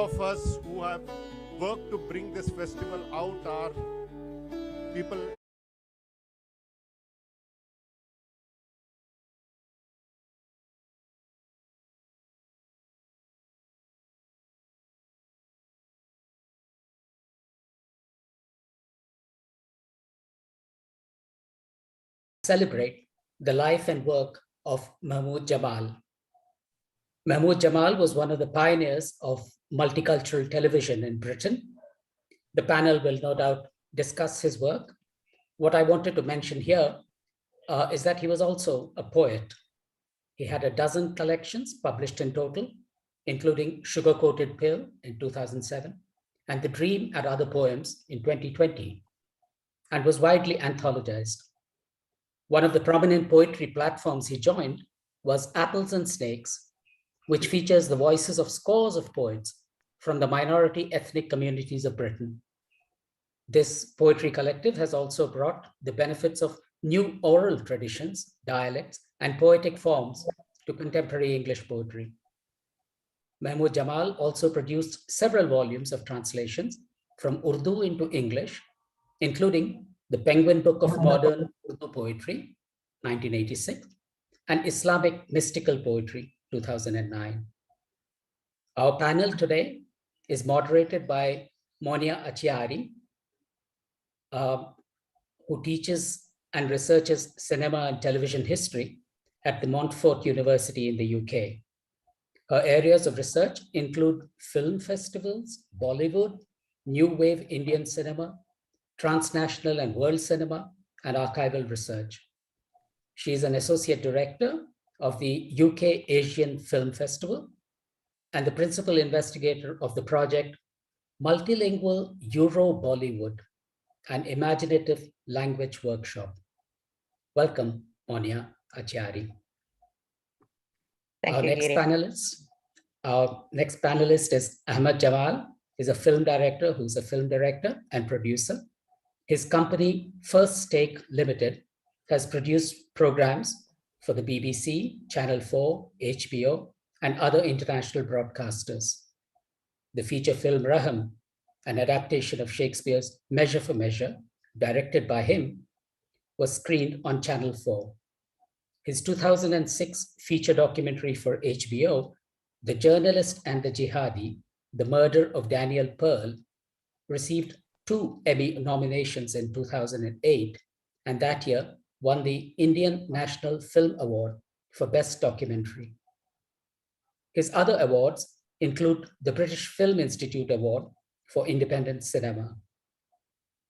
of us who have worked to bring this festival out are people. Celebrate the life and work of Mahmood Jamal. Mahmood Jamal was one of the pioneers of multicultural television in Britain. The panel will no doubt discuss his work. What I wanted to mention here is that he was also a poet. He had a dozen collections published in total, including Sugar-Coated Pill in 2007 and The Dream and Other Poems in 2020, and was widely anthologized. One of the prominent poetry platforms he joined was Apples and Snakes, which features the voices of scores of poets from the minority ethnic communities of Britain. This poetry collective has also brought the benefits of new oral traditions, dialects, and poetic forms to contemporary English poetry. Mahmood Jamal also produced several volumes of translations from Urdu into English, including the Penguin Book of Modern Urdu Poetry, 1986, and Islamic Mystical Poetry, 2009. Our panel today is moderated by Monia Acciari, who teaches and researches cinema and television history at the Montfort University in the UK. Her areas of research include film festivals, Bollywood, New Wave Indian cinema, transnational and world cinema, and archival research. She is an associate director of the UK Asian Film Festival and the principal investigator of the project Multilingual Euro-Bollywood, an imaginative language workshop. Welcome, Monia Acciari. Thank you, Our next panelist is Ahmed Jamal. He's a film director who's a film director and producer. His company, First Take Limited, has produced programs for the BBC, Channel 4, HBO, and other international broadcasters. The feature film Raham, an adaptation of Shakespeare's Measure for Measure, directed by him, was screened on Channel 4. His 2006 feature documentary for HBO, The Journalist and the Jihadi, The Murder of Daniel Pearl, received 2 Emmy nominations in 2008, and that year won the Indian National Film Award for Best Documentary. His other awards include the British Film Institute Award for Independent Cinema.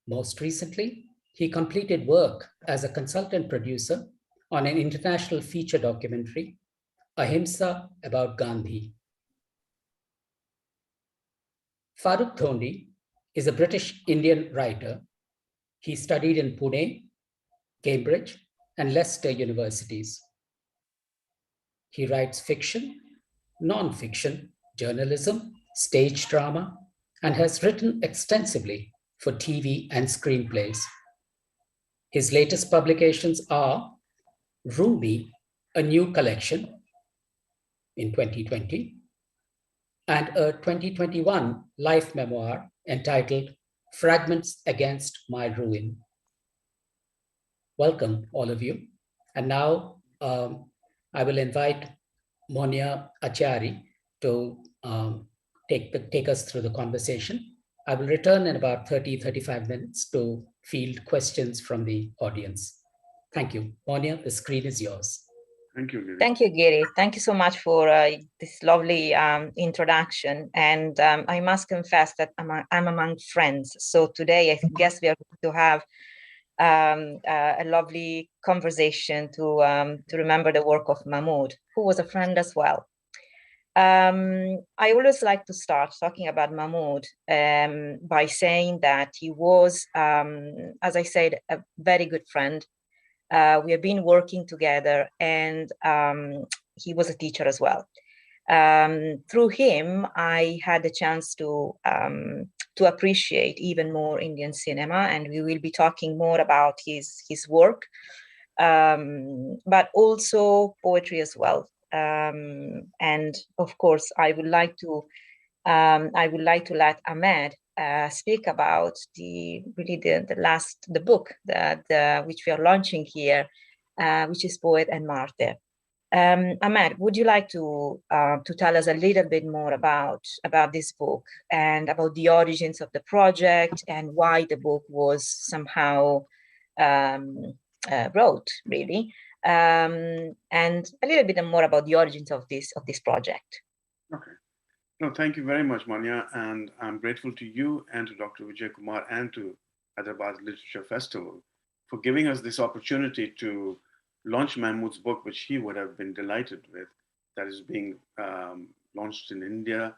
Most recently, he completed work as a consultant producer on an international feature documentary, Ahimsa about Gandhi. Farrukh Dhondy is a British Indian writer. He studied in Pune, Cambridge, and Leicester universities. He writes fiction, non-fiction, journalism, stage drama, and has written extensively for TV and screenplays. His latest publications are Rumi, a New Collection in 2020, and a 2021 life memoir entitled Fragments Against My Ruin. Welcome, all of you. And now I will invite Monia Acciari to take us through the conversation. I will return in about 30-35 minutes to field questions from the audience. Thank you. Monia, the screen is yours. Thank you, Nidhi. Thank you, Giri. Thank you so much for this lovely introduction. And I must confess that I'm among friends. So today, I guess we are going to have a lovely conversation to remember the work of Mahmood, who was a friend as well. I always like to start talking about Mahmood by saying that he was, as I said, a very good friend. We have been working together, and he was a teacher as well. Through him, I had the chance to appreciate even more Indian cinema, and we will be talking more about his work, but also poetry as well. And of course, I would like to I would like to let Ahmed speak about the book which we are launching here, which is Poet and Martyr. Ahmed, would you like to tell us a little bit more about this book and about the origins of the project and why the book was somehow wrote, really, and a little bit more about the origins of this project? Okay. No, thank you very much, Monia, and I'm grateful to you and to Dr. Vijay Kumar and to Hyderabad Literature Festival for giving us this opportunity to launch Mahmood's book, which he would have been delighted with, that is being launched in India,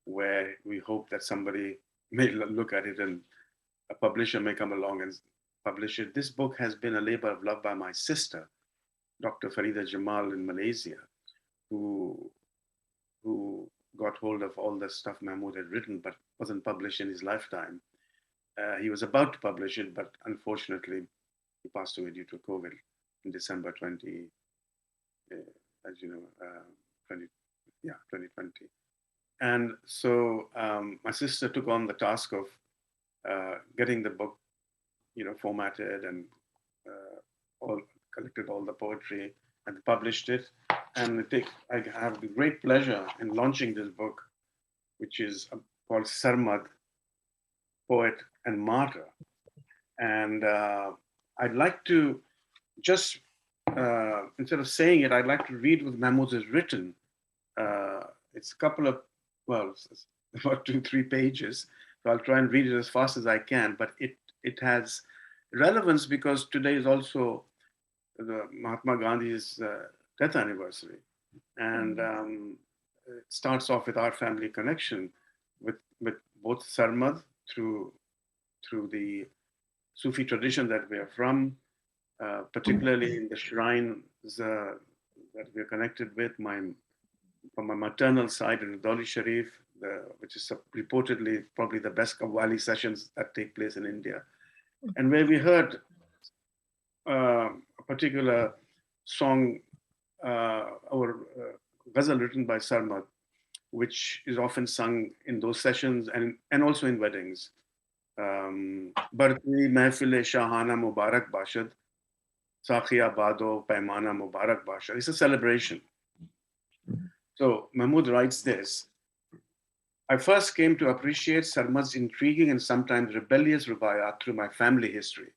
where we hope that somebody may look at it and a publisher may come along and publish it. This book has been a labor of love by my sister, Dr. Farida Jamal in Malaysia, who got hold of all the stuff Mahmood had written, but wasn't published in his lifetime. He was about to publish it, but unfortunately, he passed away due to COVID in December 2020. And so my sister took on the task of getting the book, formatted and collected all the poetry and published it. And I have the great pleasure in launching this book, which is called Sarmad, Poet and Martyr. And I'd like to just, instead of saying it, I'd like to read what Mahmood has written. It's a couple of, it's about 2-3 pages. So I'll try and read it as fast as I can, but it has relevance because today is also the Mahatma Gandhi's death anniversary. And it starts off with our family connection with both Sarmad through the Sufi tradition that we are from, particularly in the shrines that we're connected with, from my maternal side in Dhondy Sharif, which is reportedly probably the best Qawwali sessions that take place in India, and where we heard a particular song or ghazal written by Sarmad, which is often sung in those sessions and also in weddings. Barti Mehfil Shahana Mubarak Bashad, Sakhiya Bado Paimana Mubarak Bashad. It's a celebration. So Mahmood writes this: I first came to appreciate Sarmad's intriguing and sometimes rebellious rubaiyat through my family history.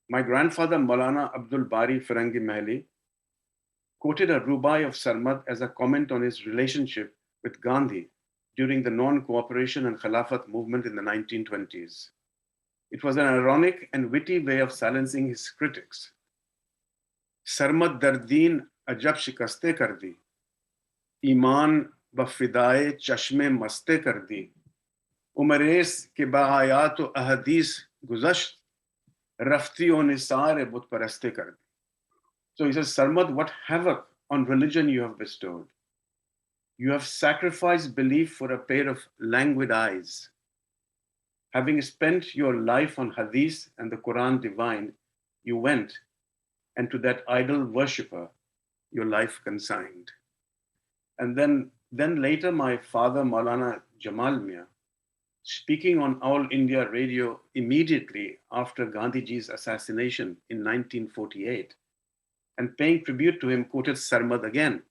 My grandfather Maulana Abdul Bari Firangi Mahli quoted a rubai of Sarmad as a comment on his relationship with Gandhi during the non-cooperation and Khilafat movement in the 1920s. It was an ironic and witty way of silencing his critics. Sarmad Dardeen Ajab Shikaste Kardi, Iman Bafidaye Chashme Maste Kardi, Umares ke Baayat Ahadis Guzasht, Rafti o Nisare But Paraste Kardi. So he says, Sarmad, what havoc on religion you have bestowed. You have sacrificed belief for a pair of languid eyes. Having spent your life on Hadith and the Quran divine, you went, and to that idol worshipper, your life consigned. And then later, my father, Maulana Jamal Mia, speaking on All India Radio immediately after Gandhiji's assassination in 1948, and paying tribute to him, quoted Sarmad again.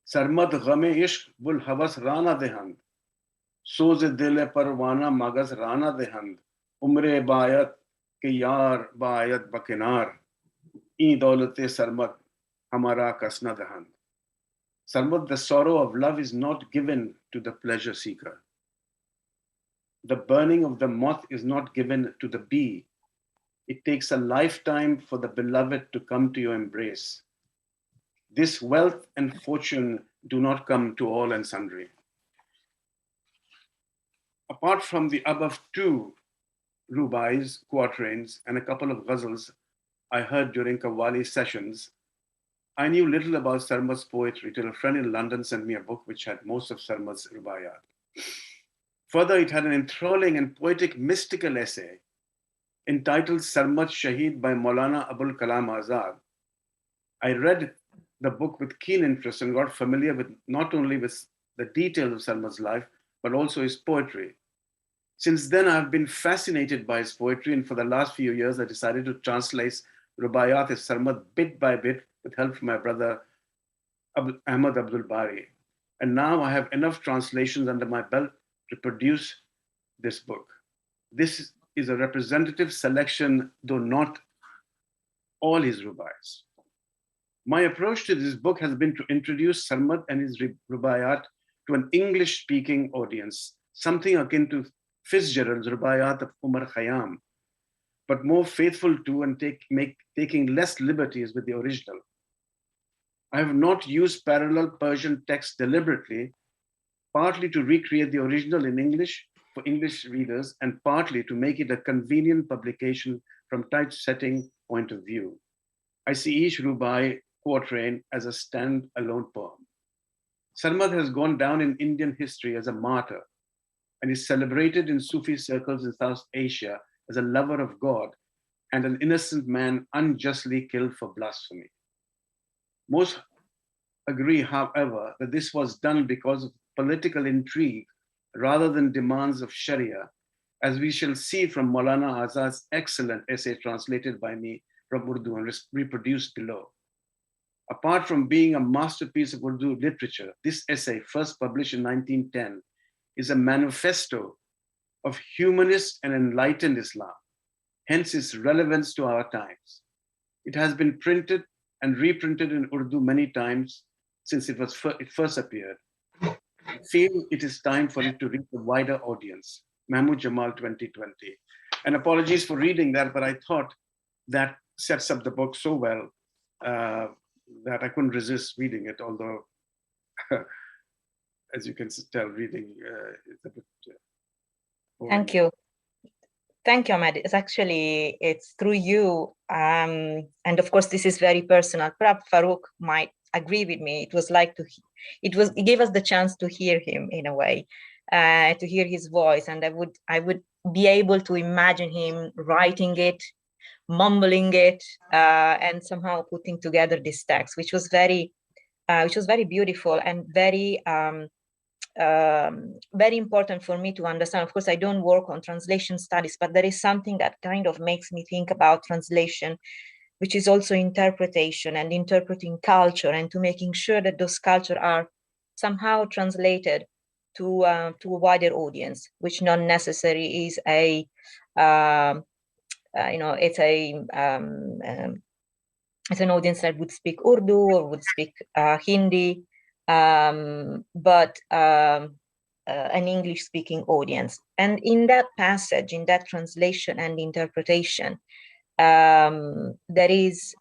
Sarmad ghame ishq bul havas rana dehand, soz dile parwana magas rana dehand, umre bayat ke yar bayat bakinar, ee daulate Sarmad hamara kasna dehand. Sarmad, the sorrow of love is not given to the pleasure seeker. The burning of the moth is not given to the bee. It takes a lifetime for the beloved to come to your embrace. This wealth and fortune do not come to all and sundry. Apart from the above 2 rubais, quatrains, and a couple of ghazals I heard during Qawwali sessions, I knew little about Sarmad's poetry till a friend in London sent me a book which had most of Sarmad's rubaiyat. Further, it had an enthralling and poetic mystical essay entitled Sarmad Shaheed by Maulana Abul Kalam Azad. I read the book with keen interest and got familiar with not only with the details of Sarmad's life, but also his poetry. Since then, I've been fascinated by his poetry, and for the last few years, I decided to translate Rubaiyat of Sarmad bit by bit with help from my brother Ahmed Abdul Bari. And now I have enough translations under my belt to produce this book. This is a representative selection, though not all his rubaiyats. My approach to this book has been to introduce Sarmad and his rubaiyat to an English-speaking audience, something akin to Fitzgerald's rubaiyat of Umar Khayyam, but more faithful to and taking less liberties with the original. I have not used parallel Persian text deliberately, partly to recreate the original in English for English readers, and partly to make it a convenient publication from typesetting point of view. I see each rubai quatrain as a stand-alone poem. Sarmad has gone down in Indian history as a martyr and is celebrated in Sufi circles in South Asia as a lover of God and an innocent man unjustly killed for blasphemy. Most agree, however, that this was done because of political intrigue rather than demands of Sharia, as we shall see from Maulana Azad's excellent essay translated by me from Urdu and reproduced below. Apart from being a masterpiece of Urdu literature, this essay, first published in 1910, is a manifesto of humanist and enlightened Islam, hence its relevance to our times. It has been printed and reprinted in Urdu many times since it first appeared. I feel it is time for it to reach a wider audience. Mahmood Jamal 2020. And apologies for reading that, but I thought that sets up the book so well that I couldn't resist reading it, although as you can tell, reading is a bit boring. Thank you. Thank you, Ahmed. It's through you. And of course, this is very personal. Perhaps Farrukh might agree with me. It gave us the chance to hear him in a way, to hear his voice. And I would be able to imagine him writing it, mumbling it, and somehow putting together this text, which was very beautiful and very important for me to understand. Of course, I don't work on translation studies, but there is something that kind of makes me think about translation, which is also interpretation and interpreting culture, and to making sure that those cultures are somehow translated to a wider audience, which not necessarily is it's an audience that would speak Urdu or would speak Hindi, but an English-speaking audience. And in that passage, in that translation and interpretation, there is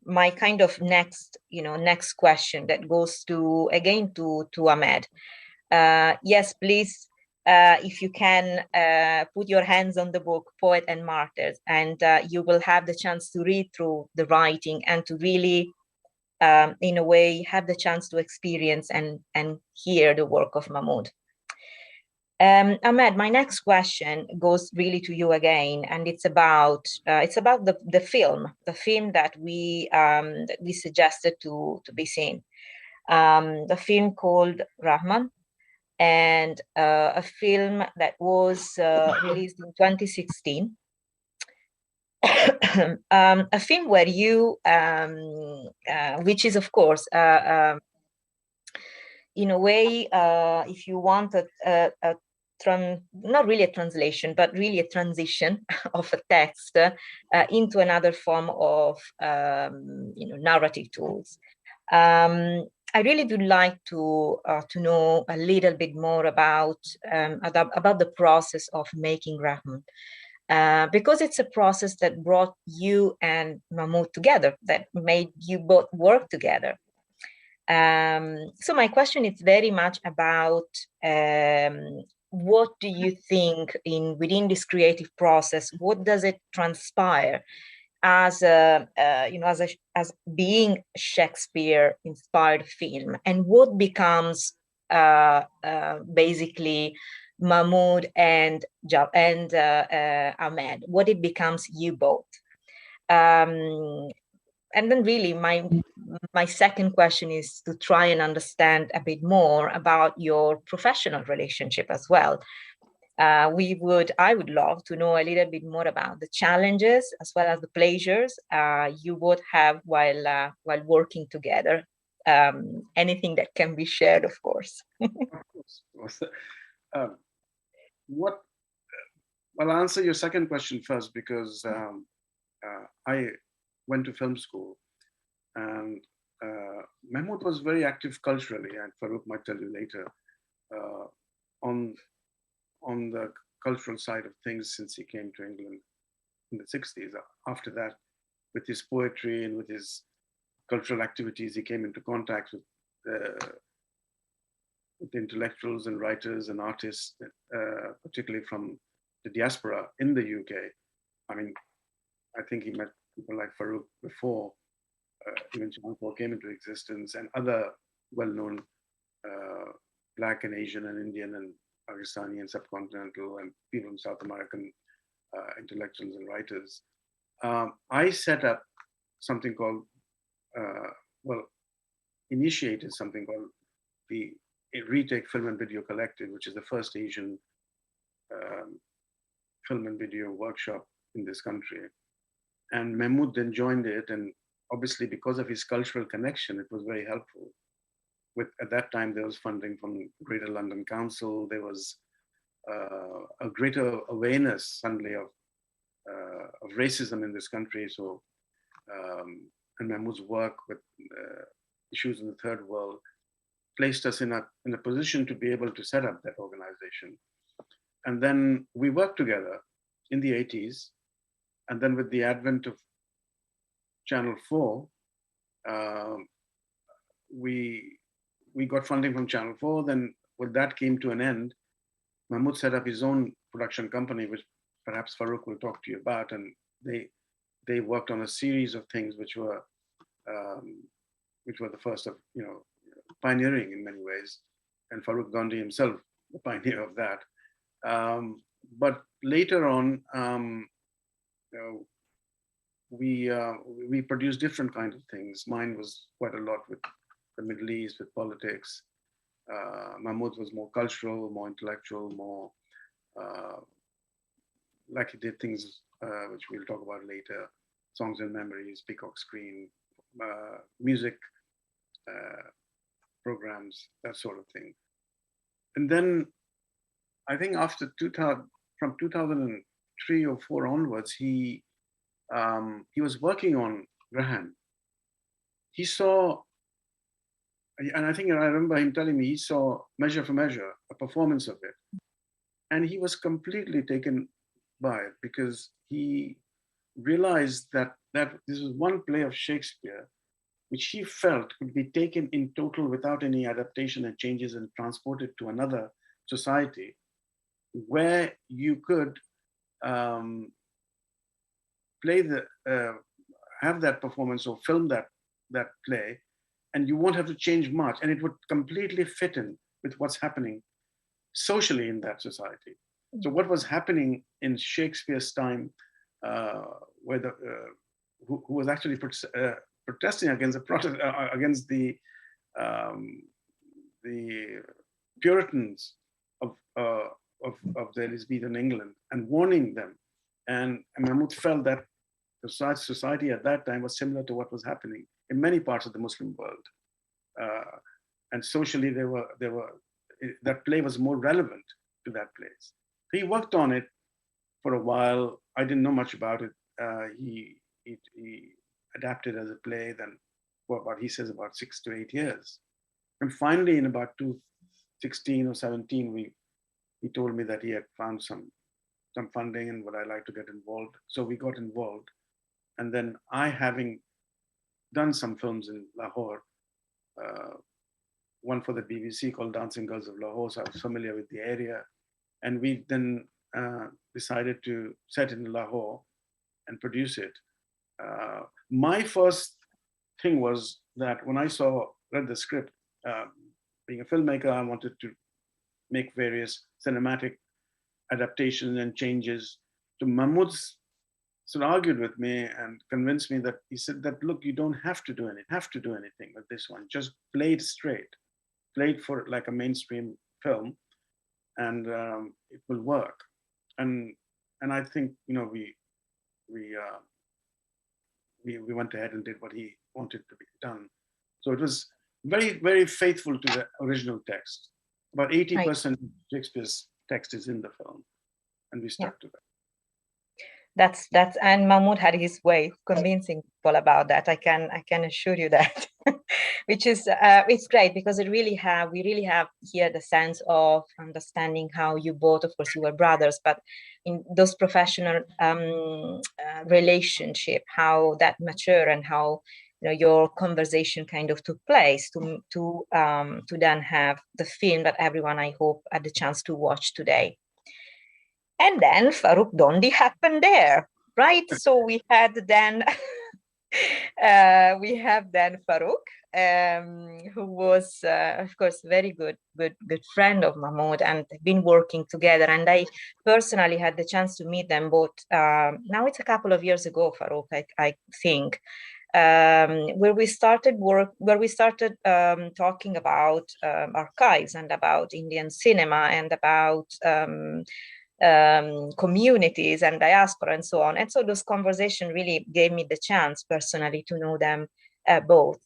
my kind of next question that goes to Ahmed. Yes, please. If you can put your hands on the book, Poet and Martyrs, and you will have the chance to read through the writing and to really, in a way, have the chance to experience and hear the work of Mahmood. Ahmed, my next question goes really to you again, and it's about the film that we suggested to be seen, the film called Rahman. And a film that was released in 2016. A film where you, which is of course, in a way, if you want not really a translation, but really a transition of a text into another form of narrative tools. I really would like to know a little bit more about the process of making Rahman, because it's a process that brought you and Mahmood together, that made you both work together. So my question is very much about what do you think within this creative process? What does it transpire as being Shakespeare-inspired film, and what becomes basically Mahmood and Ahmed? What it becomes you both? and then really my second question is to try and understand a bit more about your professional relationship as well. I would love to know a little bit more about the challenges as well as the pleasures you both have while working together. Anything that can be shared, of course. I'll answer your second question first, because I went to film school, and Mahmood was very active culturally, and Farrukh might tell you later, on the cultural side of things since he came to England in the 60s. After that, with his poetry and with his cultural activities, he came into contact with intellectuals and writers and artists, particularly from the diaspora in the UK. I mean, I think he met people like Farrukh before even Jamal came into existence, and other well-known Black and Asian and Indian and Pakistani and subcontinental and people from South American intellectuals and writers. I set up something called, initiated something called the Retake Film and Video Collective, which is the first Asian film and video workshop in this country. And Mahmood then joined it, and obviously because of his cultural connection, it was very helpful. At that time, there was funding from Greater London Council. There was a greater awareness suddenly of racism in this country. So, and Mahmood's work with issues in the third world placed us in a position to be able to set up that organization. And then we worked together in the 80s. And then with the advent of Channel 4, we got funding from Channel 4. Then when that came to an end, Mahmood set up his own production company, which perhaps Farrukh will talk to you about. And they worked on a series of things which were the first of, pioneering in many ways. And Farrukh Dhondy himself, the pioneer of that. But later on, we produced different kinds of things. Mine was quite a lot with the Middle East, with politics. Mahmood was more cultural, more intellectual, more like he did things which we'll talk about later, Songs and Memories, Peacock Screen, music programs, that sort of thing. And then I think after 2000, from 2003 or 4 onwards, he was working on Grahan. He saw, and I remember him telling me he saw Measure for Measure, a performance of it. And he was completely taken by it because he realized that this was one play of Shakespeare which he felt could be taken in total without any adaptation and changes and transported to another society where you could have that performance or film that play, and you won't have to change much, and it would completely fit in with what's happening socially in that society. So what was happening in Shakespeare's time, who was actually protesting against the Puritans of the Elizabethan England and warning them. And Mahmood felt that the society at that time was similar to what was happening in many parts of the Muslim world. And socially, that play was more relevant to that place. He worked on it for a while. I didn't know much about it. He adapted as a play, then for about 6 to 8 years. And finally, in about 2016 or 17, he told me that he had found some funding and would I like to get involved. So we got involved. And then I, having done some films in Lahore, one for the BBC called Dancing Girls of Lahore, so I was familiar with the area. And we then decided to set in Lahore and produce it. My first thing was that when I read the script, being a filmmaker, I wanted to make various cinematic adaptations and changes to Mahmood's So he argued with me and convinced me that he said that, look, you don't have to do anything with this one. Just play it straight, play it for like a mainstream film, and it will work. And I think, you know, we went ahead and did what he wanted to be done. So it was very, very faithful to the original text. About 80% of Shakespeare's text is in the film, and we stuck to that. That's and Mahmood had his way of convincing people about that. I can assure you that, which is it's great, because we really have here the sense of understanding how you both, of course, you were brothers, but in those professional relationship, how that mature, and how, you know, your conversation kind of took place to then have the film that everyone, I hope, had the chance to watch today. And then Farrukh Dhondy happened there, right? So we had then Farrukh, who was, of course, very good friend of Mahmood, and been working together. And I personally had the chance to meet them both. Now it's a couple of years ago, Farrukh, I think, where we started talking about archives and about Indian cinema and about communities and diaspora and so on. And so those conversations really gave me the chance personally to know them both.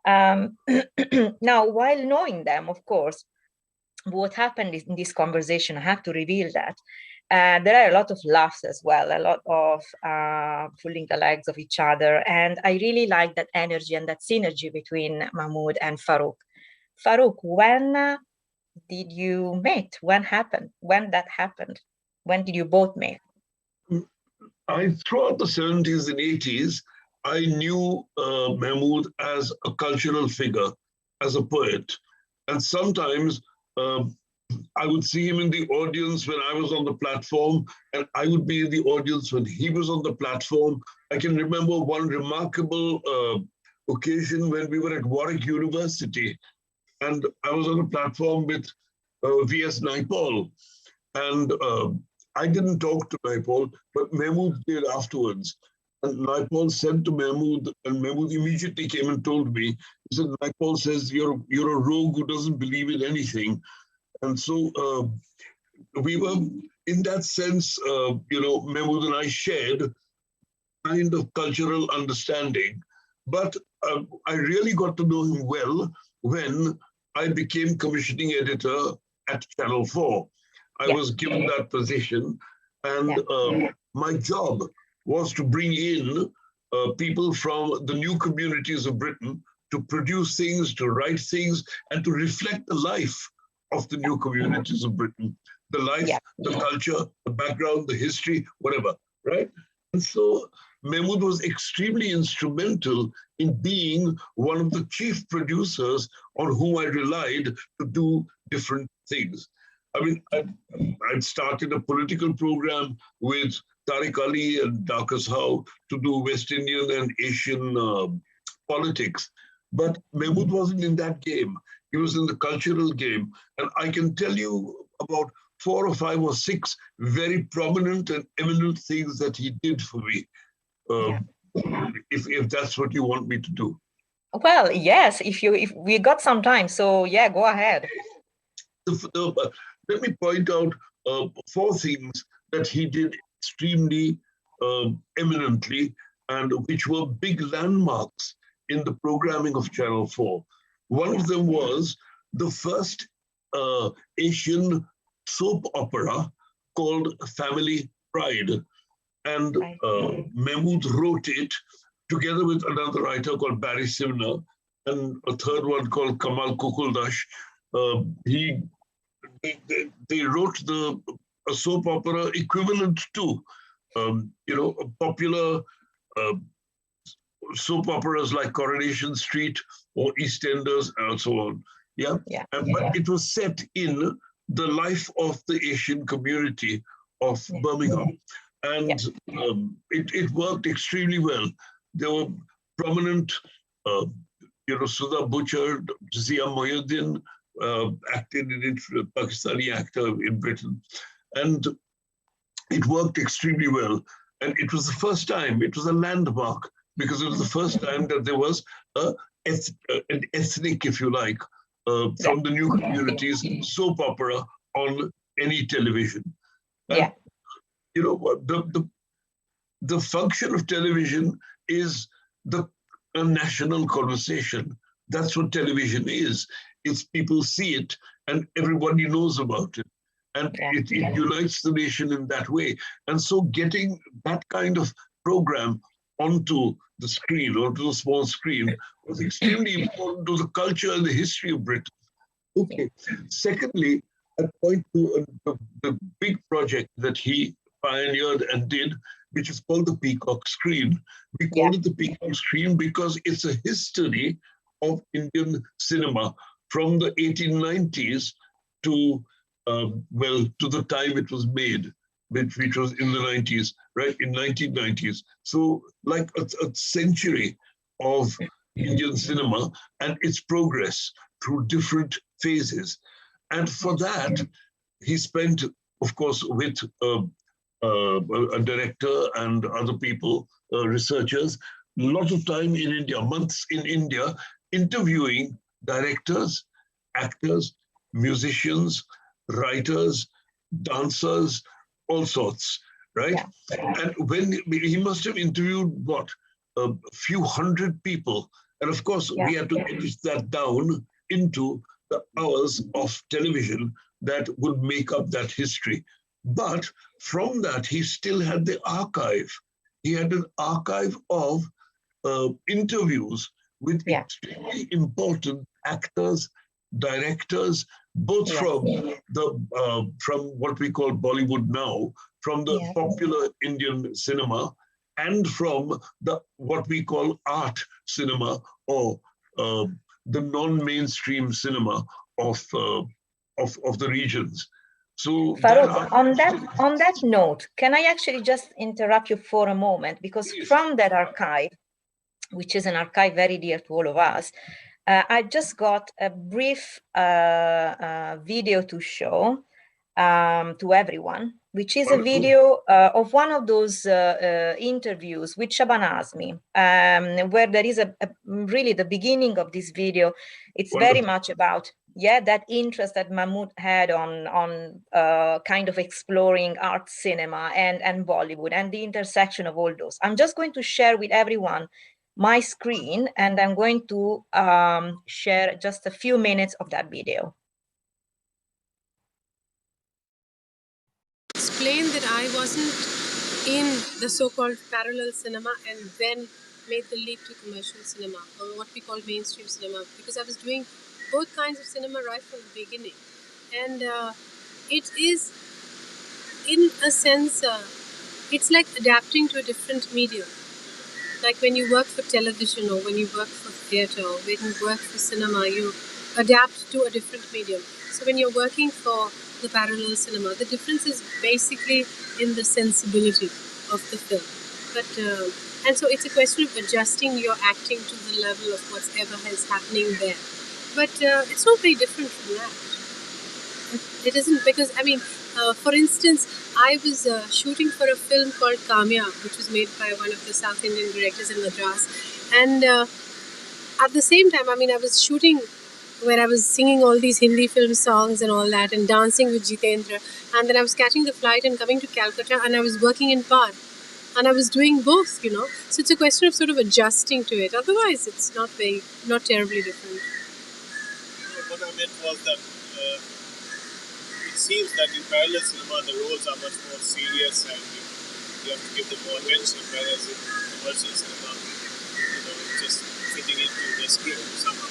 Now, while knowing them, of course, what happened in this conversation, I have to reveal that there are a lot of laughs as well, a lot of pulling the legs of each other. And I really like that energy and that synergy between Mahmood and Farrukh. Farrukh, when did you meet? When that happened? When did you both meet? Throughout the 70s and 80s, I knew Mahmood as a cultural figure, as a poet. And sometimes I would see him in the audience when I was on the platform, and I would be in the audience when he was on the platform. I can remember one remarkable occasion when we were at Warwick University, and I was on a platform with V.S. Naipaul. And I didn't talk to Naipaul, but Mahmood did afterwards. And Naipaul said to Mahmood, and Mahmood immediately came and told me, he said, Naipaul says, you're a rogue who doesn't believe in anything. And so we were, in that sense, you know, Mahmood and I shared kind of cultural understanding. But I really got to know him well when I became commissioning editor at Channel 4. I was given that position, and my job was to bring in people from the new communities of Britain to produce things, to write things, and to reflect the life of the new communities of Britain. The life, the culture, the background, the history, whatever, right? And so Mahmood was extremely instrumental in being one of the chief producers on whom I relied to do different things. I mean, I'd started a political program with Tariq Ali and Darkus Howe to do West Indian and Asian politics. But Mahmood wasn't in that game. He was in the cultural game. And I can tell you about 4 or 5 or 6 very prominent and eminent things that he did for me, if that's what you want me to do. Well, yes, if we got some time, so yeah, go ahead. Let me point out 4 things that he did extremely eminently, and which were big landmarks in the programming of Channel 4. One of them was the first Asian soap opera called Family Pride. And Mahmood wrote it together with another writer called Barry Simner and a third one called Kamal Kukuldash. They wrote a soap opera equivalent to, you know, popular soap operas like Coronation Street or EastEnders and so on. But it was set in the life of the Asian community of Birmingham. And it worked extremely well. There were prominent, you know, Sudha Butcher, Zia Mohyuddin, acted in it, a Pakistani actor in Britain. And it worked extremely well. And it was the first time, it was a landmark, because it was the first time that there was an ethnic, if you like, from the new communities, soap opera on any television. And, you know, the function of television is a national conversation. That's what television is. It's people see it and everybody knows about it. And it unites the nation in that way. And so getting that kind of program onto the screen, onto the small screen, was extremely important to the culture and the history of Britain. Okay. Secondly, I point to the big project that he pioneered and did, which is called the Peacock Screen. We call it the Peacock Screen because it's a history of Indian cinema from the 1890s to to the time it was made, which was in the 90s, right, in 1990s. So like a century of Indian cinema and its progress through different phases. And for that, he spent, of course, with a director and other people, researchers, a lot of time in India, months in India, interviewing directors, actors, musicians, writers, dancers, all sorts, right? And when he must have interviewed, what, a few hundred people. And of course, we had to edit that down into the hours of television that would make up that history. But from that, he still had the archive. He had an archive of interviews with extremely important actors, directors, both from from what we call Bollywood now, from the popular Indian cinema, and from the what we call art cinema, or the non-mainstream cinema of the regions. So Farrukh, on that note, can I actually just interrupt you for a moment? Because from that archive, which is an archive very dear to all of us, I just got a brief video to show to everyone, which is a video of one of those interviews with Shaban Azmi, where there is a really the beginning of this video. It's very much about that interest that Mahmood had on kind of exploring art cinema and Bollywood and the intersection of all those. I'm just going to share with everyone my screen, and I'm going to share just a few minutes of that video. Explain that I wasn't in the so-called parallel cinema and then made the leap to commercial cinema, or what we call mainstream cinema, because I was doing both kinds of cinema right from the beginning. And it is, in a sense, it's like adapting to a different medium. Like when you work for television, or when you work for theatre, or when you work for cinema, you adapt to a different medium. So when you're working for the parallel cinema, the difference is basically in the sensibility of the film. But and so it's a question of adjusting your acting to the level of whatever is happening there. But it's not very different from that. It isn't, because, I mean, for instance, I was shooting for a film called Kamya, which was made by one of the South Indian directors in Madras. And at the same time, I mean, I was shooting where I was singing all these Hindi film songs and all that, and dancing with Jitendra. And then I was catching the flight and coming to Calcutta, and I was working in Par. And I was doing both, you know. So it's a question of sort of adjusting to it. Otherwise, it's not terribly different. What I meant was that it seems that in parallel cinema, the roles are much more serious and you have to give them more attention, whereas in commercial cinema, it's just fitting into the script somehow.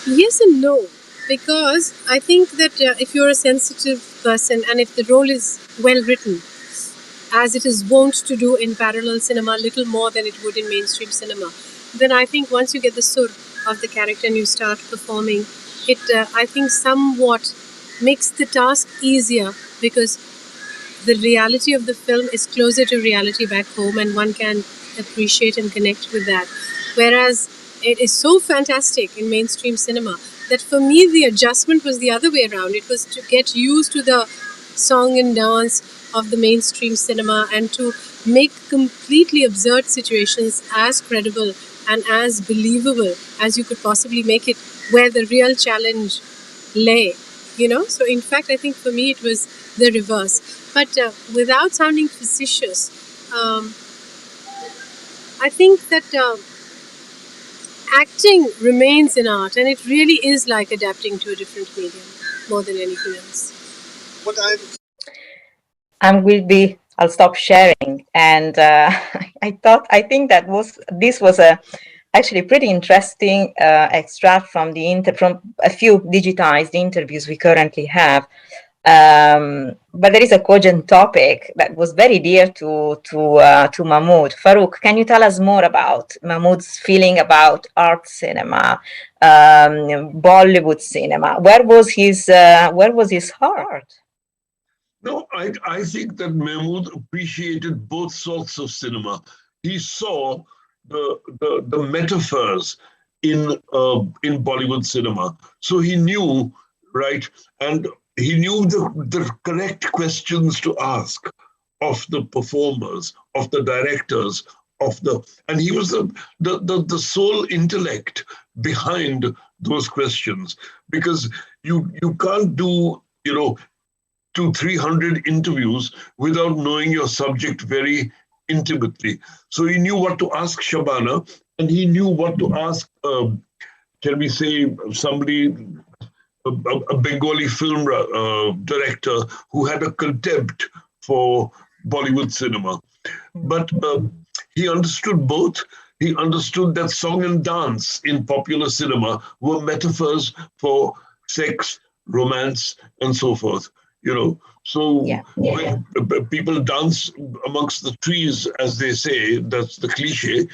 Yes and no, because I think that if you're a sensitive person and if the role is well written, as it is wont to do in parallel cinema, little more than it would in mainstream cinema, then I think once you get the sur of the character and you start performing, it I think somewhat makes the task easier, because the reality of the film is closer to reality back home and one can appreciate and connect with that. Whereas it is so fantastic in mainstream cinema that for me the adjustment was the other way around. It was to get used to the song and dance, of the mainstream cinema and to make completely absurd situations as credible and as believable as you could possibly make it, where the real challenge lay, you know. So in fact, I think for me it was the reverse. But without sounding facetious, I think that acting remains an art, and it really is like adapting to a different medium more than anything else. What I'll stop sharing. And I think this was actually pretty interesting extract from from a few digitized interviews we currently have. But there is a cogent topic that was very dear to Mahmood. Farrukh, can you tell us more about Mahmood's feeling about art cinema, Bollywood cinema? Where was his heart? No, I think that Mahmood appreciated both sorts of cinema. He saw the metaphors in Bollywood cinema. So he knew, right, and he knew the correct questions to ask of the performers, of the directors, and he was the sole intellect behind those questions, because you can't do 200-300 interviews without knowing your subject very intimately. So he knew what to ask Shabana, and he knew what to ask, can we say, somebody, a Bengali film director who had a contempt for Bollywood cinema. But he understood both. He understood that song and dance in popular cinema were metaphors for sex, romance, and so forth. So when people dance amongst the trees, as they say, that's the cliche,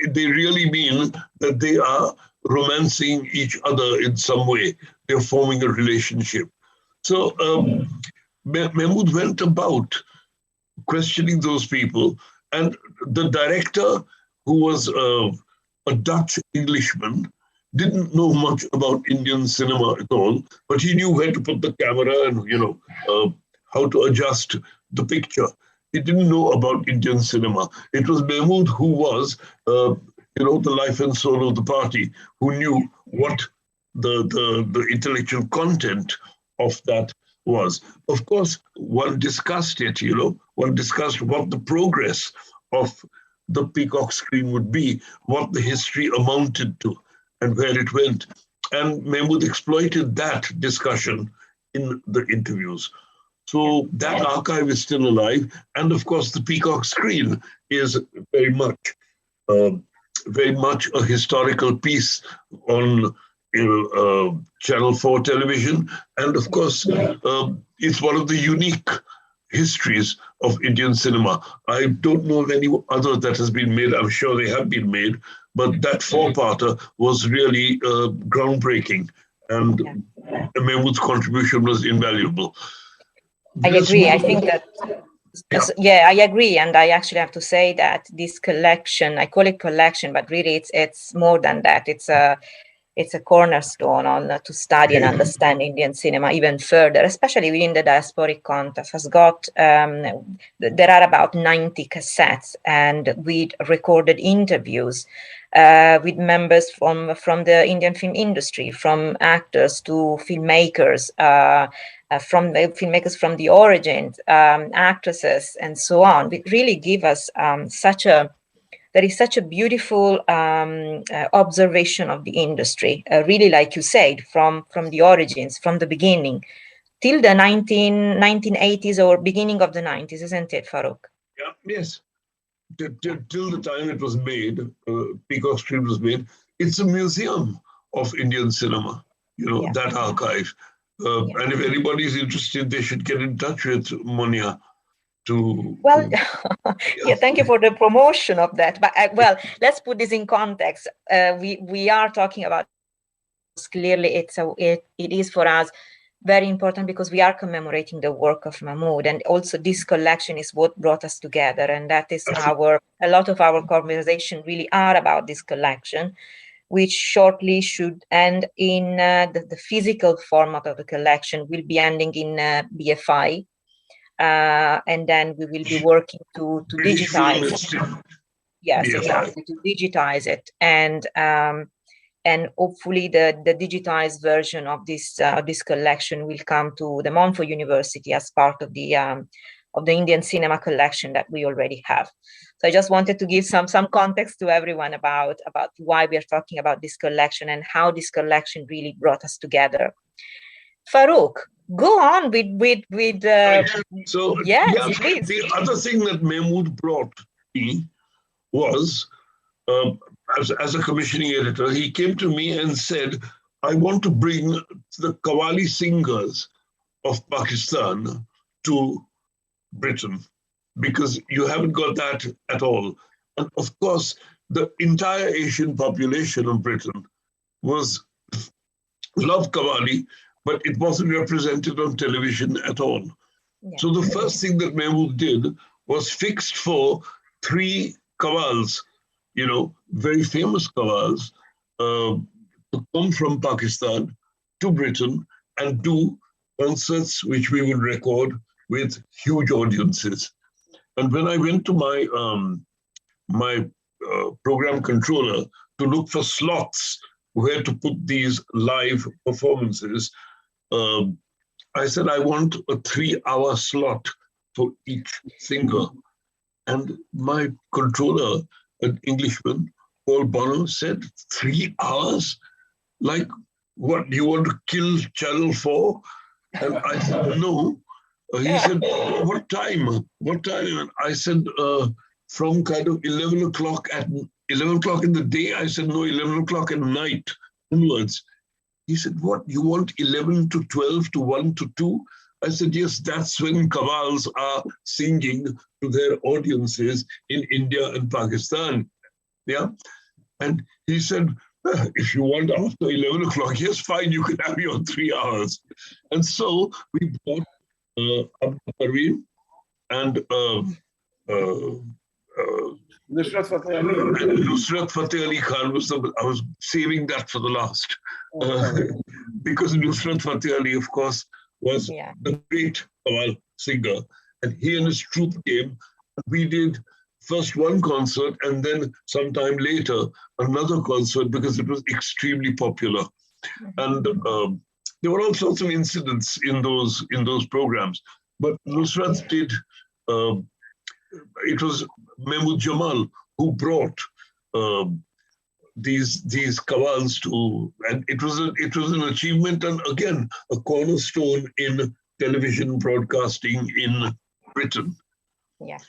they really mean that they are romancing each other in some way. They're forming a relationship. So Mahmood went about questioning those people, and the director, who was a Dutch Englishman, didn't know much about Indian cinema at all, but he knew where to put the camera and, how to adjust the picture. He didn't know about Indian cinema. It was Mahmood who was, the life and soul of the party, who knew what the intellectual content of that was. Of course, one discussed it, one discussed what the progress of the peacock screen would be, what the history amounted to, and where it went. And Mahmood exploited that discussion in the interviews. So that archive is still alive. And of course, the peacock screen is very much a historical piece on Channel 4 television. And of course, it's one of the unique histories of Indian cinema. I don't know of any other that has been made. I'm sure they have been made, but that four-parter was really groundbreaking, and Mahmood's contribution was invaluable. I agree. I think that, I agree. And I actually have to say that this collection, I call it collection, but really it's more than that. It's a cornerstone on to study and understand Indian cinema even further, especially within the diasporic context. Has got there are about 90 cassettes and with recorded interviews with members from the Indian film industry, from actors to filmmakers, from the filmmakers from the origins, actresses, and so on. It really give us there is such a beautiful observation of the industry, really, like you said, from the origins, from the beginning, till the 1980s or beginning of the 90s, isn't it, Farrukh? Yeah, yes. Till the time it was made, Peacock Screen was made, it's a museum of Indian cinema, that archive. And if anybody is interested, they should get in touch with Monia. Thank you for the promotion of that. But let's put this in context. We are talking about, clearly it is for us very important because we are commemorating the work of Mahmood, and also this collection is what brought us together, and that is a lot of our conversation really are about this collection, which shortly should end in the physical format of the collection will be ending in BFI. And then we will be working to digitize. Yes, Yeah. exactly, to digitize it, and hopefully the digitized version of this collection will come to the Montfort University as part of the Indian cinema collection that we already have. So I just wanted to give some context to everyone about why we are talking about this collection and how this collection really brought us together. Farrukh, go on with So yes, please. The other thing that Mahmood brought me was, as a commissioning editor, he came to me and said, I want to bring the Qawwali singers of Pakistan to Britain, because you haven't got that at all. And of course, the entire Asian population of Britain loved Qawwali, but it wasn't represented on television at all. Yeah. So the first thing that Mahmood did was fixed for 3 Qawwals, very famous Qawwals, to come from Pakistan to Britain and do concerts which we would record with huge audiences. And when I went to my program controller to look for slots where to put these live performances, I said, I want a 3-hour slot for each singer. And my controller, an Englishman, Paul Bonner, said, 3 hours? Like, what, you want to kill Channel 4? And I said, no. He said, what time? What time? And I said, from kind of 11 o'clock in the day. I said, no, 11 o'clock at night onwards. He said, what, you want 11 to 12 to 1 to 2? I said, yes, that's when Qawwals are singing to their audiences in India and Pakistan. Yeah. And he said, if you want after 11 o'clock, yes, fine, you can have your 3 hours. And so we brought Pervin and Nusrat Fateh Ali Khan I was saving that for the last. Because Nusrat Fateh Ali, of course, was a great Qawwal singer. And he and his troupe came. We did first one concert and then sometime later another concert because it was extremely popular. And there were all sorts of incidents in those programs. But Nusrat did, it was Mahmood Jamal who brought these Qawwals to, and it was an achievement and again a cornerstone in television broadcasting in Britain. Yeah,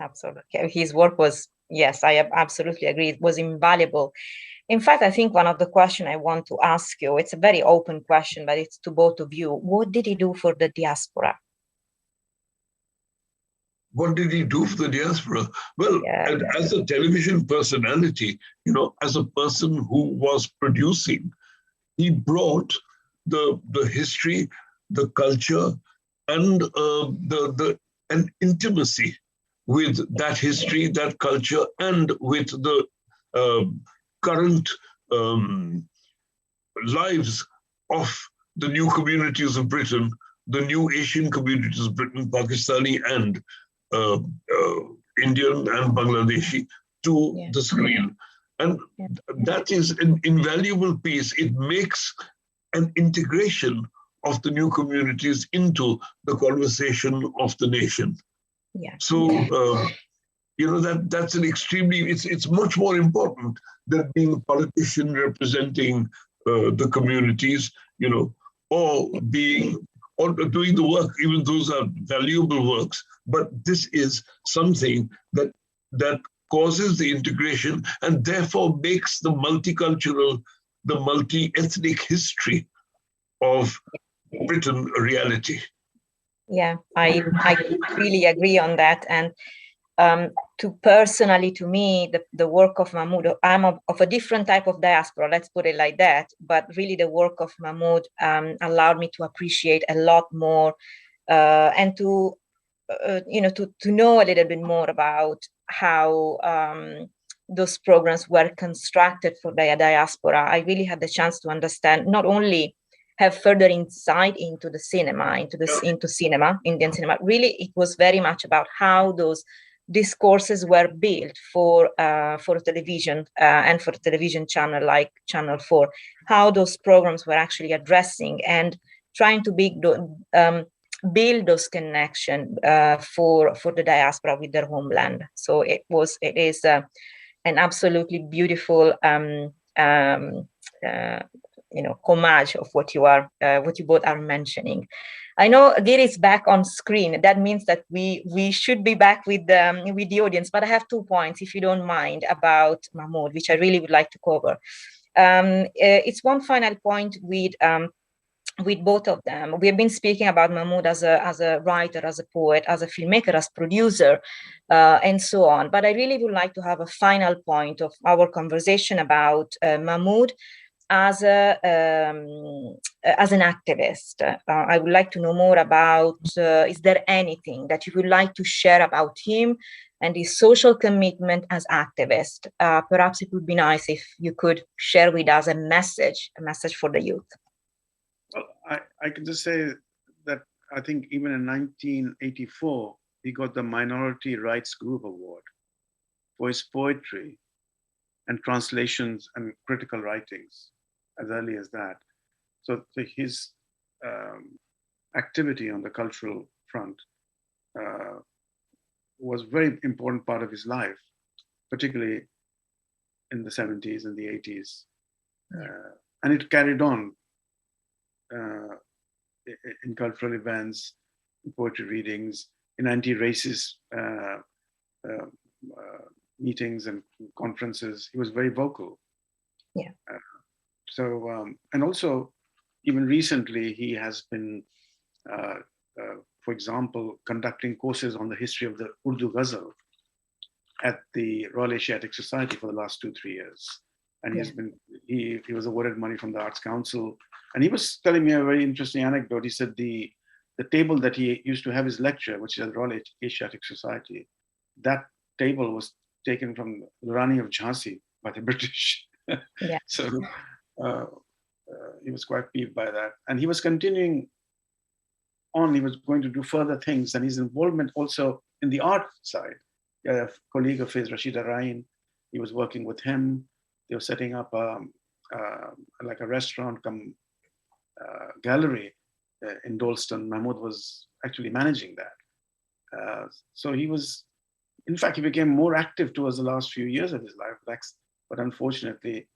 absolutely. His work was, yes, I absolutely agree. It was invaluable. In fact, I think one of the questions I want to ask you, it's a very open question, but it's to both of you. What did he do for the diaspora? What did he do for the diaspora? Well, as a television personality, as a person who was producing, he brought the history, the culture, and an intimacy with that history, that culture, and with the current lives of the new communities of Britain, the new Asian communities of Britain, Pakistani and Indian and Bangladeshi, to the screen. And that is an invaluable piece. It makes an integration of the new communities into the conversation of the nation. Yeah. So, that's an extremely, it's much more important than being a politician representing the communities, or doing the work, even those are valuable works. But this is something that causes the integration and therefore makes the multicultural, the multi-ethnic history of Britain a reality. Yeah, I really agree on that. And to me, the work of Mahmood, I'm of a different type of diaspora, let's put it like that. But really the work of Mahmood allowed me to appreciate a lot more and to know a little bit more about how those programs were constructed for the diaspora. I really had the chance to understand not only have further insight into the cinema, into cinema, Indian cinema. Really, it was very much about how those discourses were built for television and for a television channel like Channel 4, how those programs were actually addressing and trying to build those connections for the diaspora with their homeland. So it is an absolutely beautiful homage of what you both are mentioning. I know Giri is back on screen. That means that we should be back with the audience. But I have 2 points, if you don't mind, about Mahmood, which I really would like to cover. It's one final point with both of them. We have been speaking about Mahmood as a writer, as a poet, as a filmmaker, as producer, and so on. But I really would like to have a final point of our conversation about Mahmood as an activist. I would like to know more about, is there anything that you would like to share about him and his social commitment as activist? Perhaps it would be nice if you could share with us a message for the youth. Well, I can just say that I think even in 1984, he got the Minority Rights Group Award for his poetry and translations and critical writings as early as that. So his activity on the cultural front was a very important part of his life, particularly in the 70s and the 80s. And it carried on in cultural events, in poetry readings, in anti-racist meetings and conferences. He was very vocal. Yeah. And also, even recently, he has been, for example, conducting courses on the history of the Urdu Ghazal at the Royal Asiatic Society for the last 2-3 years. And he was awarded money from the Arts Council. And he was telling me a very interesting anecdote. He said the table that he used to have his lecture, which is at the Royal Asiatic Society, that table was taken from the Rani of Jhansi by the British. Yeah. So he was quite peeved by that. And he was continuing on. He was going to do further things. And his involvement also in the art side. A colleague of his, Rashida Rain, he was working with him. They were setting up like a restaurant come gallery in Dalston. Mahmood was actually managing that. So he was, in fact, he became more active towards the last few years of his life. But unfortunately,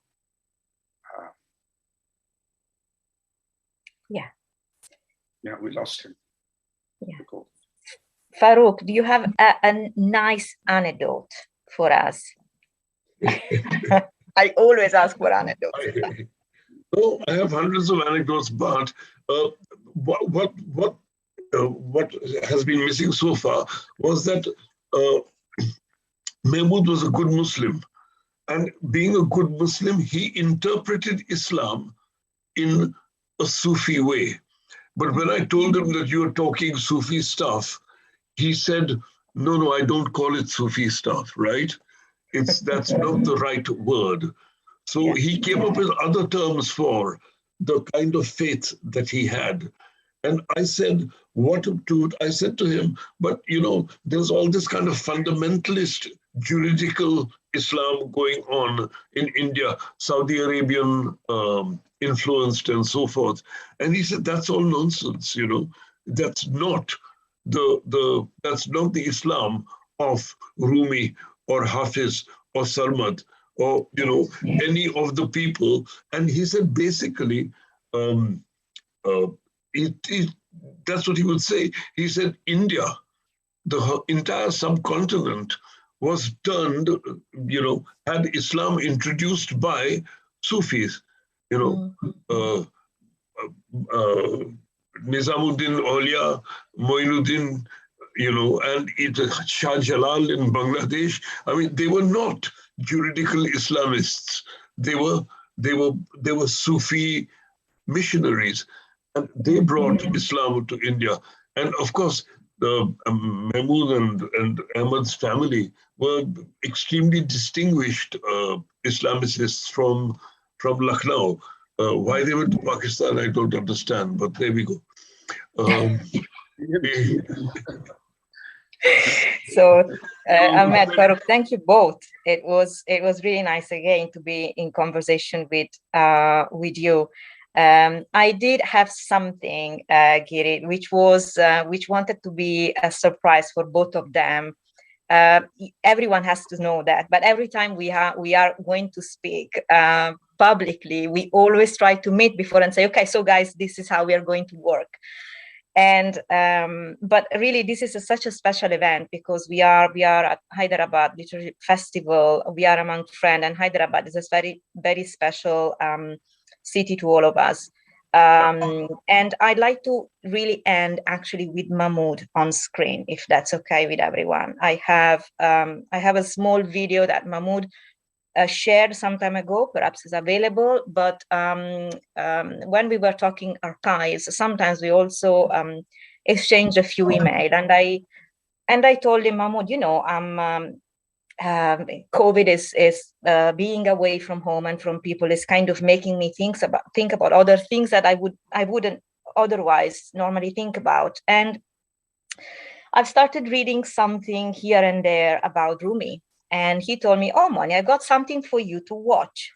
we lost him. Yeah. Farrukh, do you have a nice anecdote for us? I always ask for anecdotes. I have hundreds of anecdotes, but what has been missing so far was that Mahmood was a good Muslim. And being a good Muslim, he interpreted Islam in a Sufi way. But when I told him that you were talking Sufi stuff, he said, no, I don't call it Sufi stuff, right? That's not the right word. So he came up with other terms for the kind of faith that he had. And I said, I said to him, but there's all this kind of fundamentalist juridical Islam going on in India, Saudi Arabian influenced and so forth. And he said, that's all nonsense, That's not that's not the Islam of Rumi or Hafiz or Sarmad or, any of the people. And he said, basically, that's what he would say. He said, India, the entire subcontinent was turned, had Islam introduced by Sufis, Nizamuddin Aulia, Moinuddin, and Shah Jalal in Bangladesh. I mean, they were not juridical Islamists. They were Sufi missionaries, and they brought Islam to India. And of course, Mahmood and Ahmed's family were extremely distinguished Islamicists from Lucknow. Why they went to Pakistan, I don't understand, but there we go. So, Ahmed, Farrukh, thank you both. It was really nice again to be in conversation with you. I did have something, Giri, which wanted to be a surprise for both of them. Everyone has to know that, but every time we are going to speak publicly, we always try to meet before and say, okay, so guys, this is how we are going to work. And but really, this is such a special event because we are at Hyderabad Literary Festival. We are among friends, and Hyderabad is a very, very special city to all of us. And I'd like to really end actually with Mahmood on screen, if that's okay with everyone. I have a small video that Mahmood shared some time ago, perhaps is available, but when we were talking archives, sometimes we also exchanged a few emails, and I told him, Mahmood, you know, COVID is being away from home and from people is kind of making me think about other things that I wouldn't otherwise normally think about. And I've started reading something here and there about Rumi. And he told me, oh, Monia, I got something for you to watch.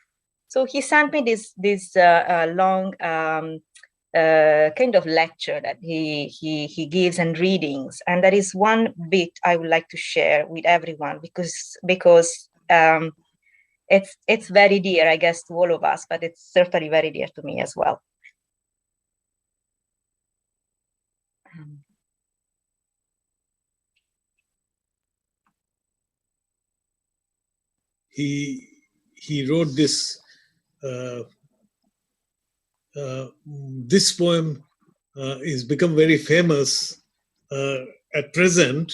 So he sent me this long kind of lecture that he gives and readings. And there is one bit I would like to share with everyone because it's very dear, I guess, to all of us, but it's certainly very dear to me as well. He wrote this. This poem is become very famous at present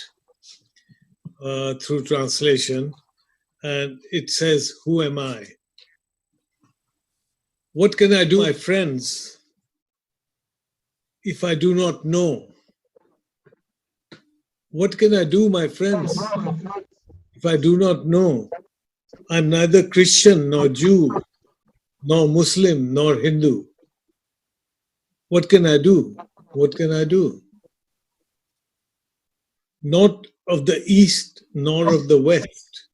through translation, and it says, "Who am I? What can I do, my friends, if I do not know? What can I do, my friends, if I do not know? I'm neither Christian nor Jew, nor Muslim nor Hindu. What can I do? What can I do? Not of the east nor of the west,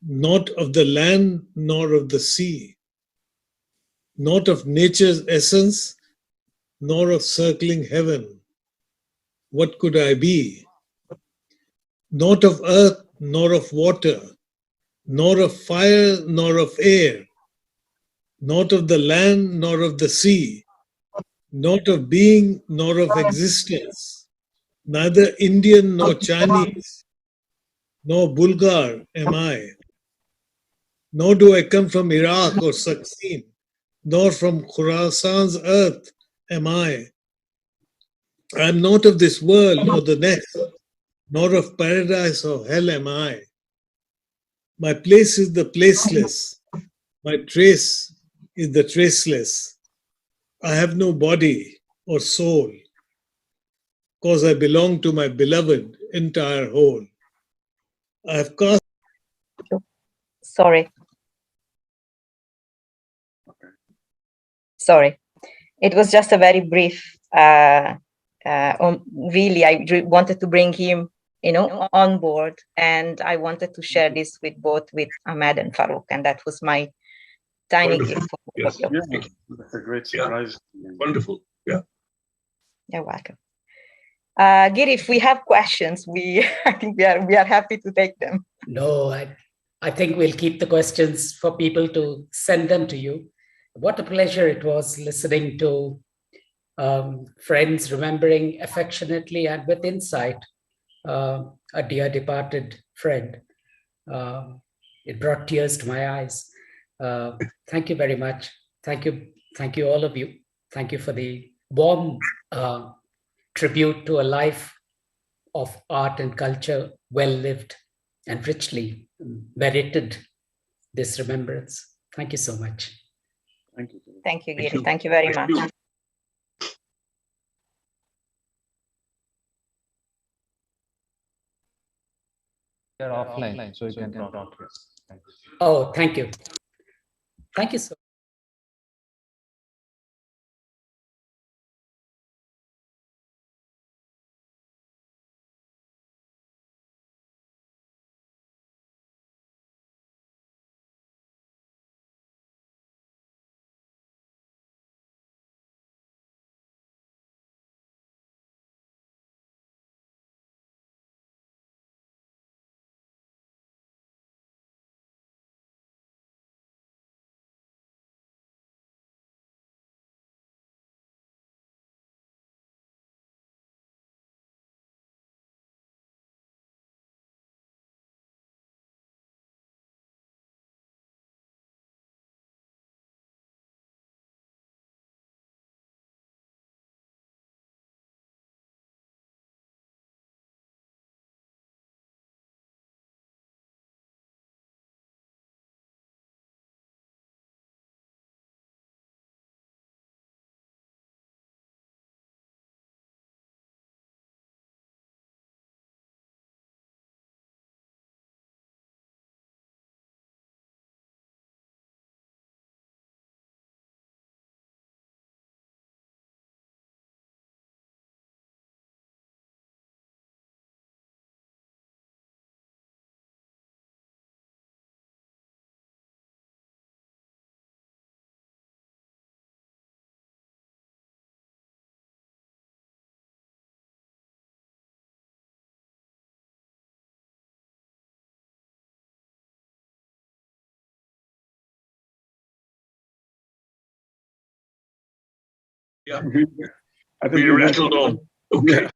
not of the land nor of the sea, not of nature's essence nor of circling heaven. What could I be? Not of earth nor of water, nor of fire nor of air, not of the land nor of the sea, not of being nor of existence, neither Indian nor Chinese, nor Bulgar am I. Nor do I come from Iraq or Saksin, nor from Khurasan's earth am I. I am not of this world or the next, nor of paradise or hell am I. My place is the placeless, my trace is the traceless. I have no body or soul, cause I belong to my beloved entire whole. I have cast. Sorry. Sorry. It was just a very brief, really, I wanted to bring him, on board, and I wanted to share this with Ahmed and Farrukh, and that was my tiny gift. Yes. Yeah, that's a great surprise. Yeah. Wonderful. Yeah. You're welcome. Giri, if we have questions, I think we are happy to take them. No, I think we'll keep the questions for people to send them to you. What a pleasure it was listening to friends remembering affectionately and with insight a dear departed friend. It brought tears to my eyes. Thank you very much. Thank you all of you. Thank you for the warm tribute to a life of art and culture, well lived and richly merited this remembrance. Thank you so much. Thank you. Thank you, Giri. Thank you very much. You're offline, so you can talk. Oh, thank you. Thank you so much. Yeah, I think we rattled on. Okay.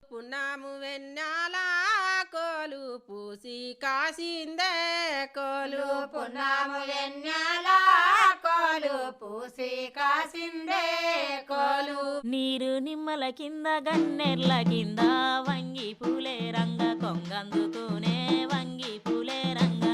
పున్నాము వెన్నాల కోలు పూసి కాసిందే కోలు పున్నాము వెన్నెల కోలు పూసి కాసిందే కోలు నీరు నిమ్మల కింద గన్నెర్ల కింద వంగి పూలే రంగ కొంగందుతూనే వంగి పూలే రంగ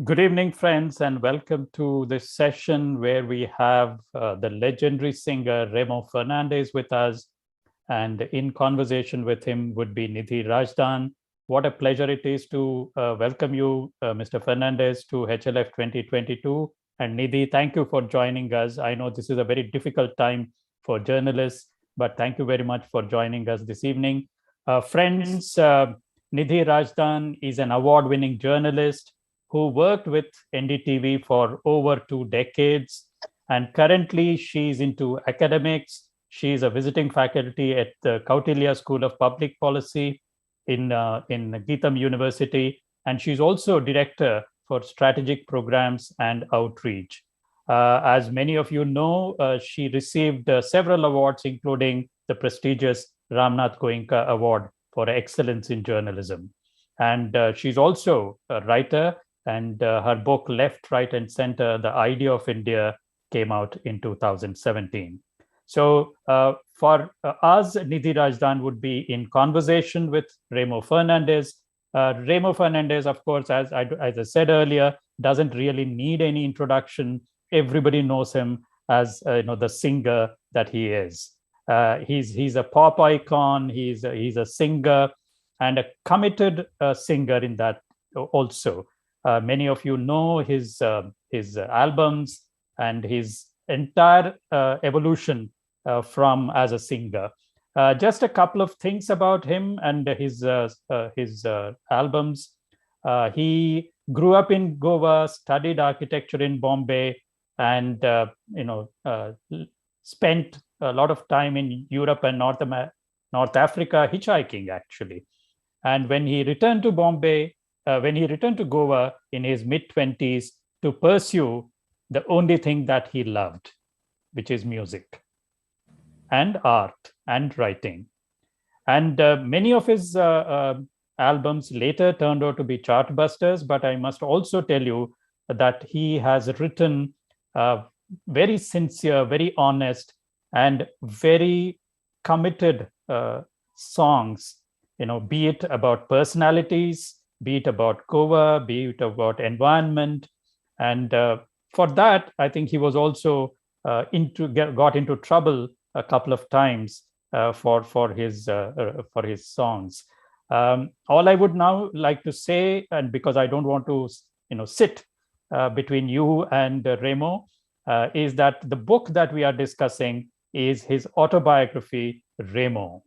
Good evening, friends, and welcome to this session where we have the legendary singer Remo Fernandes with us. And in conversation with him would be Nidhi Razdan. What a pleasure it is to welcome you, Mr. Fernandes, to HLF 2022. And Nidhi, thank you for joining us. I know this is a very difficult time for journalists, but thank you very much for joining us this evening. Friends, Nidhi Razdan is an award-winning journalist who worked with NDTV for over 2 decades. And currently she's into academics. She is a visiting faculty at the Kautilya School of Public Policy in Geetham University. And she's also director for strategic programs and outreach. As many of you know, she received several awards, including the prestigious Ramnath Goenka Award for Excellence in Journalism. And she's also a writer, and her book, Left, Right, and Center, The Idea of India, came out in 2017. So for us, Nidhi Razdan would be in conversation with Remo Fernandes. Remo Fernandes, of course, as I said earlier, doesn't really need any introduction. Everybody knows him as the singer that he is. He's a pop icon. He's a singer and a committed singer in that also. Many of you know his albums and his entire evolution from as a singer. Just a couple of things about him and his albums. He grew up in Goa, studied architecture in Bombay, and spent a lot of time in Europe and North Africa hitchhiking, actually. And when he returned to Goa in his mid-20s to pursue the only thing that he loved, which is music and art and writing. And many of his albums later turned out to be chartbusters, but I must also tell you that he has written very sincere, very honest, and very committed songs, be it about personalities, be it about Goa, be it about environment. And for that, I think he was also got into trouble a couple of times for his songs. All I would now like to say, and because I don't want to sit between you and Remo, is that the book that we are discussing is his autobiography, Remo,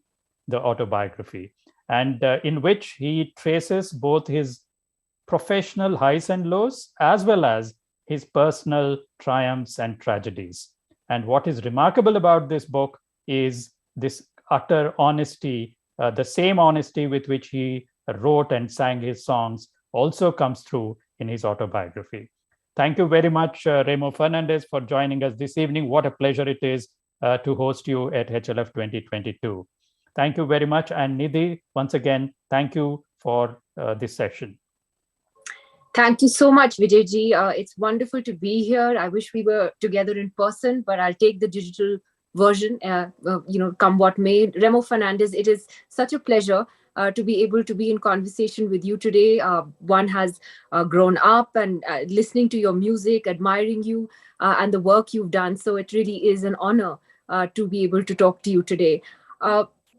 the autobiography, and in which he traces both his professional highs and lows, as well as his personal triumphs and tragedies. And what is remarkable about this book is this utter honesty, the same honesty with which he wrote and sang his songs also comes through in his autobiography. Thank you very much, Remo Fernandes, for joining us this evening. What a pleasure it is to host you at HLF 2022. Thank you very much. And Nidhi, once again, thank you for this session. Thank you so much, Vijayji. It's wonderful to be here. I wish we were together in person, but I'll take the digital version, come what may. Remo Fernandes, it is such a pleasure to be able to be in conversation with you today. One has grown up and listening to your music, admiring you and the work you've done. So it really is an honor to be able to talk to you today.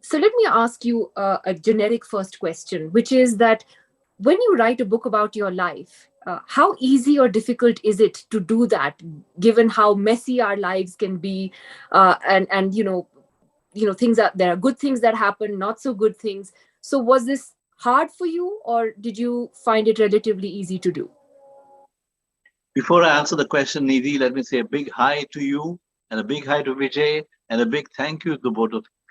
So let me ask you a generic first question, which is that when you write a book about your life, how easy or difficult is it to do that, given how messy our lives can be, and things there are good things that happen, not so good things. So was this hard for you, or did you find it relatively easy to do? Before I answer the question, Nidhi, let me say a big hi to you and a big hi to Vijay and a big thank you to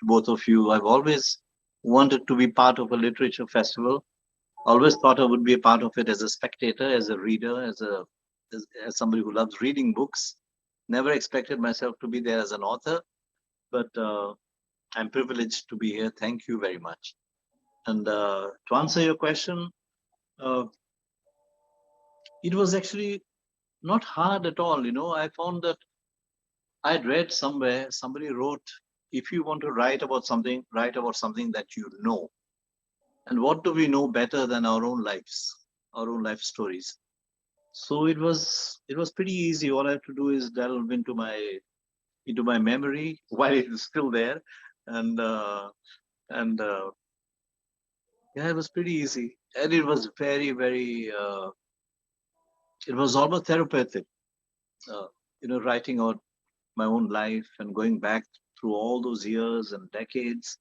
both of you. I've always wanted to be part of a literature festival. Always thought I would be a part of it as a spectator, as a reader, as somebody who loves reading books. Never expected myself to be there as an author, but I'm privileged to be here. Thank you very much. And to answer your question, it was actually not hard at all. I found that I'd read somewhere, somebody wrote, if you want to write about something, write about something that you know. And what do we know better than our own lives, our own life stories? So it was pretty easy. All I have to do is delve into my memory while it is still there, and yeah, it was pretty easy, and it was very, very. It was almost therapeutic, writing out my own life and going back through all those years and decades.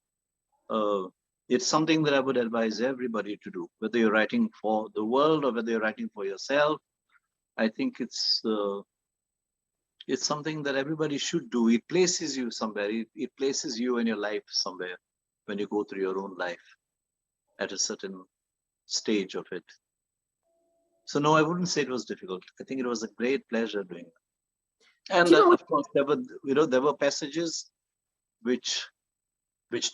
It's something that I would advise everybody to do, whether you're writing for the world or whether you're writing for yourself. I think it's something that everybody should do. It places you somewhere. It places you in your life somewhere when you go through your own life at a certain stage of it. So no, I wouldn't say it was difficult. I think it was a great pleasure doing it. And of course, there were passages which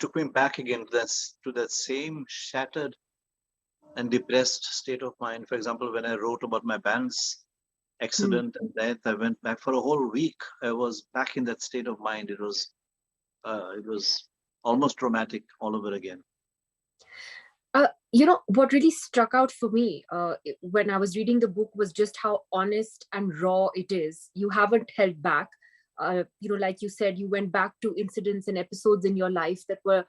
took me back again to that same shattered and depressed state of mind. For example, when I wrote about my band's accident and death, I went back for a whole week. I was back in that state of mind. It was almost traumatic all over again. What really struck out for me when I was reading the book was just how honest and raw it is. You haven't held back. Like you said, you went back to incidents and episodes in your life that were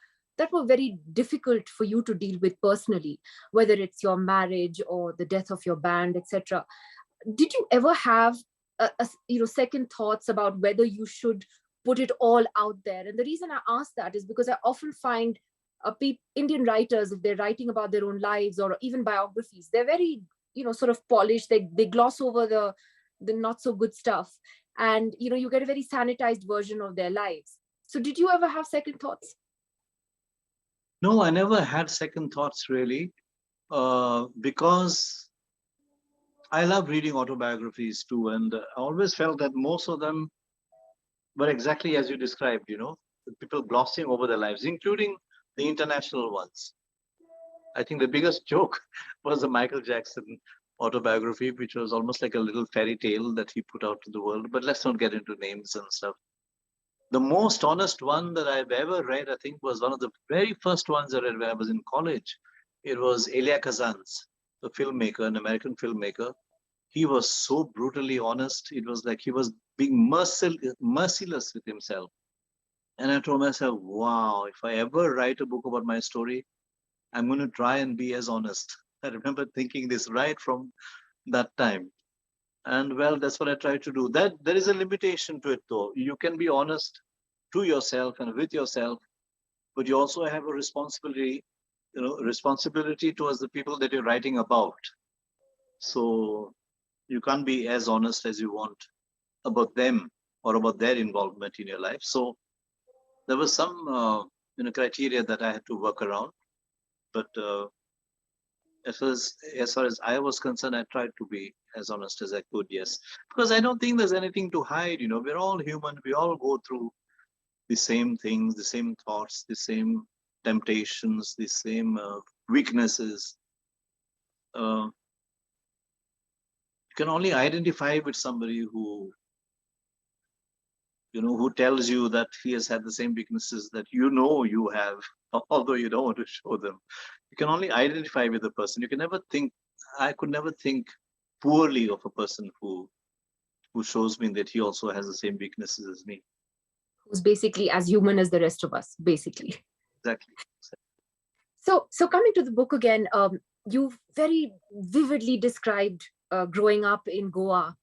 very difficult for you to deal with personally, whether it's your marriage or the death of your band, etc. Did you ever have second thoughts about whether you should put it all out there? And the reason I ask that is because I often find Indian writers, if they're writing about their own lives or even biographies, they're very, sort of polished. They gloss over the not so good stuff. And, you get a very sanitized version of their lives. So did you ever have second thoughts? No, I never had second thoughts really, because I love reading autobiographies too. And I always felt that most of them were exactly as you described, people glossing over their lives, including the international ones. I think the biggest joke was the Michael Jackson autobiography, which was almost like a little fairy tale that he put out to the world. But let's not get into names and stuff. The most honest one that I've ever read, I think, was one of the very first ones I read when I was in college. It was Elia Kazan's, a filmmaker, an American filmmaker. He was so brutally honest. It was like he was being merciless with himself. And I told myself, wow, if I ever write a book about my story, I'm going to try and be as honest. I remember thinking this right from that time. And well, that's what I try to do. That there is a limitation to it though. You can be honest to yourself and with yourself, but you also have a responsibility, responsibility towards the people that you're writing about. So you can't be as honest as you want about them or about their involvement in your life. So there was some criteria that I had to work around, but as far as I was concerned, I tried to be as honest as I could. Yes, because I don't think there's anything to hide. We're all human. We all go through the same things, the same thoughts, the same temptations, the same weaknesses. You can only identify with somebody who tells you that he has had the same weaknesses that you have, although you don't want to show them. You can only identify with the person. You can never think, I could never think poorly of a person who shows me that he also has the same weaknesses as me. Who's basically as human as the rest of us, basically. Exactly. So coming to the book again, you very vividly described growing up in Goa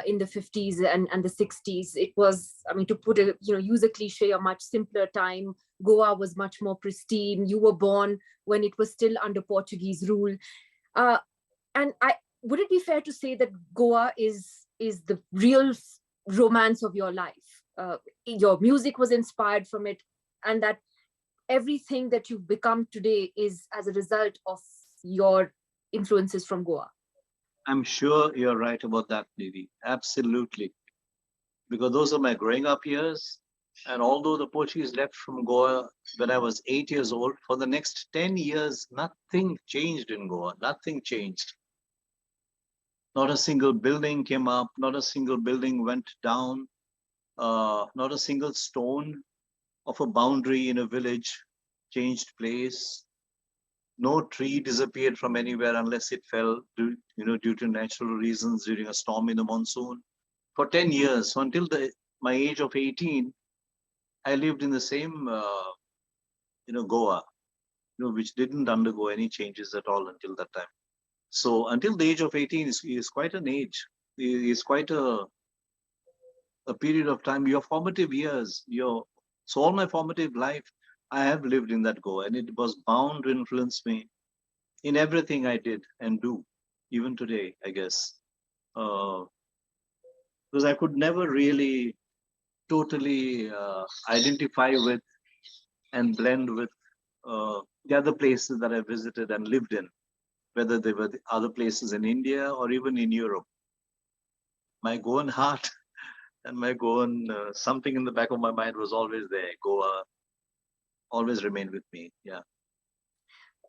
in the 50s and the 60s. It was, to put a, use a cliche, a much simpler time. Goa was much more pristine. You were born when it was still under Portuguese rule. And would it be fair to say that Goa is the real romance of your life? Your music was inspired from it, and that everything that you've become today is as a result of your influences from Goa. I'm sure you're right about that, Nidhi. Absolutely. Because those are my growing up years. And although the Portuguese left from Goa when I was 8 years old, for the next 10 years, nothing changed in Goa. Nothing changed. Not a single building came up. Not a single building went down. Not a single stone of a boundary in a village changed place. No tree disappeared from anywhere unless it fell, due to natural reasons during a storm in the monsoon. For 10 years, so until my age of 18, I lived in the same, Goa, which didn't undergo any changes at all until that time. So until the age of 18 is quite an age. Is quite a period of time. Your formative years, so all my formative life, I have lived in that Goa, and it was bound to influence me in everything I did and do, even today, I guess. Because I could never really totally identify with and blend with the other places that I visited and lived in, whether they were the other places in India or even in Europe. My Goan heart and my Goan, something in the back of my mind was always there. Goa always remained with me. Yeah.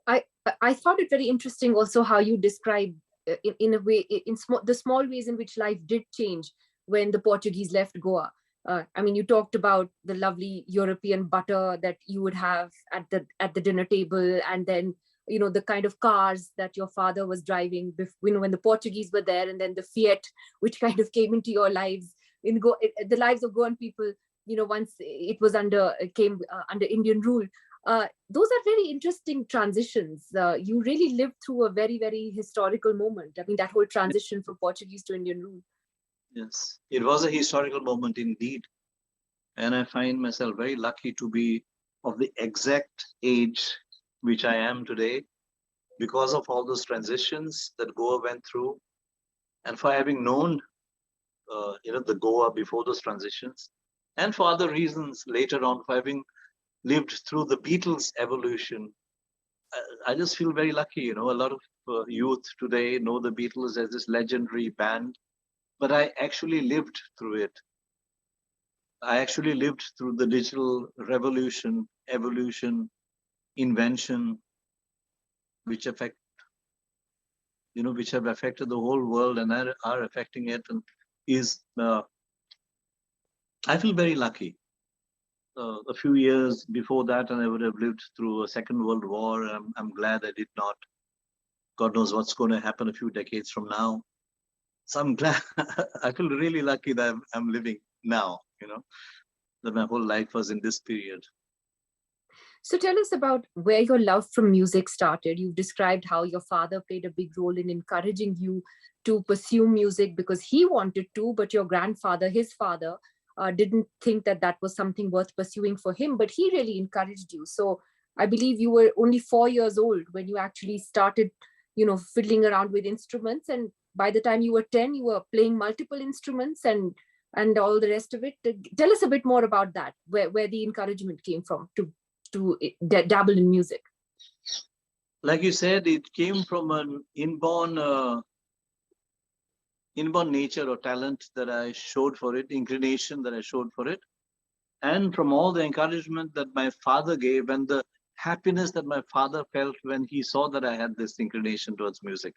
I found it very interesting also how you describe in a way, the small ways in which life did change when the Portuguese left Goa. I mean, you talked about the lovely European butter that you would have at the dinner table, and then the kind of cars that your father was driving when the Portuguese were there, and then the Fiat, which kind of came into your lives, the lives of Goan people, once it was came under Indian rule. Those are very interesting transitions. You really lived through a very, very historical moment. I mean, that whole transition from Portuguese to Indian rule. Yes, it was a historical moment indeed. And I find myself very lucky to be of the exact age which I am today because of all those transitions that Goa went through, and for having known, the Goa before those transitions, and for other reasons later on, for having lived through the Beatles' evolution. I just feel very lucky. A lot of youth today know the Beatles as this legendary band, but I actually lived through it. I actually lived through the digital revolution, evolution, invention, which have affected the whole world and are affecting it, and I feel very lucky. A few years before that, and I would have lived through a Second World War. I'm glad I did not. God knows what's going to happen a few decades from now. So I'm glad. I feel really lucky that I'm living now, that my whole life was in this period. So tell us about where your love for music started. You've described how your father played a big role in encouraging you to pursue music because he wanted to, but your grandfather, his father, didn't think that was something worth pursuing for him, but he really encouraged you. So I believe you were only 4 years old when you actually started, fiddling around with instruments. And by the time you were 10, you were playing multiple instruments and all the rest of it. Tell us a bit more about that, where the encouragement came from to dabble in music. Like you said, it came from an inborn nature or talent that I showed for it, inclination that I showed for it, and from all the encouragement that my father gave and the happiness that my father felt when he saw that I had this inclination towards music,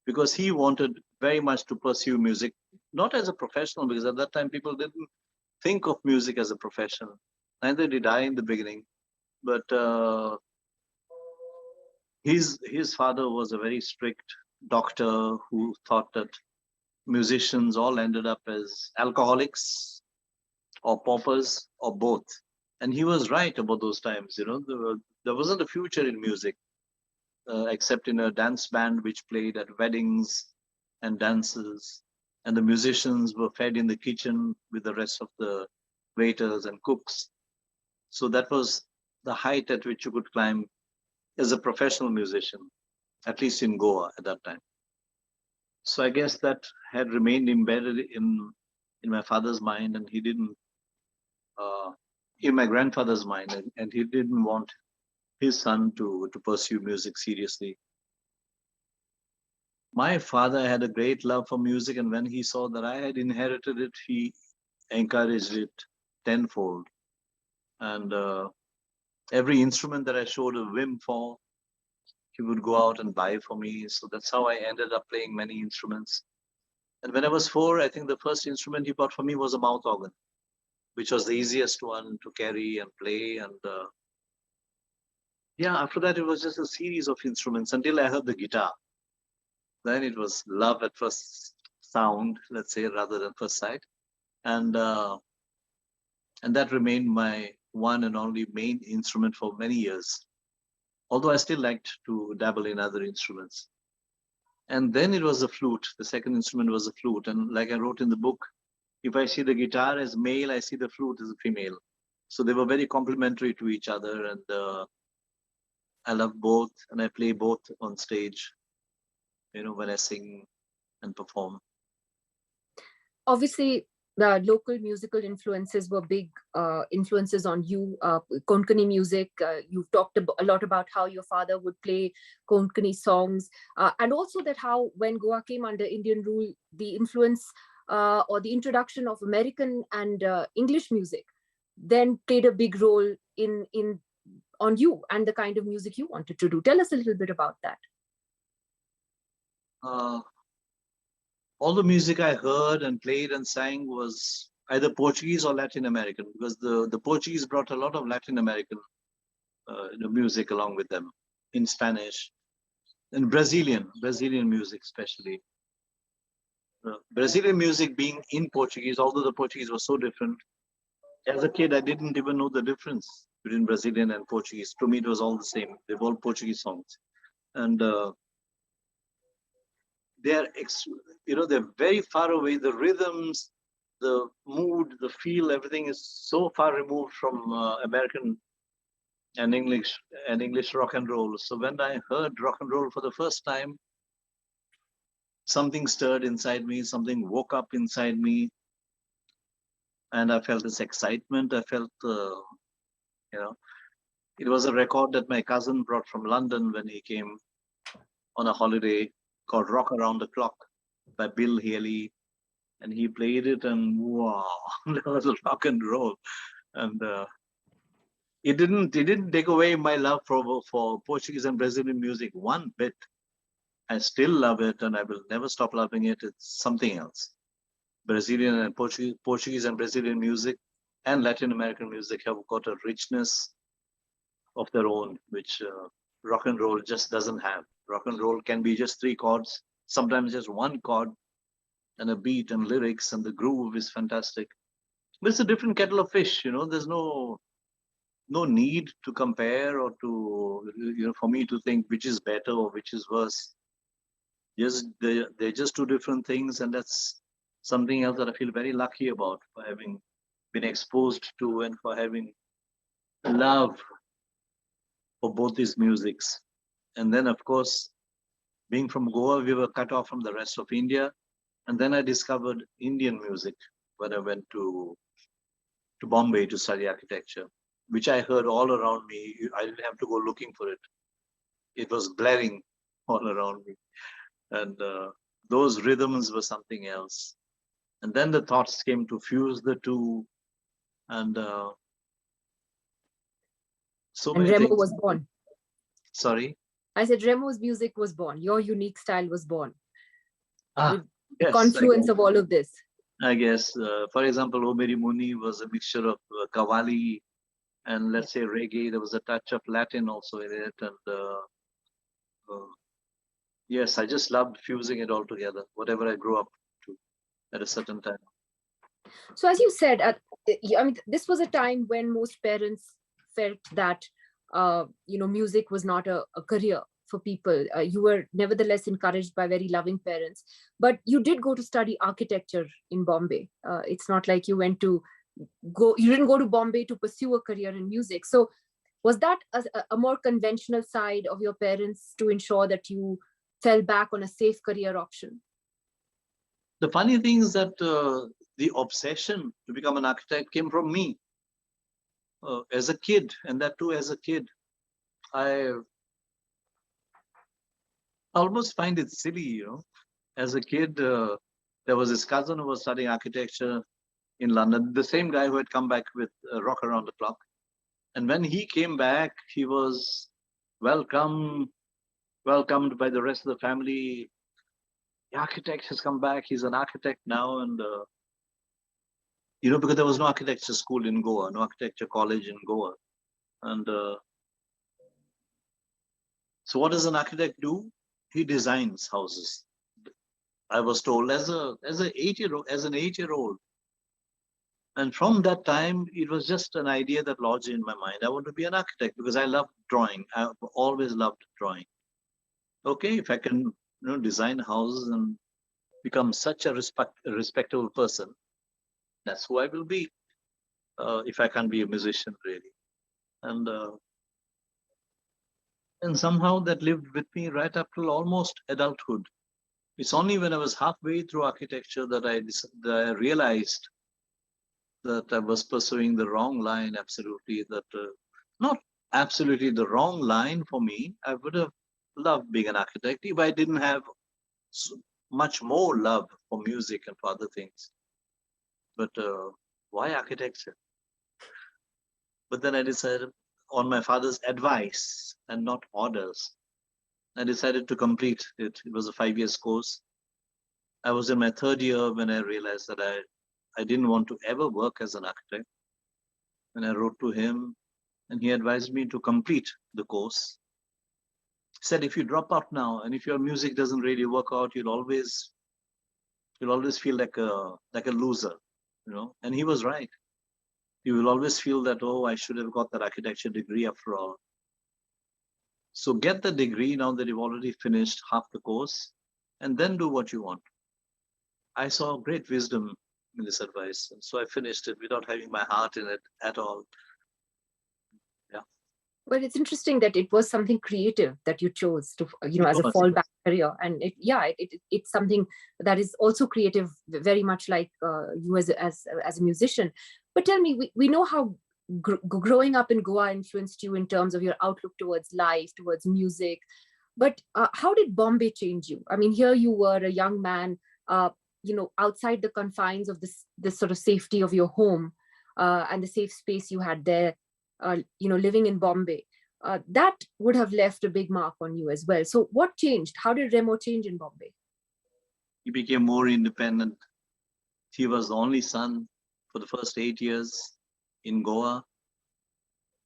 because he wanted very much to pursue music, not as a professional, because at that time people didn't think of music as a profession. Neither did I in the beginning, but his father was a very strict doctor who thought that musicians all ended up as alcoholics or paupers or both. And he was right about those times. There wasn't a future in music except in a dance band which played at weddings and dances, and the musicians were fed in the kitchen with the rest of the waiters and cooks. So that was the height at which you could climb as a professional musician, at least in Goa at that time. So I guess that had remained embedded in my father's mind, and he didn't, in my grandfather's mind, and he didn't want his son to pursue music seriously. My father had a great love for music, and when he saw that I had inherited it, he encouraged it tenfold. And every instrument that I showed a whim for, he would go out and buy for me. So that's how I ended up playing many instruments. And when I was 4, I think the first instrument he bought for me was a mouth organ, which was the easiest one to carry and play. And yeah, after that, it was just a series of instruments until I heard the guitar. Then it was love at first sound, let's say, rather than first sight. And that remained my one and only main instrument for many years. Although I still liked to dabble in other instruments. And then it was the flute. The second instrument was the flute. And like I wrote in the book, if I see the guitar as male, I see the flute as a female. So they were very complementary to each other. And I love both. And I play both on stage, when I sing and perform. Obviously, the local musical influences were big influences on you. Konkani music, you've talked a lot about how your father would play Konkani songs, and also that how when Goa came under Indian rule, the influence or the introduction of American and English music then played a big role on you and the kind of music you wanted to do. Tell us a little bit about that. All the music I heard and played and sang was either Portuguese or Latin American, because the Portuguese brought a lot of Latin American music along with them in Spanish, and Brazilian music especially. Brazilian music being in Portuguese, although the Portuguese was so different. As a kid, I didn't even know the difference between Brazilian and Portuguese. To me, it was all the same. They were all Portuguese songs. And they're very far away. The rhythms, the mood, the feel, everything is so far removed from American and English rock and roll. So when I heard rock and roll for the first time, something stirred inside me, something woke up inside me, and I felt this excitement. I felt, it was a record that my cousin brought from London when he came on a holiday, called Rock Around the Clock by Bill Haley. And he played it, and wow, that was rock and roll. And it didn't take away my love for Portuguese and Brazilian music one bit. I still love it, and I will never stop loving it. It's something else. Brazilian and Portuguese and Brazilian music and Latin American music have got a richness of their own, which rock and roll just doesn't have. Rock and roll can be just 3 chords, sometimes just 1 chord and a beat and lyrics, and the groove is fantastic. But it's a different kettle of fish, there's no need to compare or to, for me to think which is better or which is worse. They're just 2 different things, and that's something else that I feel very lucky about, for having been exposed to and for having love for both these musics. And then, of course, being from Goa, we were cut off from the rest of India. And then I discovered Indian music when I went to Bombay to study architecture, which I heard all around me. I didn't have to go looking for it. It was blaring all around me. And those rhythms were something else. And then the thoughts came to fuse the 2. And so many Remo things. was born. Sorry? I said Remo's music was born. Your unique style was born. Yes, confluence of all of this. I guess, for example, O Meri Muni was a mixture of Qawwali and, let's say, reggae. There was a touch of Latin also in it. And yes, I just loved fusing it all together, whatever I grew up to at a certain time. So as you said, this was a time when most parents felt that, music was not a career for people. You were nevertheless encouraged by very loving parents, but you did go to study architecture in Bombay. It's not like you didn't go to Bombay to pursue a career in music. So was that a more conventional side of your parents to ensure that you fell back on a safe career option? The funny thing is that the obsession to become an architect came from me. As a kid, and that too as a kid, I almost find it silly, As a kid, there was this cousin who was studying architecture in London, the same guy who had come back with Rock Around the Clock. And when he came back, he was welcomed by the rest of the family. The architect has come back. He's an architect now. And, because there was no architecture school in Goa, no architecture college in Goa. And So what does an architect do? He designs houses. I was told as an 8-year-old. And from that time, it was just an idea that lodged in my mind. I want to be an architect because I love drawing. I've always loved drawing. Okay, if I can design houses and become such a respectable person, that's who I will be. If I can't be a musician, really. And somehow that lived with me right up till almost adulthood. It's only when I was halfway through architecture that I realized that I was pursuing the wrong line, absolutely. Not absolutely the wrong line for me. I would have loved being an architect if I didn't have so much more love for music and for other things. But why architecture? But then I decided, on my father's advice and not orders, I decided to complete it. It was a 5-year course. I was in my 3rd year when I realized that I didn't want to ever work as an architect. And I wrote to him, and he advised me to complete the course. He said, if you drop out now, and if your music doesn't really work out, you'll always feel like a loser, And he was right. You will always feel that, oh, I should have got that architecture degree after all. So get the degree now that you've already finished half the course, and then do what you want. I saw great wisdom in this advice, and so I finished it without having my heart in it at all. Yeah. Well, it's interesting that it was something creative that you chose to, as a fallback career, and it's something that is also creative, very much like you as a musician. But tell me, we know how growing up in Goa influenced you in terms of your outlook towards life, towards music. But how did Bombay change you? I mean, here you were a young man, outside the confines of this sort of safety of your home and the safe space you had there, living in Bombay. That would have left a big mark on you as well. So what changed? How did Remo change in Bombay? He became more independent. He was the only son for the first 8 years in Goa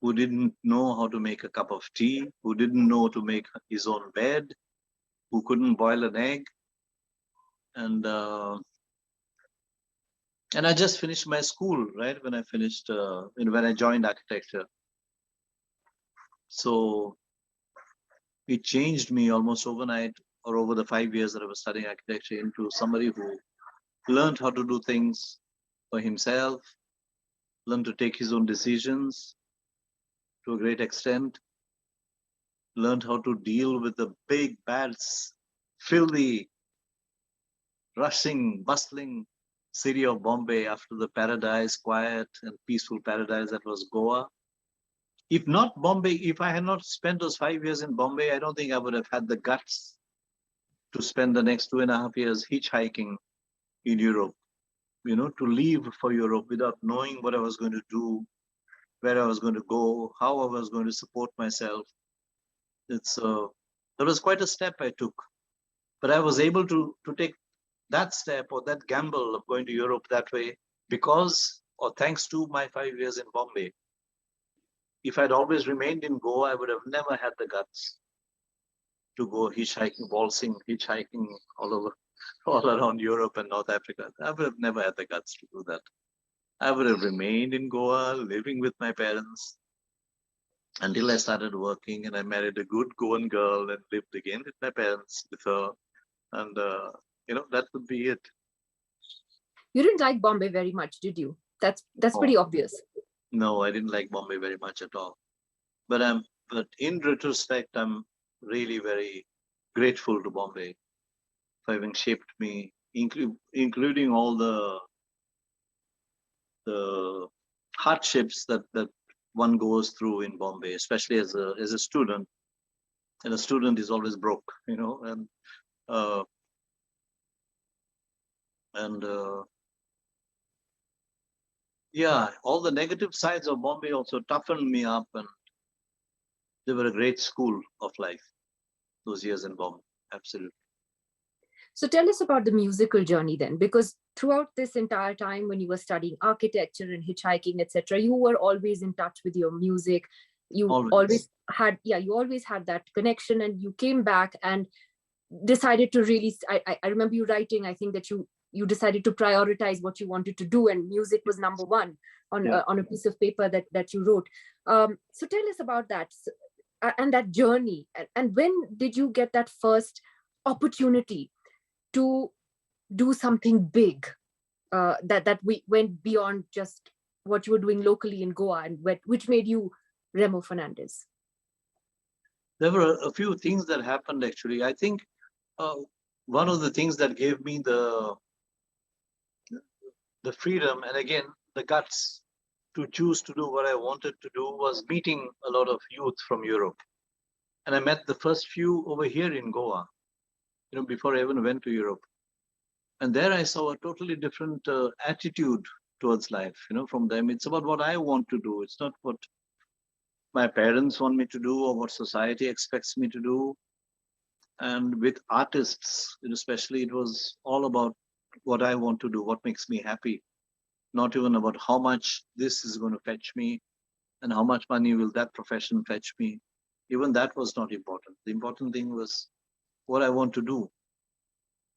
who didn't know how to make a cup of tea, who didn't know to make his own bed, who couldn't boil an egg. And I just finished my school, right? When I joined architecture. So it changed me almost overnight, or over the 5 years that I was studying architecture, into somebody who learned how to do things for himself, learned to take his own decisions to a great extent, learned how to deal with the big, bad, filthy, rushing, bustling city of Bombay after the paradise, quiet and peaceful paradise that was Goa. If not Bombay, if I had not spent those 5 years in Bombay, I don't think I would have had the guts to spend the next 2.5 years hitchhiking in Europe, to leave for Europe without knowing what I was going to do, where I was going to go, how I was going to support myself. That was quite a step I took, but I was able to take that step or that gamble of going to Europe that way because, or thanks to my 5 years in Bombay. If I'd always remained in Goa, I would have never had the guts to go hitchhiking, waltzing, hitchhiking all around Europe and North Africa. I would have never had the guts to do that. I would have remained in Goa, living with my parents until I started working, and I married a good Goan girl and lived again with my parents, with her. And, that would be it. You didn't like Bombay very much, did you? That's pretty obvious. No, I didn't like Bombay very much at all. But in retrospect, I'm really very grateful to Bombay for having shaped me, including all the hardships that one goes through in Bombay, especially as a student. And a student is always broke, yeah, all the negative sides of Bombay also toughened me up, and they were a great school of life, those years in Bombay, absolutely. So tell us about the musical journey then, because throughout this entire time when you were studying architecture and hitchhiking, etc., you were always in touch with your music. You always had that connection, and you came back and decided to really, I remember you writing, I think that you decided to prioritize what you wanted to do, and music was number one on a piece of paper that you wrote. So tell us about that and that journey, and when did you get that first opportunity to do something big that we went beyond just what you were doing locally in Goa, and which made you Remo Fernandes? There were a few things that happened actually. I think one of the things that gave me the freedom, and again the guts to choose to do what I wanted to do, was meeting a lot of youth from Europe. And I met the first few over here in Goa, before I even went to Europe. And there I saw a totally different attitude towards life, from them. It's about what I want to do. It's not what my parents want me to do or what society expects me to do. And with artists, especially, it was all about what I want to do, what makes me happy. Not even about how much this is going to fetch me and how much money will that profession fetch me. Even that was not important. The important thing was what I want to do.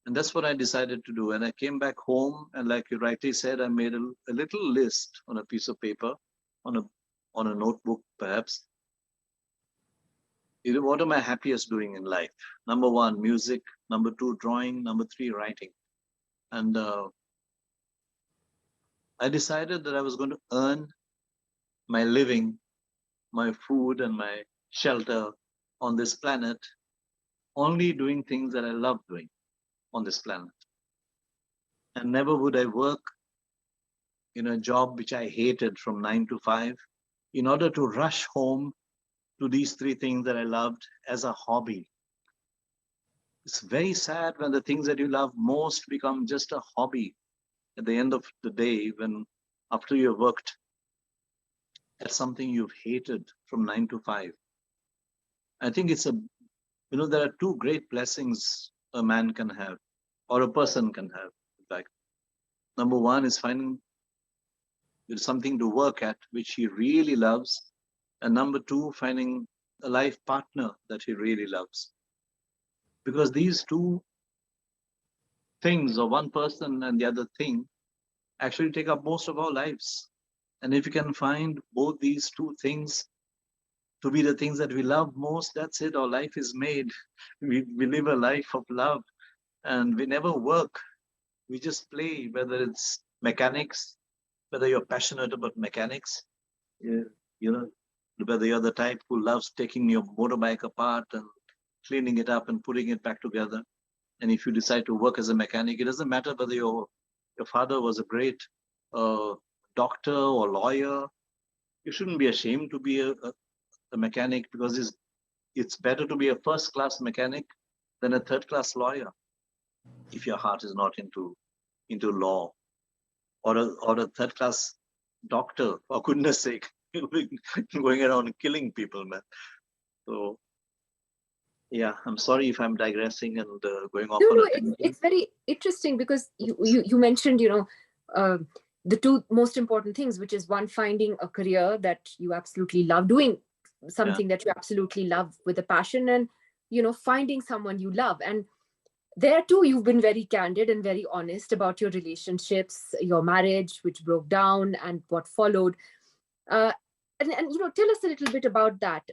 And that's what I decided to do. And I came back home, and like you rightly said, I made a little list on a piece of paper, on a notebook perhaps. What am I happiest doing in life? Number 1, music. Number 2, drawing. Number 3, writing. And I decided that I was going to earn my living, my food and my shelter on this planet, only doing things that I love doing on this planet. And never would I work in a job which I hated from 9 to 5 in order to rush home to these 3 things that I loved as a hobby. It's very sad when the things that you love most become just a hobby at the end of the day, when after you've worked at something you've hated from 9 to 5. I think it's there are 2 great blessings a man can have, or a person can have, in fact. Number 1 is finding something to work at which he really loves. And number 2, finding a life partner that he really loves. Because these 2 things, or one person and the other thing, actually take up most of our lives. And if you can find both these 2 things to be the things that we love most, that's it. Our life is made. We live a life of love, and we never work. We just play, whether it's mechanics, whether you're passionate about mechanics, whether you're the type who loves taking your motorbike apart and cleaning it up and putting it back together. And if you decide to work as a mechanic, it doesn't matter whether your father was a great doctor or lawyer. You shouldn't be ashamed to be a mechanic, because it's better to be a first-class mechanic than a third-class lawyer if your heart is not into law, or a third-class doctor, for goodness sake, going around killing people, man. So yeah, I'm sorry if I'm digressing and going off. No, it's very interesting, because you mentioned the 2 most important things, which is 1, finding a career that you absolutely love doing, something that you absolutely love with a passion, and finding someone you love. And there too, you've been very candid and very honest about your relationships, your marriage, which broke down, and what followed. And tell us a little bit about that.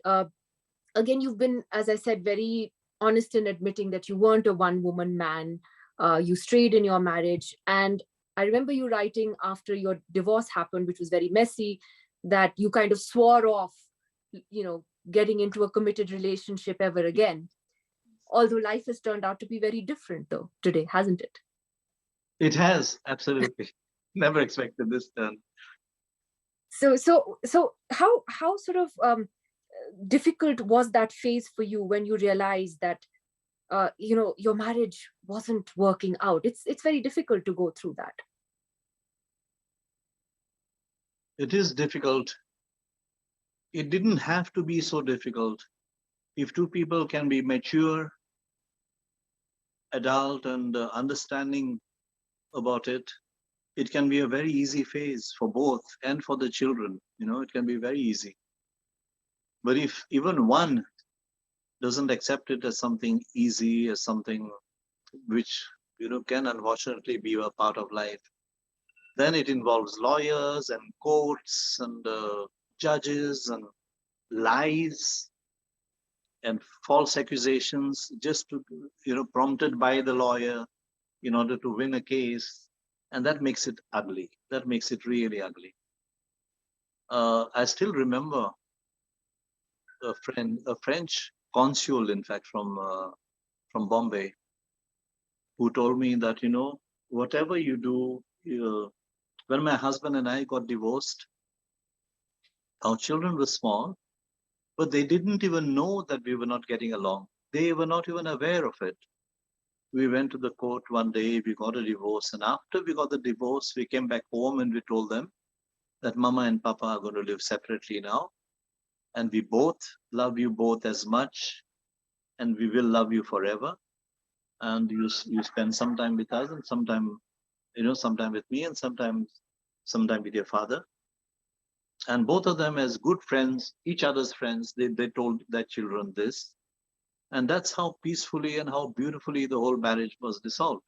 Again, you've been, as I said, very honest in admitting that you weren't a one-woman man. You strayed in your marriage. And I remember you writing after your divorce happened, which was very messy, that you kind of swore off, getting into a committed relationship ever again. Although life has turned out to be very different, though, today, hasn't it? It has, absolutely. Never expected this turn. So how sort of difficult was that phase for you when you realized that your marriage wasn't working out? It's very difficult to go through that. It is difficult. It didn't have to be so difficult. If 2 people can be mature, adult, and understanding about it, it can be a very easy phase for both and for the children. It can be very easy. But if even one doesn't accept it as something easy, as something which can unfortunately be a part of life, then it involves lawyers and courts and judges and lies and false accusations, just to prompted by the lawyer in order to win a case, and that makes it ugly. That makes it really ugly. I still remember a French consul, in fact, from Bombay, who told me that whatever you do, when my husband and I got divorced, our children were small, but they didn't even know that we were not getting along. They were not even aware of it. We went to the court one day, we got a divorce, and after we got the divorce, we came back home and we told them that Mama and Papa are going to live separately now, and we both love you both as much, and we will love you forever. And you spend some time with us, and sometime with me, and sometime with your father. And both of them, as good friends, each other's friends, they told their children this. And that's how peacefully and how beautifully the whole marriage was dissolved.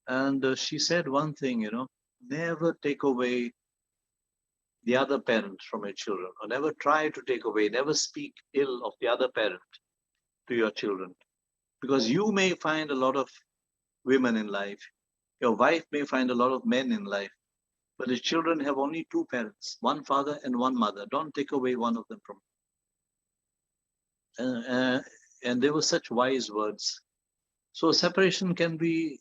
And she said one thing, never take away the other parent from your children, or never try to take away, never speak ill of the other parent to your children. Because you may find a lot of women in life, your wife may find a lot of men in life, but the children have only two parents, one father and one mother. Don't take away one of them from them. And they were such wise words. So separation can be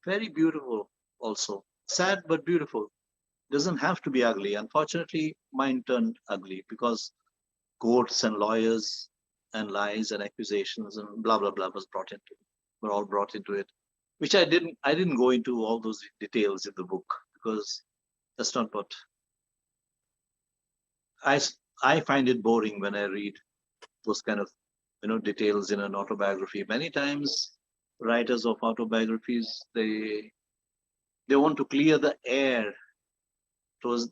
very beautiful also. Sad but beautiful. Doesn't have to be ugly. Unfortunately, mine turned ugly because courts and lawyers and lies and accusations and blah blah blah were all brought into it, which I didn't go into all those details in the book, because that's not what I find it boring when I read those kind of details in an autobiography. Many times writers of autobiographies, they want to clear the air.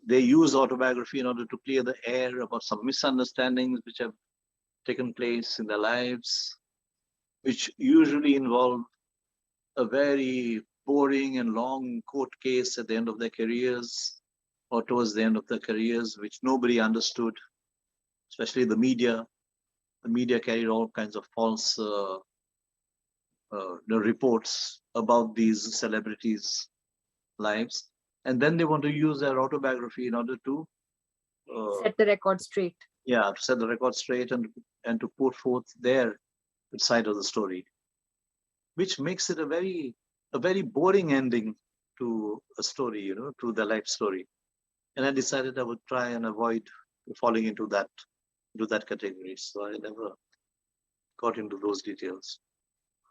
They use autobiography in order to clear the air about some misunderstandings which have taken place in their lives, which usually involve a very boring and long court case at the end of their careers or towards the end of their careers, which nobody understood, especially the media. The media carried all kinds of false reports about these celebrities' lives. And then they want to use their autobiography in order to set the record straight. Yeah, to set the record straight and to put forth their side of the story, which makes it a very boring ending to a story, to the life story. And I decided I would try and avoid falling into that category. So I never got into those details.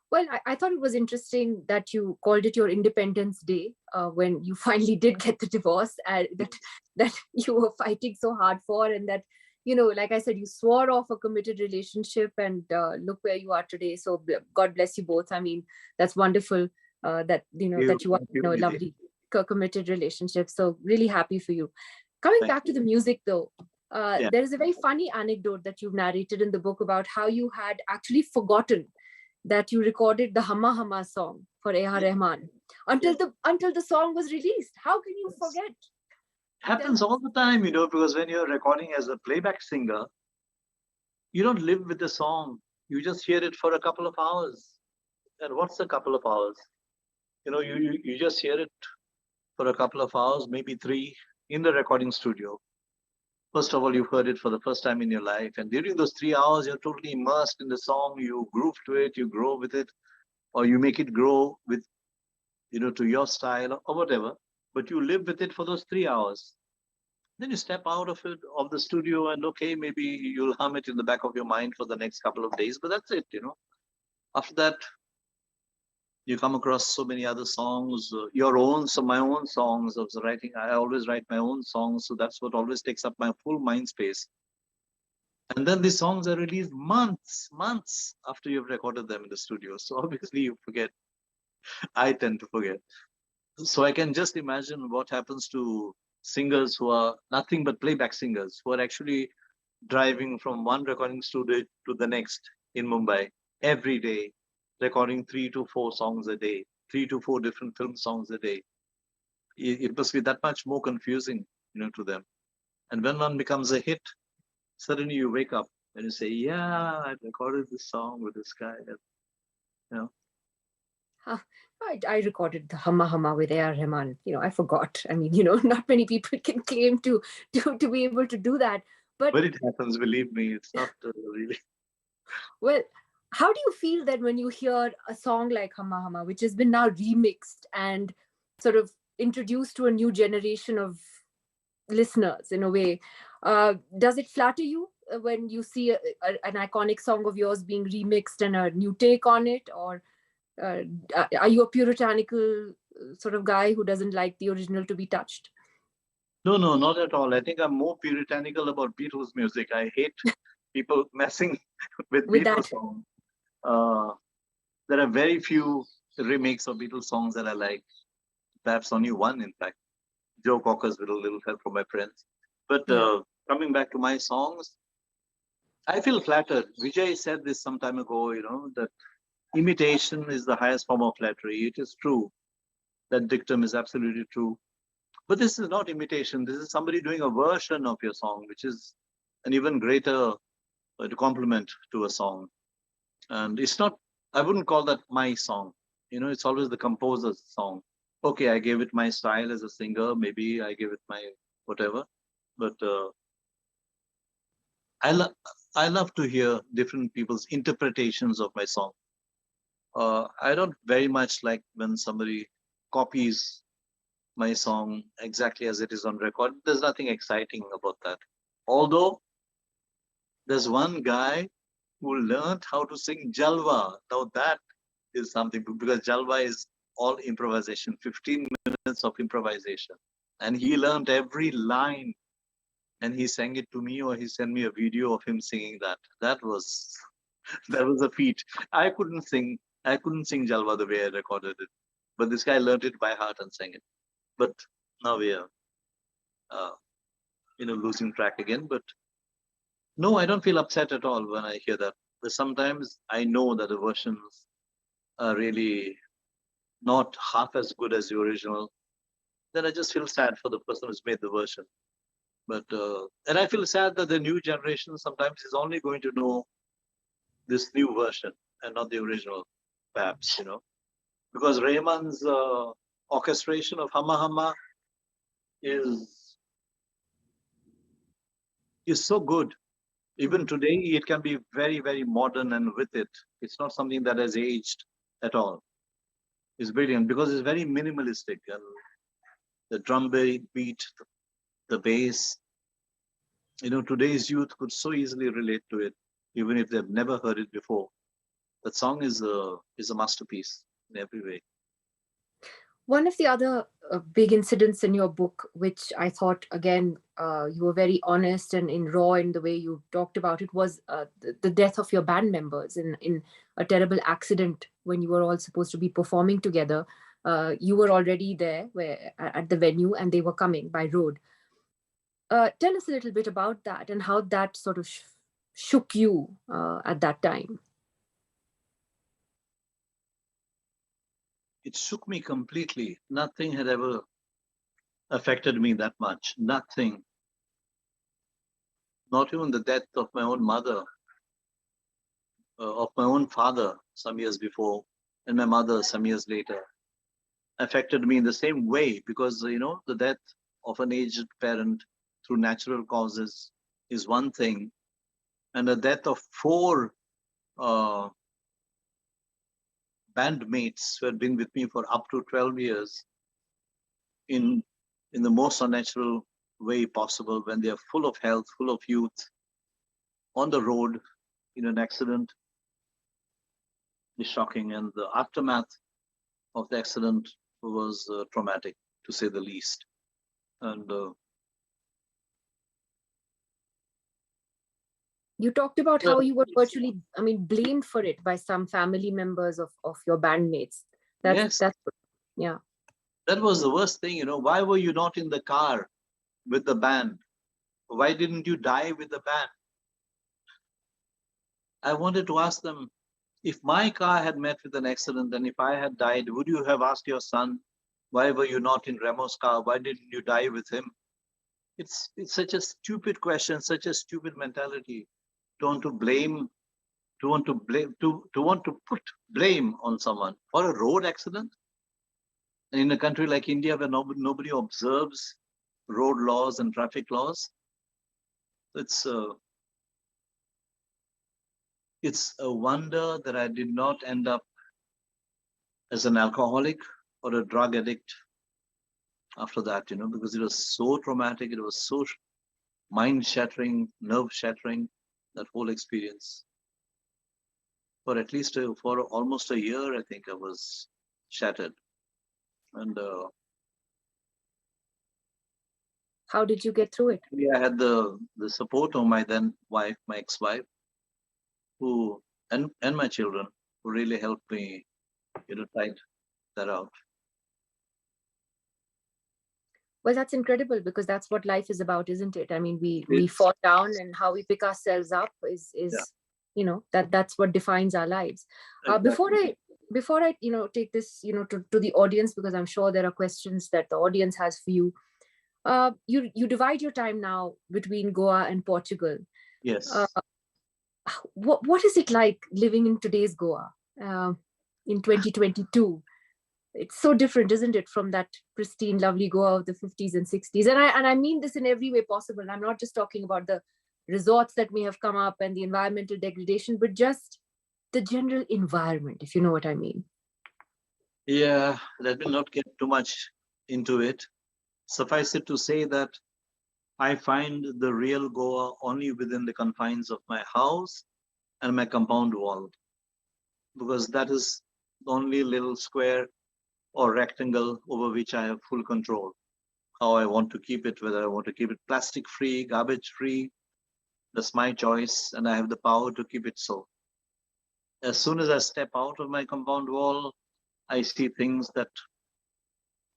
Well, I thought it was interesting that you called it your Independence Day when you finally did get the divorce, and that you were fighting so hard for, and that, like I said, you swore off a committed relationship, and look where you are today. So God bless you both. I mean, that's wonderful that that you are in a lovely committed relationship. So really happy for you. Coming back to the music though, there is a very funny anecdote that you've narrated in the book about how you had actually forgotten that you recorded the Hamma Hamma song for A.R. Rahman until the song was released. How can you forget? Happens all the time, because when you're recording as a playback singer, you don't live with the song. You just hear it for a couple of hours. And what's a couple of hours? You just hear it for a couple of hours, maybe 3, in the recording studio. First of all, you've heard it for the first time in your life. And during those 3 hours, you're totally immersed in the song. You groove to it, you grow with it, or you make it grow with, to your style or whatever. But you live with it for those 3 hours. Then you step out of the studio, and okay, maybe you'll hum it in the back of your mind for the next couple of days, but that's it, After that, you come across so many other songs, my own songs. I always write my own songs, so that's what always takes up my full mind space. And then these songs are released months after you've recorded them in the studio. So obviously you forget. I tend to forget. So I can just imagine what happens to singers who are nothing but playback singers, who are actually driving from one recording studio to the next in Mumbai every day, recording 3 to 4 songs a day, 3 to 4 different film songs a day. It must be that much more confusing, to them. And when one becomes a hit, suddenly you wake up and you say, yeah, I recorded this song with this guy. I recorded the Hamma Hamma with A.R. Rahman. I forgot. I mean, not many people can claim to be able to do that. But it happens, believe me, it's not really. Well, how do you feel that when you hear a song like Hamma Hamma, which has been now remixed and sort of introduced to a new generation of listeners in a way, does it flatter you when you see an iconic song of yours being remixed and a new take on it? Or are you a puritanical sort of guy who doesn't like the original to be touched? No, not at all. I think I'm more puritanical about Beatles music. I hate people messing with Beatles songs. There are very few remakes of Beatles songs that I like. Perhaps only one, in fact. Joe Cocker's with a little help from my friends. But coming back to my songs, I feel flattered. Vijay said this some time ago, that imitation is the highest form of flattery. It is true. That dictum is absolutely true. But this is not imitation. This is somebody doing a version of your song, which is an even greater compliment to a song. And it's not, I wouldn't call that my song. It's always the composer's song. Okay, I gave it my style as a singer. Maybe I gave it my whatever. But I love to hear different people's interpretations of my song. I don't very much like when somebody copies my song exactly as it is on record. There's nothing exciting about that. Although there's one guy who learned how to sing Jalwa. Now that is something, because Jalwa is all improvisation, 15 minutes of improvisation. And he learned every line and he sang it to me, or he sent me a video of him singing that. That was a feat. I couldn't sing Jalwa the way I recorded it. But this guy learned it by heart and sang it. But now we are, losing track again. But no, I don't feel upset at all when I hear that. But sometimes I know that the versions are really not half as good as the original. Then I just feel sad for the person who's made the version. But and I feel sad that the new generation sometimes is only going to know this new version and not the original, perhaps, because Rahman's orchestration of Hamma Hamma is so good. Even today, it can be very, very modern, and with it, it's not something that has aged at all. It's brilliant because it's very minimalistic, and the drum beat, the bass. Today's youth could so easily relate to it, even if they've never heard it before. That song is a masterpiece in every way. One of the other big incidents in your book, which I thought, again, you were very honest and raw in the way you talked about it, was the death of your band members in a terrible accident when you were all supposed to be performing together. You were already there at the venue and they were coming by road. Tell us a little bit about that and how that sort of shook you at that time. It shook me completely. Nothing had ever affected me that much. Nothing. Not even the death of my own mother, of my own father some years before, and my mother some years later, affected me in the same way, because, the death of an aged parent through natural causes is one thing, and the death of 4 bandmates who had been with me for up to 12 years in the most unnatural way possible, when they are full of health, full of youth, on the road in an accident, is shocking. And the aftermath of the accident was traumatic, to say the least. And you talked about how you were virtually, blamed for it by some family members of your bandmates. That's yeah. That was the worst thing, Why were you not in the car with the band? Why didn't you die with the band? I wanted to ask them, if my car had met with an accident and if I had died, would you have asked your son, why were you not in Remo's car? Why didn't you die with him? It's such a stupid question, such a stupid mentality. To want to blame, to want to put blame on someone for a road accident. And in a country like India where nobody observes road laws and traffic laws, it's a wonder that I did not end up as an alcoholic or a drug addict after that, because it was so traumatic, it was so mind-shattering, nerve-shattering, that whole experience. For at least for almost a year, I think I was shattered. And how did you get through it? I had the support of my then wife, my ex-wife, who and my children, who really helped me, tide that out. Well, that's incredible, because that's what life is about, isn't it? I mean, we fall down, and how we pick ourselves up is that's what defines our lives. Exactly. Before I take this to the audience, because I'm sure there are questions that the audience has for you. You divide your time now between Goa and Portugal. Yes. What is it like living in today's Goa in 2022? It's so different, isn't it, from that pristine, lovely Goa of the 50s and 60s? And I mean this in every way possible. I'm not just talking about the resorts that may have come up and the environmental degradation, but just the general environment, if you know what I mean. Yeah, let me not get too much into it. Suffice it to say that I find the real Goa only within the confines of my house and my compound wall, because that is the only little square or rectangle over which I have full control. How I want to keep it, whether I want to keep it plastic free, garbage free, that's my choice, and I have the power to keep it so. As soon as I step out of my compound wall, I see things that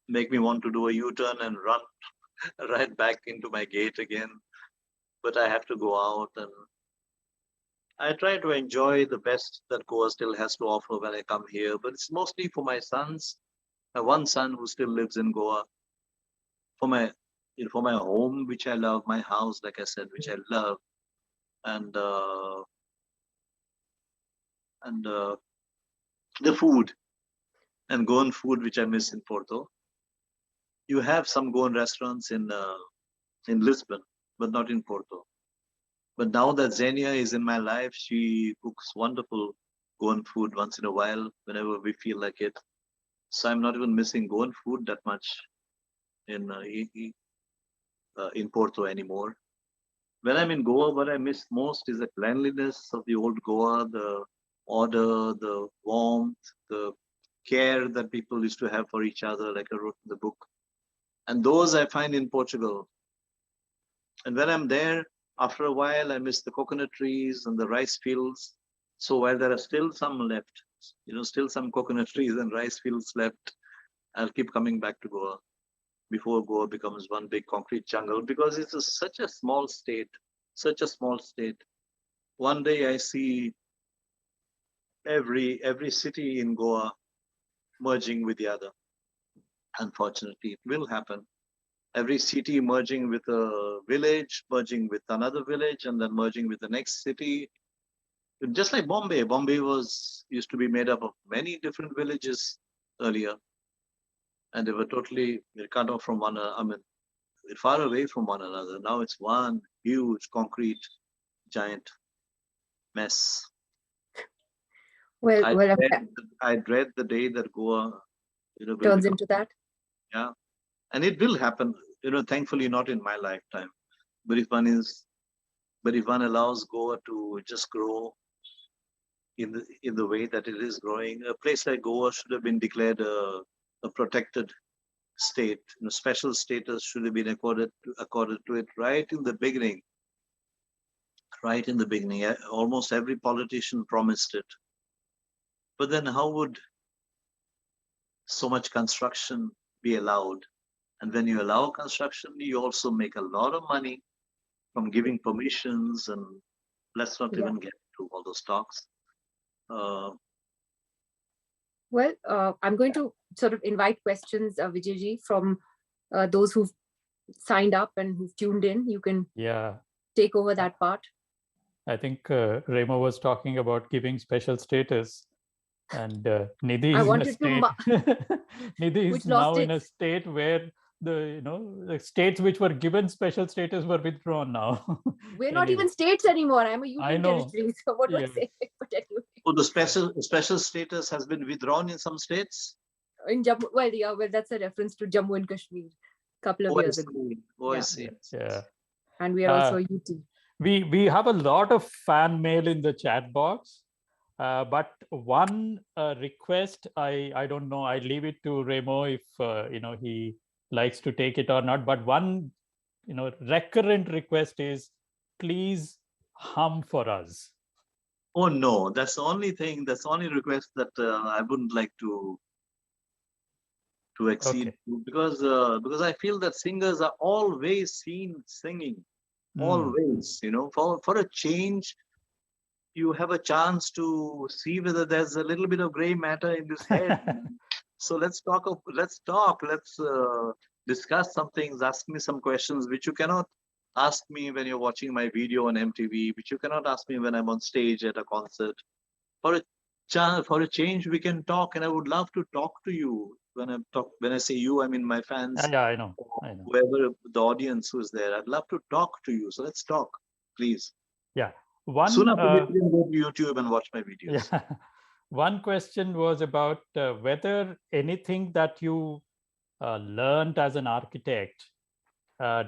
make me want to do a U-turn and run right back into my gate again. But I have to go out, and I try to enjoy the best that Goa still has to offer when I come here. But it's mostly for my sons. I have one son who still lives in Goa. For my home, which I love, my house, like I said, which I love, and the food and Goan food, which I miss in Porto. You have some Goan restaurants in Lisbon, but not in Porto. But now that Xenia is in my life, she cooks wonderful Goan food once in a while, whenever we feel like it. So I'm not even missing Goan food that much in Porto anymore. When I'm in Goa, what I miss most is the cleanliness of the old Goa, the order, the warmth, the care that people used to have for each other, like I wrote in the book. And those I find in Portugal. And when I'm there, after a while, I miss the coconut trees and the rice fields. So while there are still some left, still some coconut trees and rice fields left, I'll keep coming back to Goa before Goa becomes one big concrete jungle, because it's such a small state, such a small state. One day I see every city in Goa merging with the other. Unfortunately, it will happen. Every city merging with a village, merging with another village, and then merging with the next city. Just like Bombay. Bombay used to be made up of many different villages earlier. And they were totally cut off from one another. Far away from one another. Now it's one huge concrete giant mess. Well, I dread the day that Goa turns into that. Yeah. And it will happen, thankfully not in my lifetime. But if one allows Goa to just grow in the way that it is growing, a place like Goa should have been declared a protected state. Special status should have been accorded to it right in the beginning. Right in the beginning, almost every politician promised it. But then how would so much construction be allowed? And when you allow construction, you also make a lot of money from giving permissions, and let's not even get to all those talks. Well, I'm going to sort of invite questions, Vijayji, from those who've signed up and who've tuned in. You can take over that part. I think Remo was talking about giving special status, and Nidhi is in a state. Nidhi is now in a state where the states which were given special status were withdrawn now. We're not even states anymore. I'm a union territory. So what was it? But anyway. So the special status has been withdrawn in some states? In Jammu, well, that's a reference to Jammu and Kashmir a couple of years ago. Oh, I see. Yeah. And we are also UT. We have a lot of fan mail in the chat box. But one request, I don't know, I leave it to Remo if he likes to take it or not. But one recurrent request is, please hum for us. Oh no, that's the only thing. That's the only request that I wouldn't like to exceed, because I feel that singers are always seen singing, always. For a change, you have a chance to see whether there's a little bit of gray matter in this head. So let's talk. Let's discuss some things. Ask me some questions which you cannot ask me when you're watching my video on MTV, which you cannot ask me when I'm on stage at a concert. For a change, we can talk, and I would love to talk to you. When I say you, I mean my fans. Yeah, I know. Whoever the audience who is there, I'd love to talk to you. So let's talk, please. Yeah. Soon after, you can go to YouTube and watch my videos. Yeah. One question was about whether anything that you learned as an architect,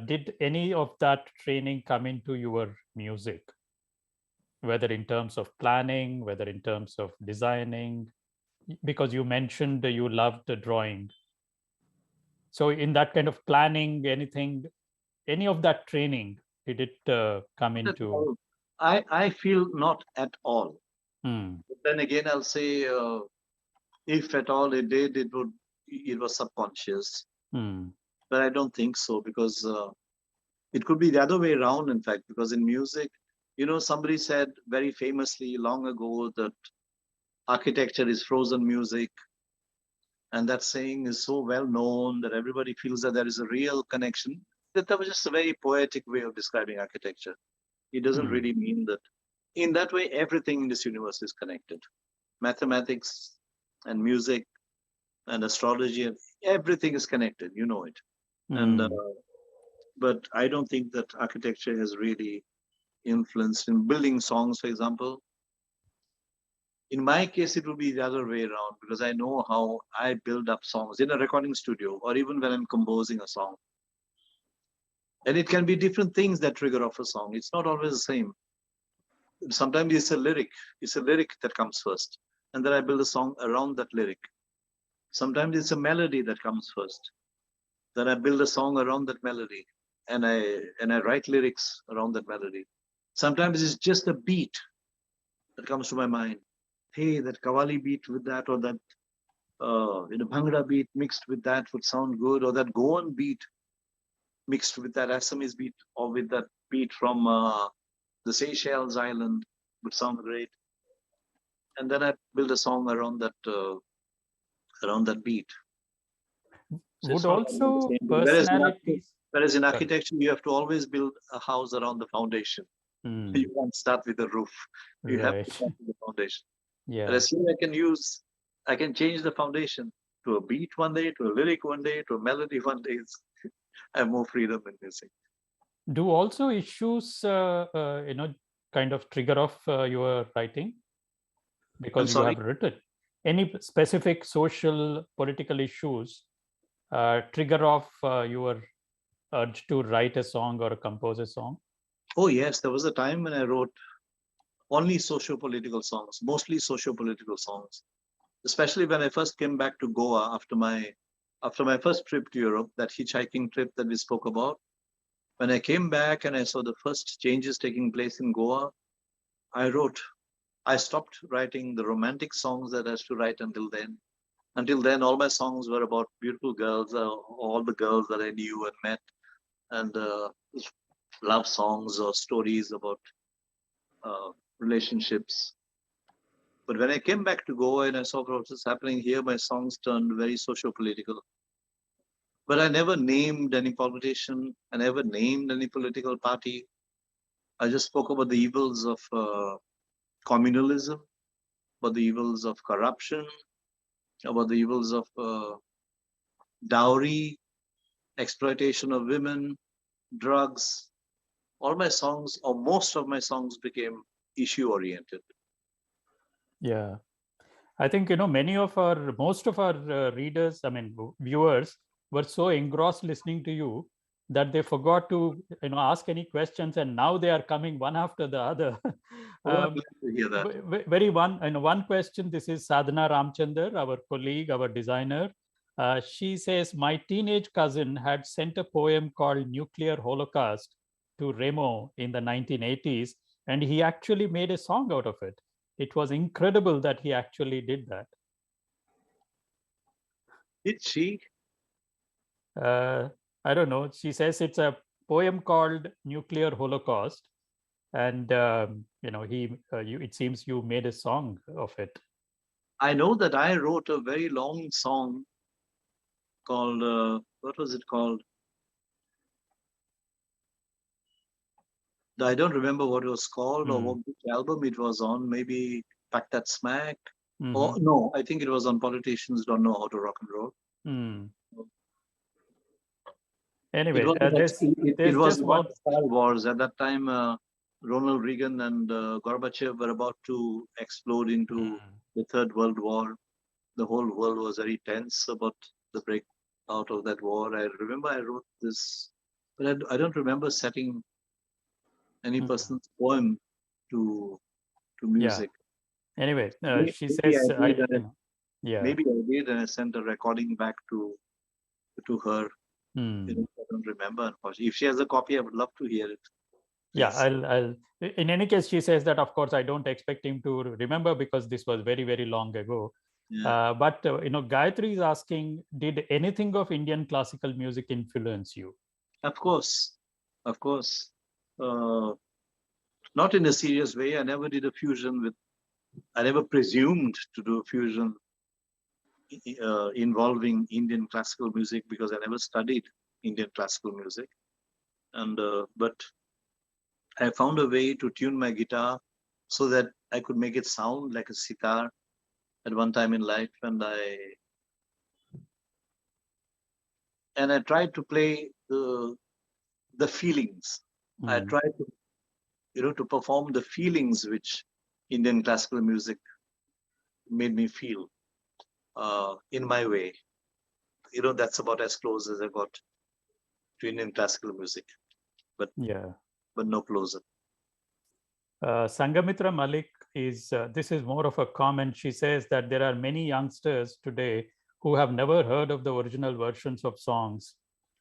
did any of that training come into your music? Whether in terms of planning, whether in terms of designing, because you mentioned you loved the drawing. So in that kind of planning, any of that training, did it come into? I feel not at all. But then again, I'll say, if at all it did, it was subconscious. But I don't think so, because it could be the other way around, in fact, because in music, somebody said very famously long ago that architecture is frozen music. And that saying is so well known that everybody feels that there is a real connection. That was just a very poetic way of describing architecture. It doesn't really mean that. In that way, everything in this universe is connected. Mathematics and music and astrology, and everything is connected. You know it. And but I don't think that architecture has really influenced in building songs, for example. In my case, it will be the other way around, because I know how I build up songs in a recording studio, or even when I'm composing a song. And it can be different things that trigger off a song. It's not always the same. Sometimes it's a lyric. It's a lyric that comes first, and then I build a song around that lyric. Sometimes it's a melody that comes first. Then I build a song around that melody, and I write lyrics around that melody. Sometimes it's just a beat that comes to my mind. Hey, that Qawwali beat with that, or that Bhangra beat mixed with that would sound good, or that Goan beat mixed with that Assamese beat, or with that beat from the Seychelles Island would sound great. And then I build a song around that beat. So would also personalities. Whereas in architecture, you have to always build a house around the foundation. You can't start with the roof. You have to start with the foundation. Yeah. Whereas here I can change the foundation to a beat one day, to a lyric one day, to a melody one day. I have more freedom in music. Do also issues, kind of trigger off your writing? Because you have written. Any specific social, political issues trigger off your urge to write a song or compose a song? Oh yes, there was a time when I wrote only socio-political songs, mostly socio-political songs. Especially when I first came back to Goa after my first trip to Europe, that hitchhiking trip that we spoke about. When I came back and I saw the first changes taking place in Goa, I stopped writing the romantic songs that I used to write until then. Until then, all my songs were about beautiful girls, all the girls that I knew and met, and love songs or stories about relationships. But when I came back to Goa and I saw what was happening here, my songs turned very socio-political. But I never named any politician. I never named any political party. I just spoke about the evils of communalism, about the evils of corruption, about the evils of dowry, exploitation of women, drugs. All my songs, or most of my songs, became issue-oriented. Yeah. I think, most of our readers, viewers, were so engrossed listening to you that they forgot to, ask any questions, and now they are coming one after the other. I'm glad to hear that. One question. This is Sadhana Ramchandar, our colleague, our designer. She says, my teenage cousin had sent a poem called Nuclear Holocaust to Remo in the 1980s, and he actually made a song out of it. It was incredible that he actually did that. Did she? I don't know. She says it's a poem called Nuclear Holocaust, and it seems you made a song of it. I know that I wrote a very long song called, what was it called? I don't remember what it was called or which album it was on. Maybe Pack That Smack. Or no, I think it was on Politicians Don't Know How to Rock and Roll. Anyway, it was about the Star Wars. At that time, Ronald Reagan and Gorbachev were about to explode into the Third World War. The whole world was very tense about the break out of that war. I remember I wrote this, but I don't remember setting any person's poem to music. Yeah. Anyway, she maybe says, maybe I did, and I sent a recording back to her. I don't remember, unfortunately. If she has a copy, I would love to hear it. Yeah, I'll. In any case, she says that, of course, I don't expect him to remember because this was very, very long ago. Yeah. But Gayatri is asking, did anything of Indian classical music influence you? Of course. Not in a serious way. I never did a fusion with. I never presumed to do a fusion involving Indian classical music because I never studied Indian classical music. And but I found a way to tune my guitar so that I could make it sound like a sitar at one time in life, and I tried to play the feelings. I tried to to perform the feelings which Indian classical music made me feel in my way. That's about as close as I got to Indian classical music, but no closer. Sangamitra Malik is, this is more of a comment. She says that there are many youngsters today who have never heard of the original versions of songs,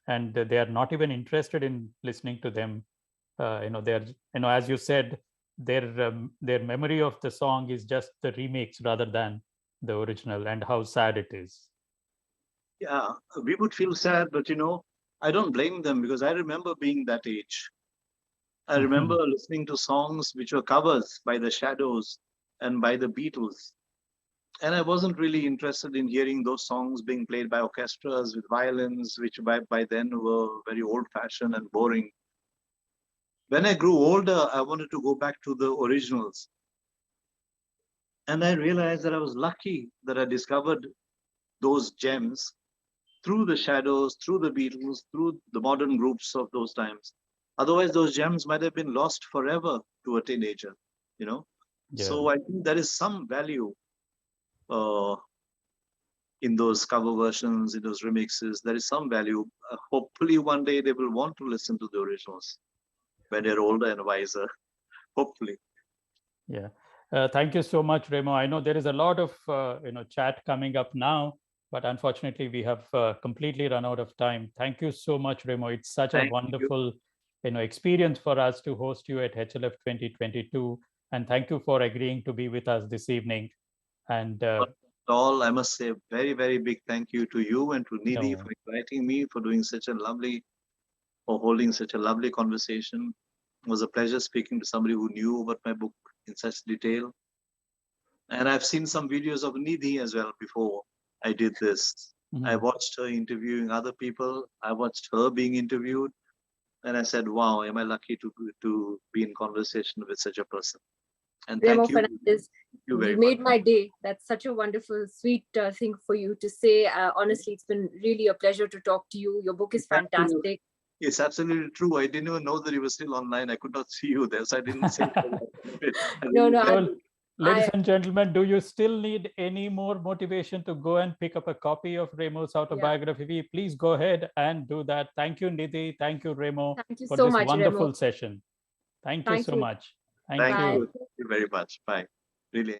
and they are not even interested in listening to them. They're, as you said, their memory of the song is just the remix rather than the original, and how sad it is. Yeah, we would feel sad, but I don't blame them because I remember being that age. I remember listening to songs which were covers by the Shadows and by the Beatles. And I wasn't really interested in hearing those songs being played by orchestras with violins, which by then were very old-fashioned and boring. When I grew older, I wanted to go back to the originals. And I realized that I was lucky that I discovered those gems through the Shadows, through the Beatles, through the modern groups of those times. Otherwise, those gems might have been lost forever to a teenager, Yeah. So I think there is some value in those cover versions, in those remixes. There is some value. Hopefully, one day they will want to listen to the originals when they're older and wiser. Hopefully. Yeah. Thank you so much, Remo. I know there is a lot of chat coming up now, but unfortunately, we have completely run out of time. Thank you so much, Remo. It's such a wonderful experience for us to host you at HLF 2022. And thank you for agreeing to be with us this evening. And I must say a very, very big thank you to you and to Nidhi for inviting me, for doing such a lovely, for holding such a lovely conversation. was a pleasure speaking to somebody who knew about my book in such detail. And I've seen some videos of Nidhi as well before I did this. I watched her interviewing other people. I watched her being interviewed. And I said, wow, am I lucky to be in conversation with such a person? And Remo thank you. Fernandes, Thank you very you much. made my day. That's such a wonderful, sweet thing for you to say. Honestly, it's been really a pleasure to talk to you. Your book is fantastic. It's absolutely true. I didn't even know that you were still online. I could not see you there, so I didn't say No. Ladies and gentlemen, do you still need any more motivation to go and pick up a copy of Remo's autobiography? Please go ahead and do that. Thank you, Nidhi. Thank you, Remo, Thank you for so this much, wonderful Remo. session. Thank you so much. Thank you very much. Bye. Really.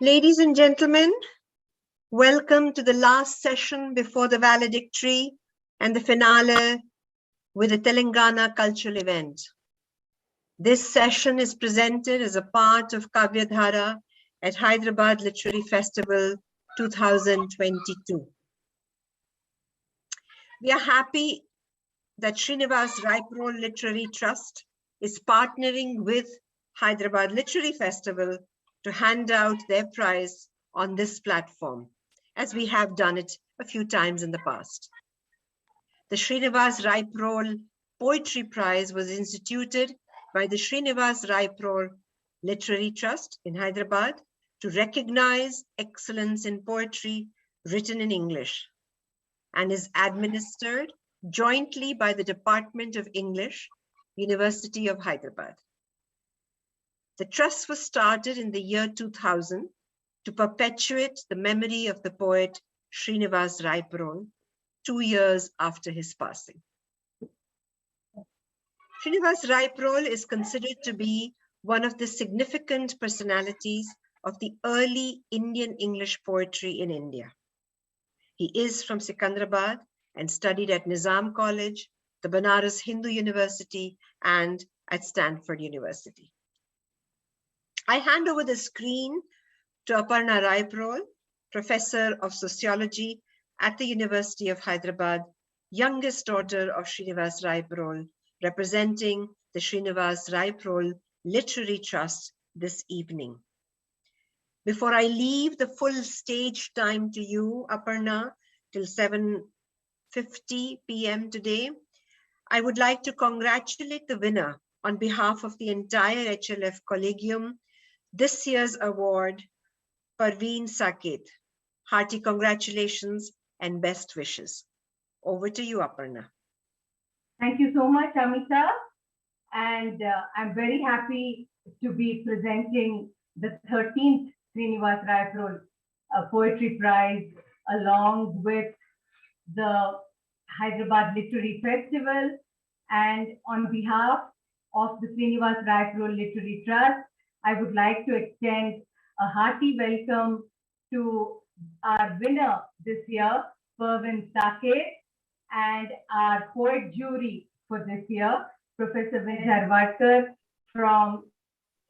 Ladies and gentlemen, welcome to the last session before the valedictory and the finale with the Telangana cultural event. This session is presented as a part of Kavyadhara at Hyderabad Literary Festival 2022. We are happy that Srinivas Rayaprol Literary Trust is partnering with Hyderabad Literary Festival to hand out their prize on this platform, as we have done it a few times in the past. The Srinivas Rayaprol Poetry Prize was instituted by the Srinivas Rayaprol Literary Trust in Hyderabad to recognize excellence in poetry written in English, and is administered jointly by the Department of English, University of Hyderabad. The trust was started in the year 2000 to perpetuate the memory of the poet Srinivas Rayaprol 2 years after his passing. Srinivas Rayaprol is considered to be one of the significant personalities of the early Indian English poetry in India. He is from Secunderabad and studied at Nizam College, the Banaras Hindu University, and at Stanford University. I hand over the screen to Aparna Rayaprol, Professor of Sociology at the University of Hyderabad, youngest daughter of Srinivas Rayaprol, representing the Srinivas Rayaprol Literary Trust this evening. Before I leave the full stage time to you, Aparna, till 7:50 p.m. today, I would like to congratulate the winner on behalf of the entire HLF Collegium, this year's award, Pervin Saket. Hearty congratulations and best wishes. Over to you, Aparna. Thank you so much, Amita. And I'm very happy to be presenting the 13th Srinivas Rayaprol Poetry Prize along with the Hyderabad Literary Festival. And on behalf of the Srinivas Rayaprol Literary Trust, I would like to extend a hearty welcome to our winner this year, Pervin Saket, and our poet jury for this year, Professor Vinay Dharwadker from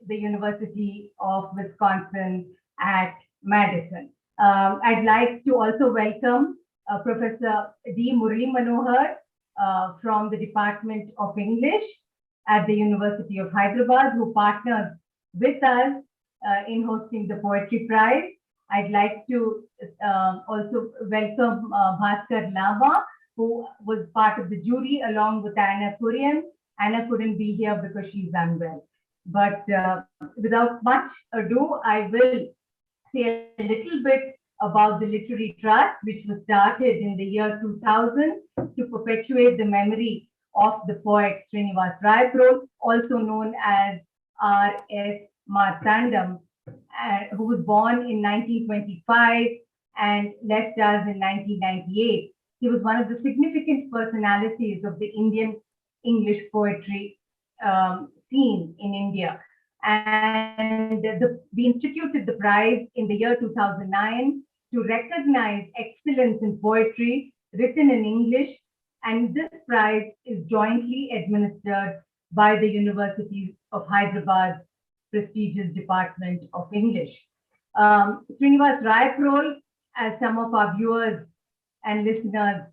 the University of Wisconsin at Madison. I'd like to also welcome Professor D. Murli Manohar from the Department of English at the University of Hyderabad, who partnered with us in hosting the Poetry Prize. I'd like to also welcome Bhaskar Lama, who was part of the jury along with Anna Kurian. Anna couldn't be here because she's unwell. But without much ado, I will say a little bit about the Literary Trust, which was started in the year 2000 to perpetuate the memory of the poet Srinivas Rayaprol, also known as R.S. Martandam, who was born in 1925 and left us in 1998. He was one of the significant personalities of the Indian English poetry scene in India. And we instituted the prize in the year 2009 to recognize excellence in poetry written in English. And this prize is jointly administered by the University of Hyderabad's prestigious Department of English. Srinivas Rayaprol, as some of our viewers and listeners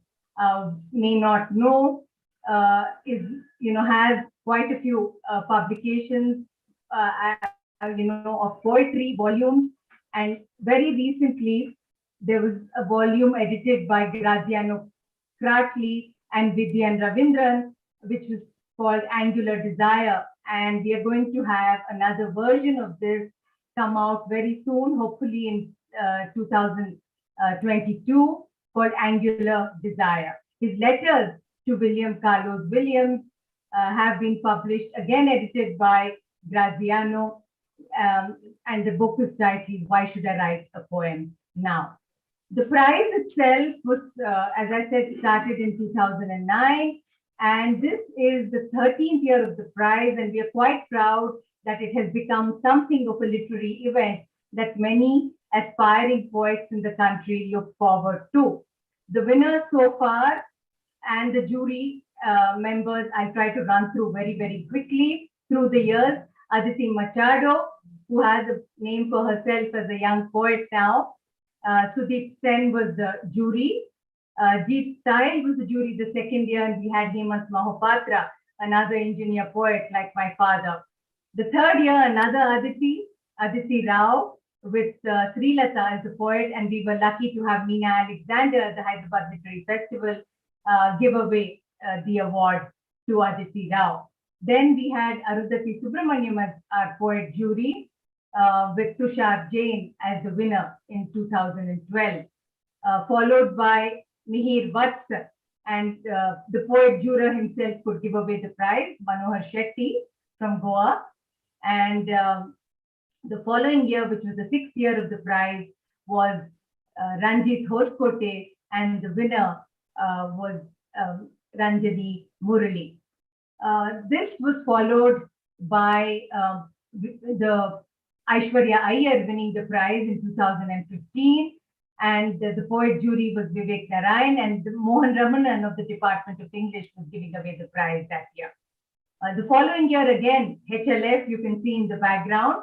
may not know, has quite a few publications, of poetry volumes. And very recently, there was a volume edited by Graziano Kratli and Vidyan Ravindran, which was called Angular Desire. And we are going to have another version of this come out very soon, hopefully in 2022, called Angular Desire. His letters to William Carlos Williams have been published, again edited by Graziano, and the book is titled Why Should I Write a Poem Now? The prize itself was, as I said, started in 2009, and this is the 13th year of the prize, and we are quite proud that it has become something of a literary event that many aspiring poets in the country look forward to. The winners so far and the jury members, I'll try to run through very, very quickly through the years. Aditi Machado, who has a name for herself as a young poet now. Sudeep Sen was the jury. Jeet Sahil was the jury the second year, and we had Hemant Mahopatra, another engineer poet like my father. The third year, another Aditi Rao, with Srilata as a poet, and we were lucky to have Meena Alexander at the Hyderabad Literary Festival give away the award to Aditi Rao. Then we had Arundhati Subramaniam as our poet jury, with Tushar Jain as the winner in 2012, followed by Mihir Vats, and the poet juror himself could give away the prize, Manohar Shetty from Goa. And the following year, which was the 6th year of the prize, was Ranjit Hoskote, and the winner was Ranjani Murali. This was followed by the Aishwarya Iyer winning the prize in 2015, and the poet jury was Vivek Narayan, and Mohan Ramanan of the Department of English was giving away the prize that year. The following year again, HLF, you can see in the background,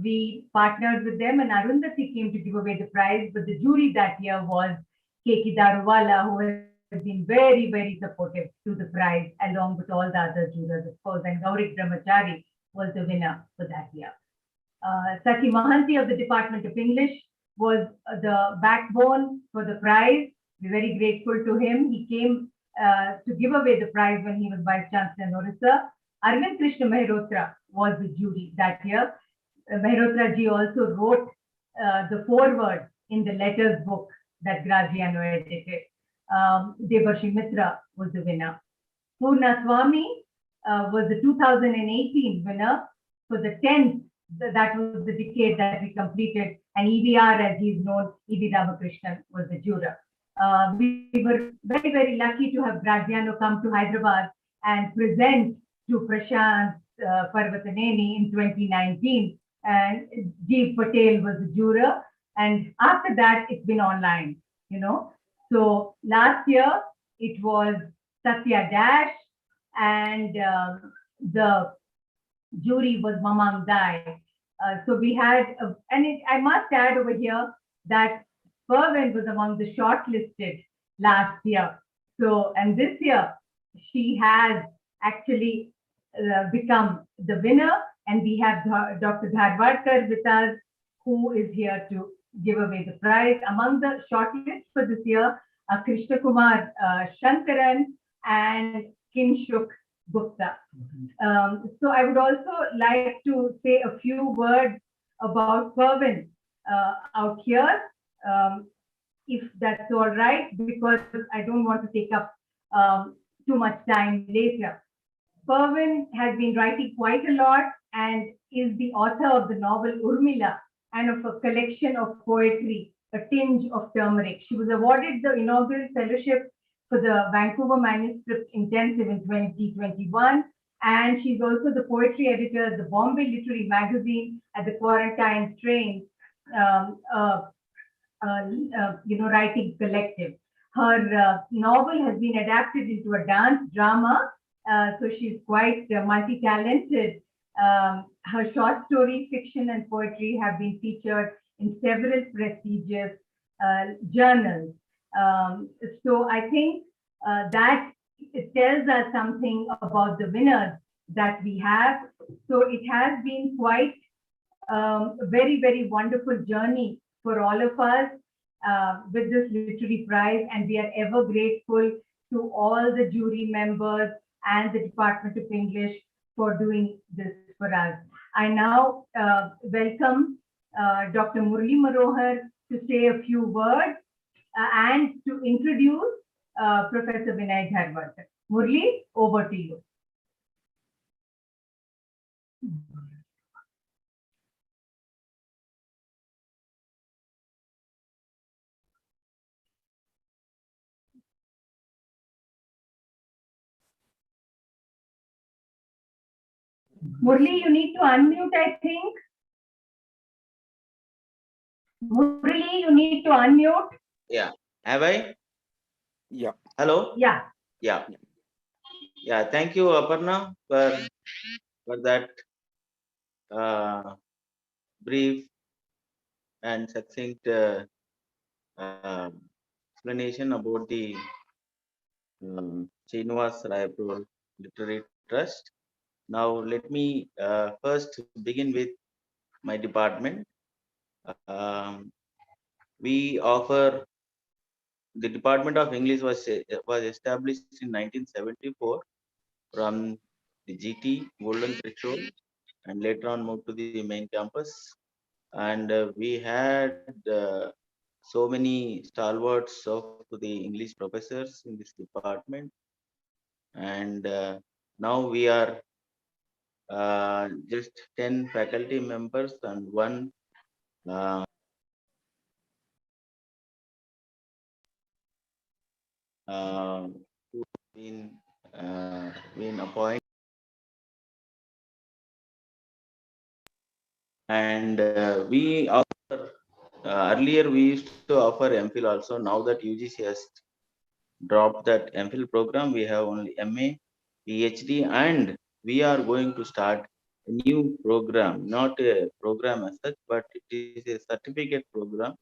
we partnered with them, and Arundhati came to give away the prize, but the jury that year was K.K. Daruwala, who has been very, very supportive to the prize, along with all the other jurors, of course, and Gaurik Brahmachari was the winner for that year. Saki Mahanti of the Department of English was the backbone for the prize. We're very grateful to him. He came to give away the prize when he was Vice Chancellor in Orissa. Arvind Krishna Mehrotra was the jury that year. Mehrotra ji also wrote the foreword in the letters book that Graziano edited. Devarshi Mitra was the winner. Purna Swami was the 2018 winner for the 10th. That was the decade that we completed, and EVR, as he's known, E.V. Ramakrishnan, was the juror. We were very, very lucky to have Graziano come to Hyderabad and present to Prashant Parvataneni in 2019, and Jeev Patel was the juror, and after that, it's been online, you know. So last year, it was Satya Dash, and the jury was Mamang Dai. So we had, I must add over here that Pervin was among the shortlisted last year. So, and this year, she has actually become the winner, and we have Dr. Dharwadker with us, who is here to give away the prize. Among the shortlists for this year are Krishna Kumar Shankaran and Kinshuk Gupta. So I would also like to say a few words about Pervin out here, if that's all right, because I don't want to take up too much time later. Pervin has been writing quite a lot and is the author of the novel Urmila and of a collection of poetry, A Tinge of Turmeric. She was awarded the inaugural fellowship for the Vancouver Manuscript Intensive in 2021, and she's also the poetry editor of the Bombay Literary Magazine at the Quarantine Strain, writing collective. Her novel has been adapted into a dance drama, so she's quite multi-talented. Her short story, fiction, and poetry have been featured in several prestigious journals. So I think that it tells us something about the winners that we have. So it has been quite a very, very wonderful journey for all of us with this literary prize, and we are ever grateful to all the jury members and the Department of English for doing this for us. I now welcome Dr. Murli Marohar to say a few words and to introduce Professor Vinay Dharwadker. Murli, over to you. Murli, you need to unmute, I think. Murali, you need to unmute. Yeah. Have I? Yeah. Hello? Yeah. Yeah. Yeah. Thank you, Aparna, for that brief and succinct explanation about the Srinivas Rayaprol Literary Trust. Now, let me first begin with my department. We offer the Department of English was established in 1974 from the GT Golden Threshold, and later on moved to the main campus. And we had so many stalwarts of the English professors in this department, and now we are just 10 faculty members and one who been appointed, and we offer earlier we used to offer MPhil also. Now that UGC has dropped that MPhil program, we have only MA, PhD, and we are going to start a new program, not a program as such, but it is a certificate program,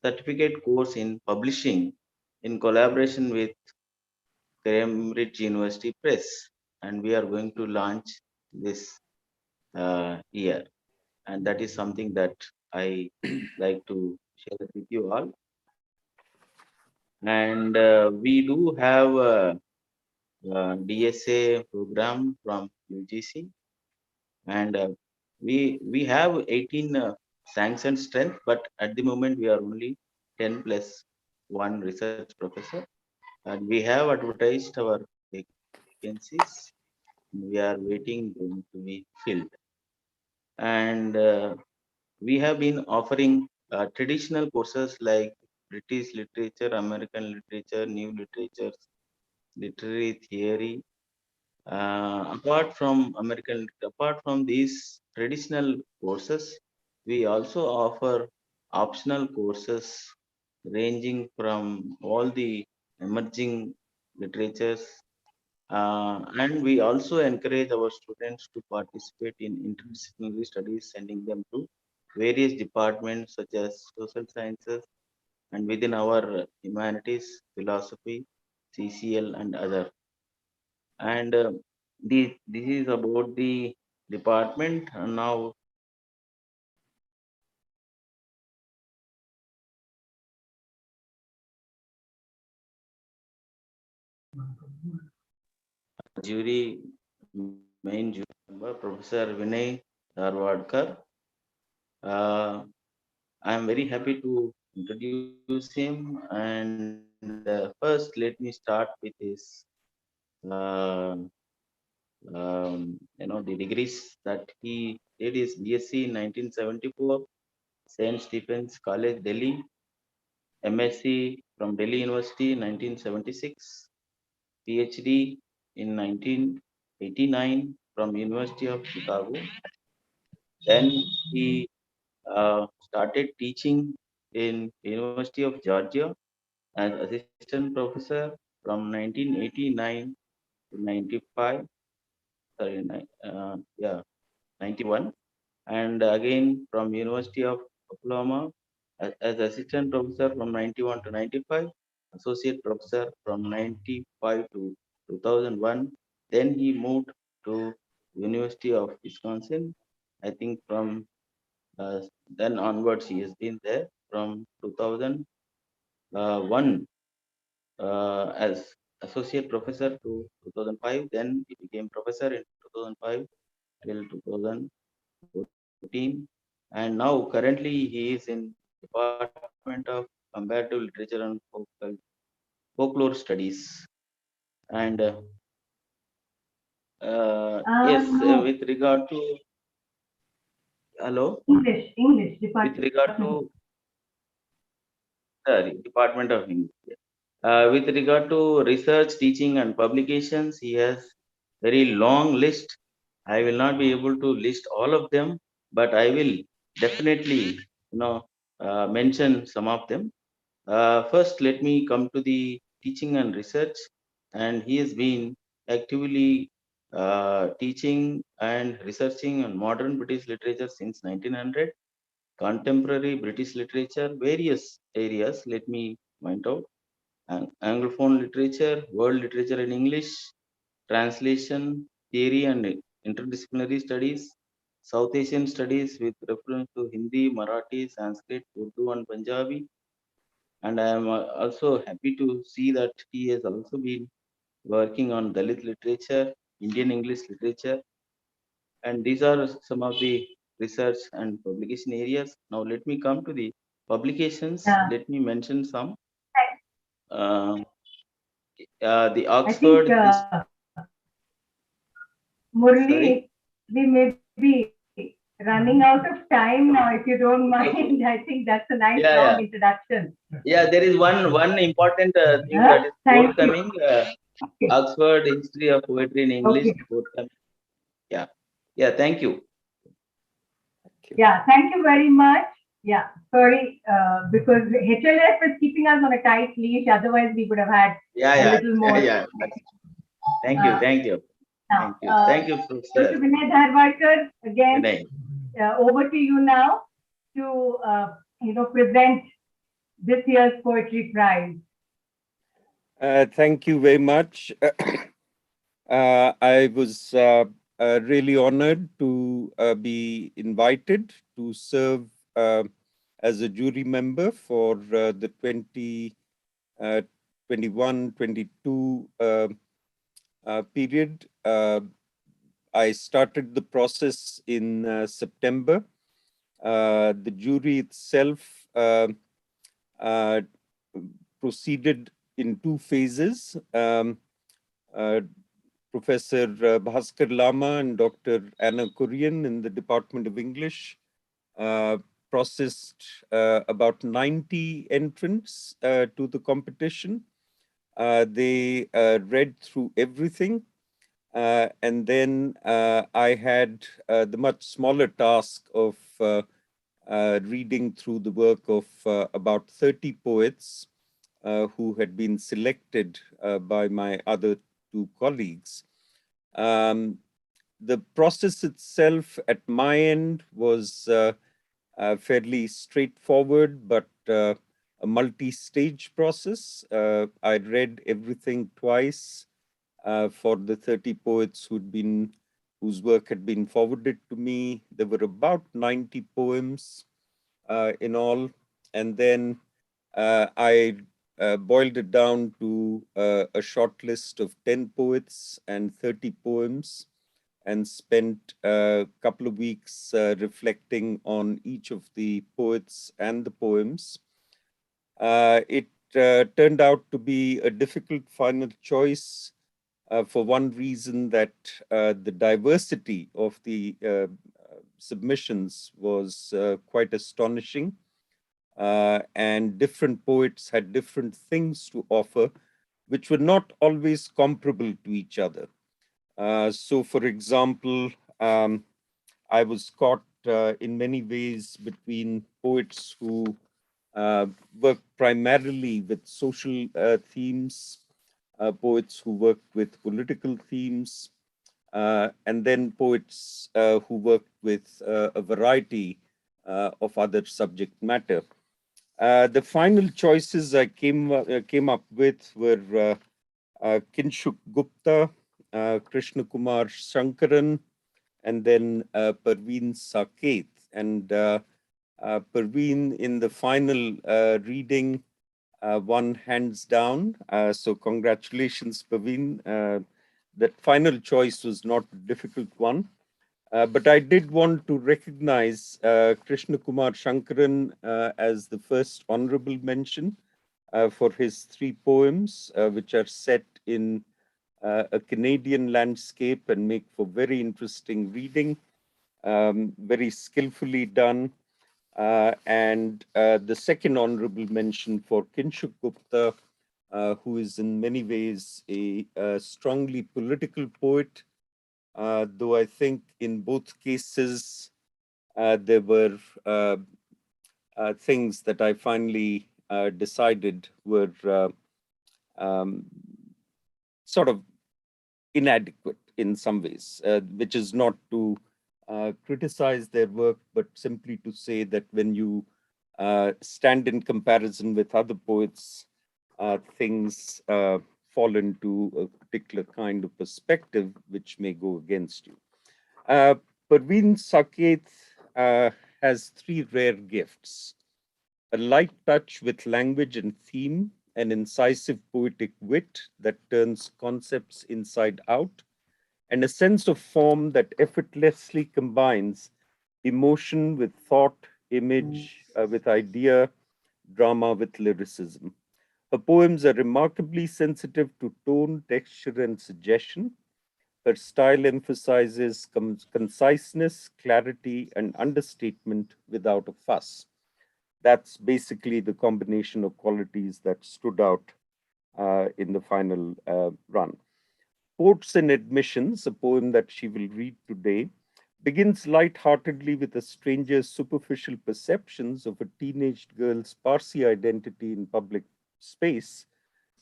certificate course in publishing in collaboration with Cambridge University Press, and we are going to launch this year, and that is something that I like to share with you all. And we do have a DSA program from UGC, and we have 18 sanctioned strength, but at the moment we are only 10 plus 1 research professor, and we have advertised our vacancies. We are waiting to be filled, and we have been offering traditional courses like British literature, American literature, new literatures, literary theory. Apart from these traditional courses, we also offer optional courses ranging from all the emerging literatures, and we also encourage our students to participate in interdisciplinary studies, sending them to various departments such as social sciences and within our humanities, philosophy, CCL, and other. And this is about the department. And now jury main jury member, Professor Vinay Dharwadker. I am very happy to introduce him, and first let me start with his the degrees that he did is BSc in 1974, St. Stephen's College, Delhi, MSc from Delhi University 1976, PhD in 1989 from University of Chicago. Then he started teaching in University of Georgia as assistant professor from 1989 to 95. Sorry, 91, and again from University of Oklahoma as assistant professor from 91 to 95, associate professor from 95 to 2001. Then he moved to University of Wisconsin. I think from then onwards he has been there from 2001 as associate professor to 2005. Then he became professor in 2005 till 2014, and now currently he is in Department of Comparative Literature and Folklore Studies. And yes, No. with regard to English with regard to Department of English. With regard to research, teaching, and publications, he has very long list. I will not be able to list all of them, but I will definitely, mention some of them. First, let me come to the teaching and research. And he has been actively teaching and researching on modern British literature since 1900, contemporary British literature, various areas. Let me point out. Anglophone literature, world literature in English, translation, theory and interdisciplinary studies, South Asian studies with reference to Hindi, Marathi, Sanskrit, Urdu and Punjabi. And I am also happy to see that he has also been working on Dalit literature, Indian English literature. And these are some of the research and publication areas. Now let me come to the publications. Let me mention some. The Oxford. Murli, we may be running out of time now, if you don't mind. I think that's a nice long introduction. Yeah, there is one important thing that is forthcoming. Oxford History of Poetry in English. Forthcoming. Yeah, thank you. Yeah, thank you very much. Yeah, sorry, because HLS was keeping us on a tight leash. Otherwise, we would have had a little more. Thank you. Thank you, Mr. Vinay Dharwadker, again, Vinay. Over to you now to present this year's Poetry Prize. Thank you very much. I was really honored to be invited to serve as a jury member for the 2021-22 period. I started the process in September. The jury itself proceeded in two phases. Professor Bhaskar Lama and Dr. Anna Kurian in the Department of English processed about 90 entrants to the competition. They read through everything. And then I had the much smaller task of reading through the work of about 30 poets who had been selected by my other two colleagues. The process itself at my end was fairly straightforward, but a multi-stage process. I read everything twice for the 30 poets whose work had been forwarded to me. There were about 90 poems in all. And then I boiled it down to a short list of 10 poets and 30 poems, and spent a couple of weeks reflecting on each of the poets and the poems. It turned out to be a difficult final choice for one reason, that the diversity of the submissions was quite astonishing. And different poets had different things to offer, which were not always comparable to each other. So, for example, I was caught in many ways between poets who work primarily with social themes, poets who worked with political themes, and then poets who worked with a variety of other subject matter. The final choices I came up with were Kinshuk Gupta, Krishna Kumar Shankaran, and then Pervin Saket. And Pervin in the final reading won hands down. So congratulations, Pervin. That final choice was not a difficult one. But I did want to recognize Krishna Kumar Shankaran as the first honorable mention for his 3 poems, which are set in a Canadian landscape and make for very interesting reading, very skillfully done. And the second honorable mention for Kinshuk Gupta, who is in many ways a strongly political poet, though I think in both cases there were things that I finally decided were sort of inadequate in some ways, which is not to criticize their work, but simply to say that when you stand in comparison with other poets, things fall into a particular kind of perspective which may go against you. Pervin Saket has three rare gifts: a light touch with language and theme, an incisive poetic wit that turns concepts inside out, and a sense of form that effortlessly combines emotion with thought, image with idea, drama with lyricism. Her poems are remarkably sensitive to tone, texture, and suggestion. Her style emphasizes conciseness, clarity, and understatement without a fuss. That's basically the combination of qualities that stood out in the final run. Ports and Admissions, a poem that she will read today, begins light-heartedly with a stranger's superficial perceptions of a teenage girl's Parsi identity in public space,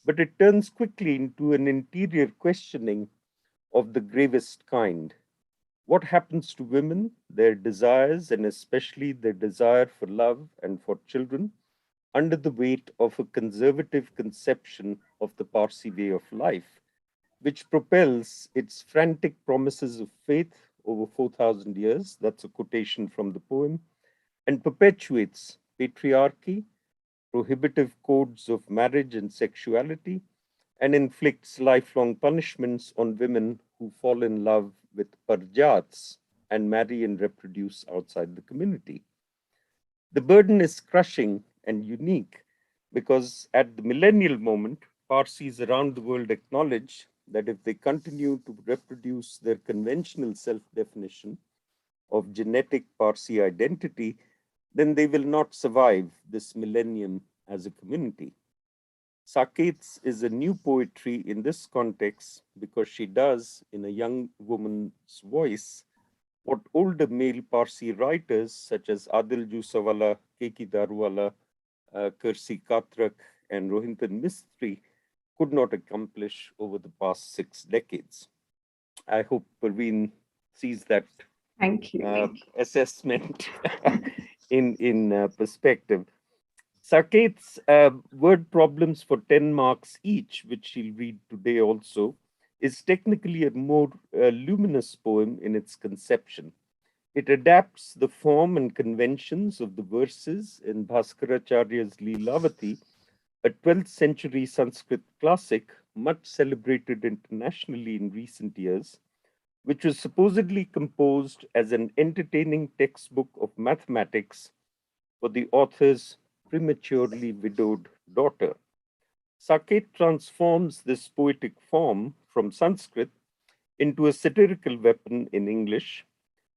but it turns quickly into an interior questioning of the gravest kind. What happens to women, their desires, and especially their desire for love and for children, under the weight of a conservative conception of the Parsi way of life, which propels its frantic promises of faith over 4,000 years, that's a quotation from the poem, and perpetuates patriarchy, prohibitive codes of marriage and sexuality, and inflicts lifelong punishments on women who fall in love with parjats and marry and reproduce outside the community. The burden is crushing and unique because at the millennial moment, Parsis around the world acknowledge that if they continue to reproduce their conventional self-definition of genetic Parsi identity, then they will not survive this millennium as a community. Saket's is a new poetry in this context because she does, in a young woman's voice, what older male Parsi writers such as Adil Jusawala, Keki Darwala, Kersi Katrak, and Rohinton Mistry could not accomplish over the past 6 decades. I hope Pervin sees that Thank you. Assessment in perspective. Saket's word problems for 10 marks each, which she'll read today also, is technically a more luminous poem in its conception. It adapts the form and conventions of the verses in Bhaskaracharya's Leelavati, a 12th century Sanskrit classic, much celebrated internationally in recent years, which was supposedly composed as an entertaining textbook of mathematics for the author's prematurely widowed daughter. Saket transforms this poetic form from Sanskrit into a satirical weapon in English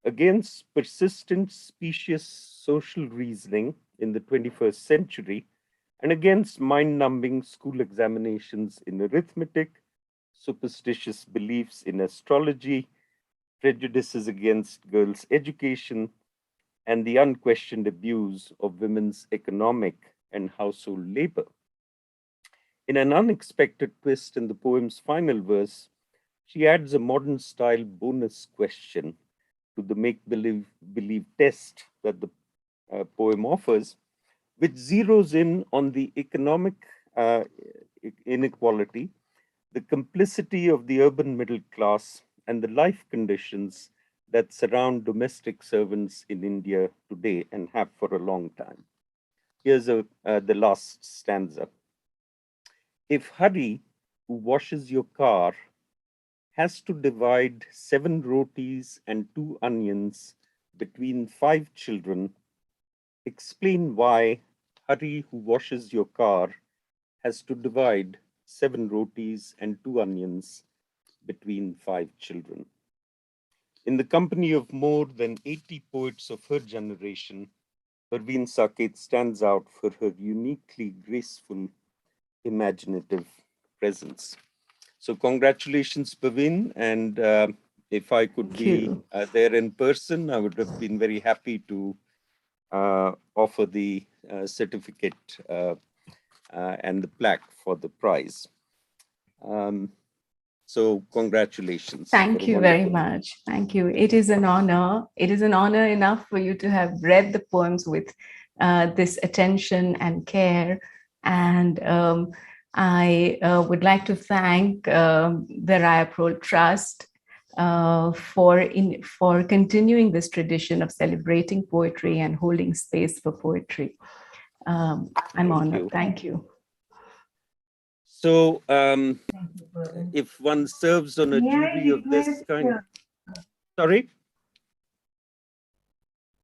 against persistent specious social reasoning in the 21st century and against mind-numbing school examinations in arithmetic, superstitious beliefs in astrology, prejudices against girls' education, and the unquestioned abuse of women's economic and household labor. In an unexpected twist in the poem's final verse, she adds a modern-style bonus question to the make-believe test that the poem offers, which zeroes in on the economic inequality, the complicity of the urban middle class, and the life conditions that surround domestic servants in India today and have for a long time. Here's the last stanza. If Hari, who washes your car, has to divide 7 rotis and 2 onions between 5 children, explain why Hari, who washes your car, has to divide 7 rotis and 2 onions between 5 children. In the company of more than 80 poets of her generation, Pervin Saket stands out for her uniquely graceful, imaginative presence. So congratulations, Pervin. And if I could be there in person, I would have been very happy to offer the certificate and the plaque for the prize. So congratulations. Thank you very much. Thank you. It is an honor. It is an honor enough for you to have read the poems with this attention and care. And I would like to thank the Rayaprol Trust for continuing this tradition of celebrating poetry and holding space for poetry. I'm honored. Thank you. So if one serves on a jury of this kind, sorry?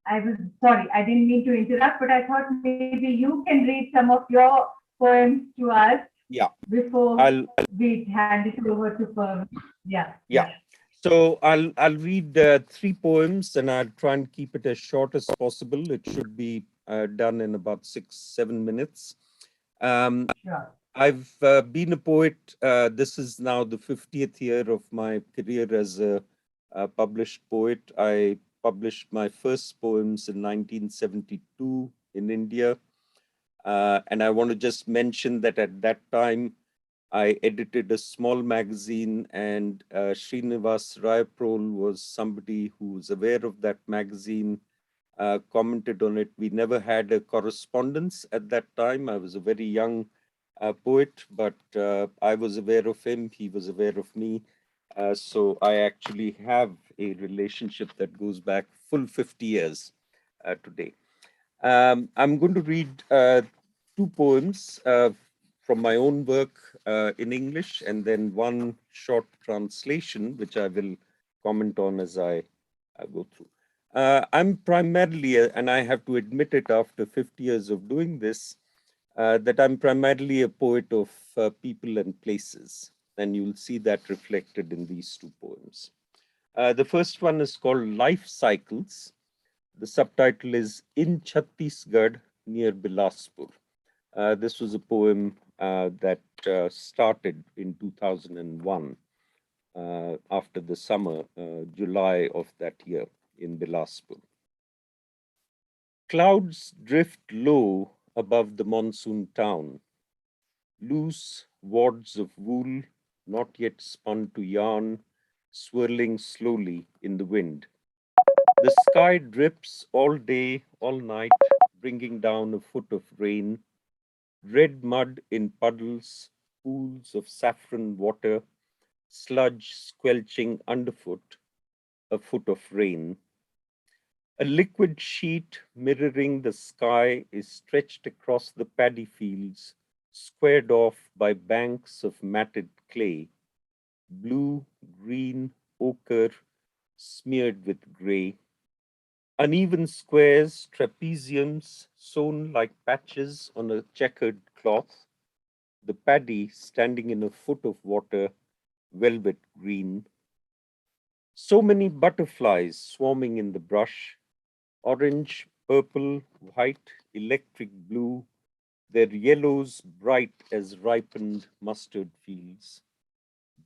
I was sorry, I didn't mean to interrupt, but I thought maybe you can read some of your poems to us before we hand it over to Pervin. Yeah. So I'll read 3 poems and I'll try and keep it as short as possible. It should be done in about 6-7 minutes. Sure. I've been a poet. This is now the 50th year of my career as a published poet. I published my first poems in 1972 in India. And I want to just mention that at that time, I edited a small magazine, and Srinivas Rayaprol was somebody who was aware of that magazine, commented on it. We never had a correspondence at that time. I was a very young poet, but I was aware of him. He was aware of me. So I actually have a relationship that goes back full 50 years today. I'm going to read 2 poems from my own work in English, and then 1 short translation, which I will comment on as I go through. I'm primarily, and I have to admit it after 50 years of doing this, that I'm primarily a poet of people and places. And you'll see that reflected in these 2 poems. The first one is called Life Cycles. The subtitle is In Chhattisgarh near Bilaspur. This was a poem that started in 2001 after the summer, July of that year in Bilaspur. Clouds drift low above the monsoon town. Loose wads of wool, not yet spun to yarn, swirling slowly in the wind. The sky drips all day, all night, bringing down a foot of rain. Red mud in puddles, pools of saffron water, sludge squelching underfoot, a foot of rain. A liquid sheet mirroring the sky is stretched across the paddy fields, squared off by banks of matted clay, blue, green, ochre, smeared with grey. Uneven squares, trapeziums, sewn like patches on a checkered cloth, the paddy standing in a foot of water, velvet green. So many butterflies swarming in the brush, orange, purple, white, electric blue, their yellows bright as ripened mustard fields.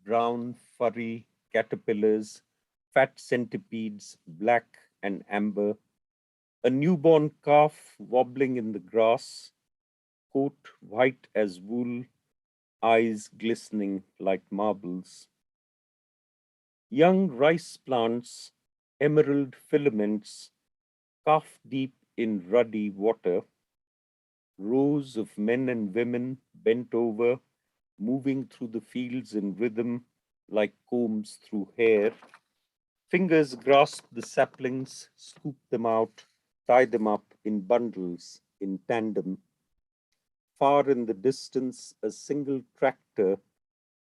Brown, furry caterpillars, fat centipedes, black and amber, a newborn calf wobbling in the grass, coat white as wool, eyes glistening like marbles. Young rice plants, emerald filaments, calf deep in ruddy water, rows of men and women bent over, moving through the fields in rhythm like combs through hair. Fingers grasp the saplings, scoop them out, tie them up in bundles in tandem. Far in the distance, a single tractor,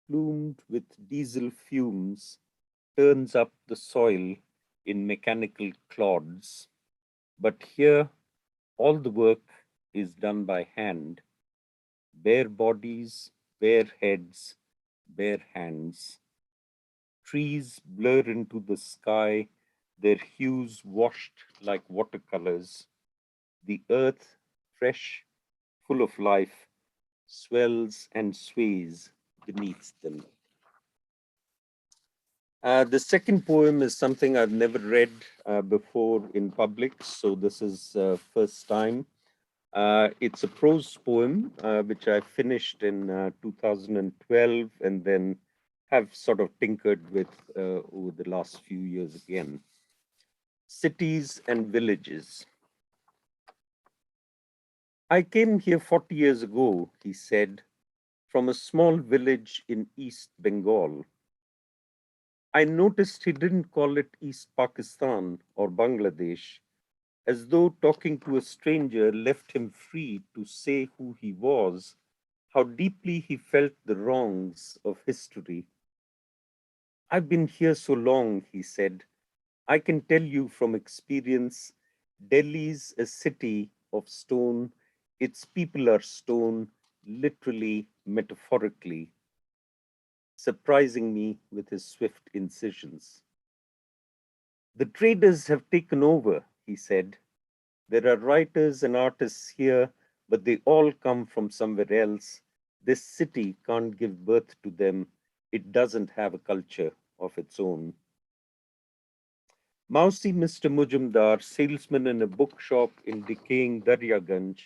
plumed with diesel fumes, turns up the soil in mechanical clods. But here, all the work is done by hand. Bare bodies, bare heads, bare hands. Trees blur into the sky, their hues washed like watercolors. The earth, fresh, full of life, swells and sways beneath them. The second poem is something I've never read before in public, so this is first time. It's a prose poem, which I finished in 2012 and then have sort of tinkered with over the last few years again. Cities and villages. I came here 40 years ago, he said, from a small village in East Bengal. I noticed he didn't call it East Pakistan or Bangladesh, as though talking to a stranger left him free to say who he was, how deeply he felt the wrongs of history. I've been here so long, he said, I can tell you from experience, Delhi's a city of stone, its people are stone, literally, metaphorically, surprising me with his swift incisions. The traders have taken over, he said. There are writers and artists here, but they all come from somewhere else. This city can't give birth to them. It doesn't have a culture of its own. Mousy Mr. Mujumdar, salesman in a bookshop in decaying Daryaganj,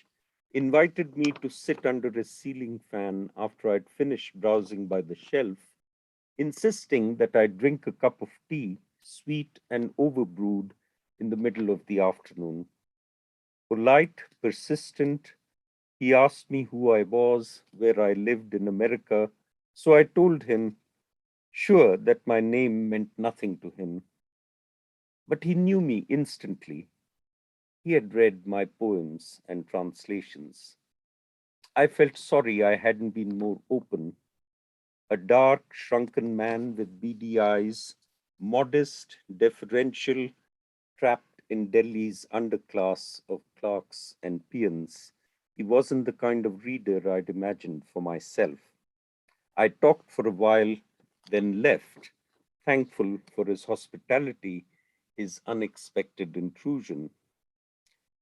invited me to sit under his ceiling fan after I'd finished browsing by the shelf, insisting that I drink a cup of tea, sweet and overbrewed, in the middle of the afternoon. Polite, persistent, he asked me who I was, where I lived in America, so I told him, sure that my name meant nothing to him. But he knew me instantly. He had read my poems and translations. I felt sorry I hadn't been more open. A dark, shrunken man with beady eyes, modest, deferential, trapped in Delhi's underclass of clerks and peons. He wasn't the kind of reader I'd imagined for myself. I talked for a while, then left, thankful for his hospitality, his unexpected intrusion.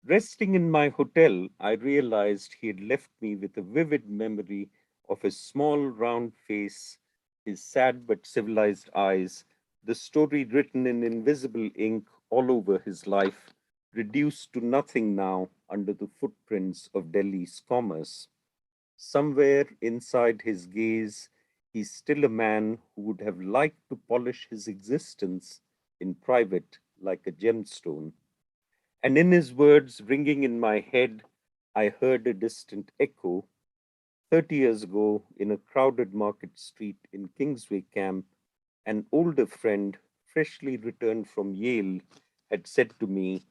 Resting in my hotel, I realized he had left me with a vivid memory of his small round face, his sad but civilized eyes, the story written in invisible ink all over his life, reduced to nothing now under the footprints of Delhi's commerce. Somewhere inside his gaze, he's still a man who would have liked to polish his existence in private like a gemstone. And in his words ringing in my head, I heard a distant echo. 30 years ago, in a crowded market street in Kingsway Camp, an older friend, freshly returned from Yale, had said to me,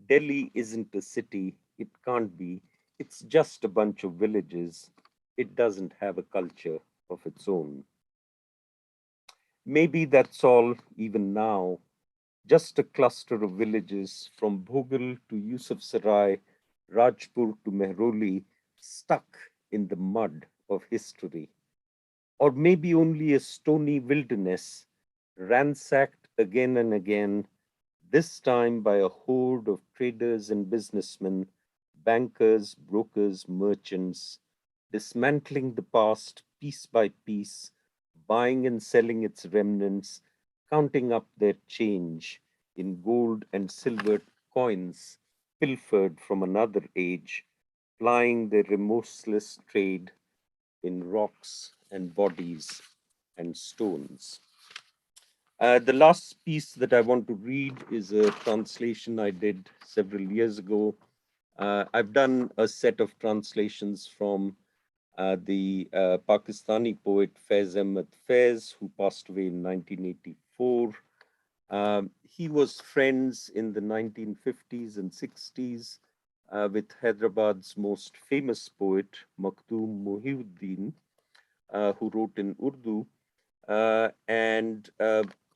Delhi isn't a city, it can't be, it's just a bunch of villages. It doesn't have a culture of its own. Maybe that's all, even now, just a cluster of villages from Bhogal to Yusufsarai, Rajpur to Mehroli, stuck in the mud of history. Or maybe only a stony wilderness, ransacked again and again, this time by a horde of traders and businessmen, bankers, brokers, merchants, dismantling the past piece by piece, buying and selling its remnants, counting up their change in gold and silver coins pilfered from another age, plying their remorseless trade in rocks and bodies and stones. The last piece that I want to read is a translation I did several years ago. I've done a set of translations from the Pakistani poet Faiz Ahmed Faiz, who passed away in 1984. He was friends in the 1950s and 60s with Hyderabad's most famous poet, Makhdoom Mohiuddin, who wrote in Urdu. And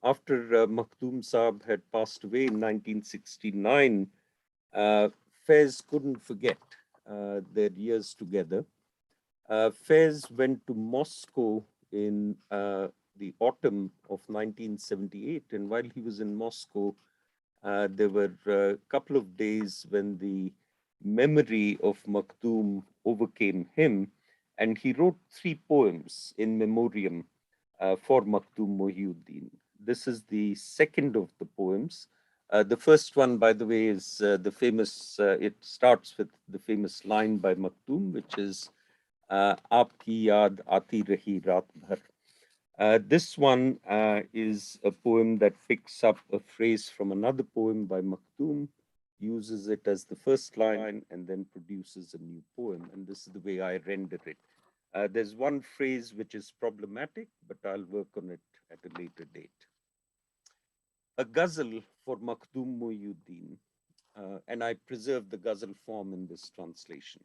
after Makhdoom Saab had passed away in 1969, Faiz couldn't forget their years together. Faiz went to Moscow in the autumn of 1978, and while he was in Moscow, there were a couple of days when the memory of Makhdoom overcame him, and he wrote 3 poems in memoriam for Makhdoom Mohiuddin. This is the second of the poems. The first one, by the way, is the famous, it starts with the famous line by Maktoum, which is, Aapki yaad aati rahi raat bhar. This one is a poem that picks up a phrase from another poem by Maktoum, uses it as the first line, and then produces a new poem. And this is the way I render it. There's one phrase which is problematic, but I'll work on it at a later date. A ghazal for Makhdoom Mohyuddin, and I preserve the ghazal form in this translation.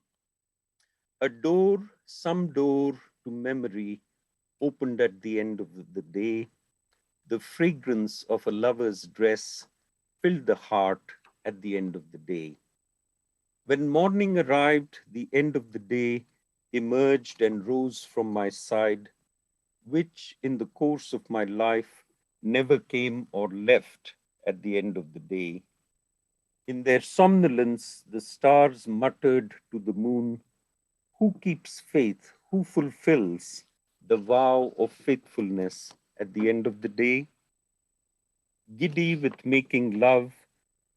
A door, some door to memory opened at the end of the day. The fragrance of a lover's dress filled the heart at the end of the day. When morning arrived, the end of the day emerged and rose from my side, which in the course of my life never came or left at the end of the day. In their somnolence, the stars muttered to the moon, who keeps faith, who fulfills the vow of faithfulness at the end of the day? Giddy with making love,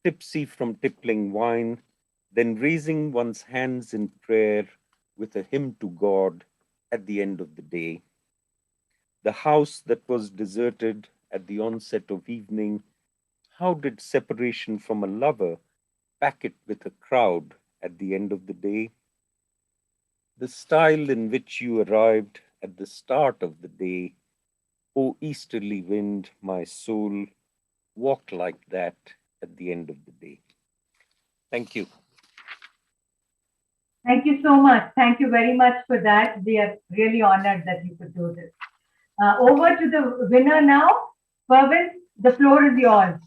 tipsy from tippling wine, then raising one's hands in prayer with a hymn to God at the end of the day. The house that was deserted at the onset of evening, how did separation from a lover pack it with a crowd at the end of the day? The style in which you arrived at the start of the day, O easterly wind, my soul, walk like that at the end of the day. Thank you. Thank you so much. Thank you very much for that. We are really honored that you could do this. Over to the winner now. Pervin, the floor is yours.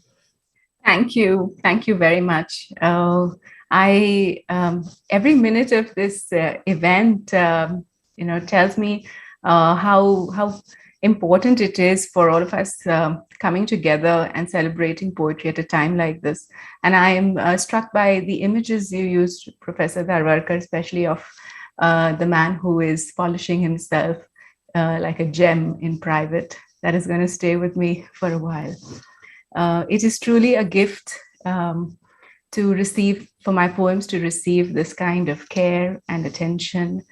Thank you. Thank you very much. Every minute of this event, tells me how important it is for all of us coming together and celebrating poetry at a time like this. And I am struck by the images you used, Professor Dharwadker, especially of the man who is polishing himself like a gem in private. That is going to stay with me for a while. It is truly a gift to receive, for my poems to receive this kind of care and attention,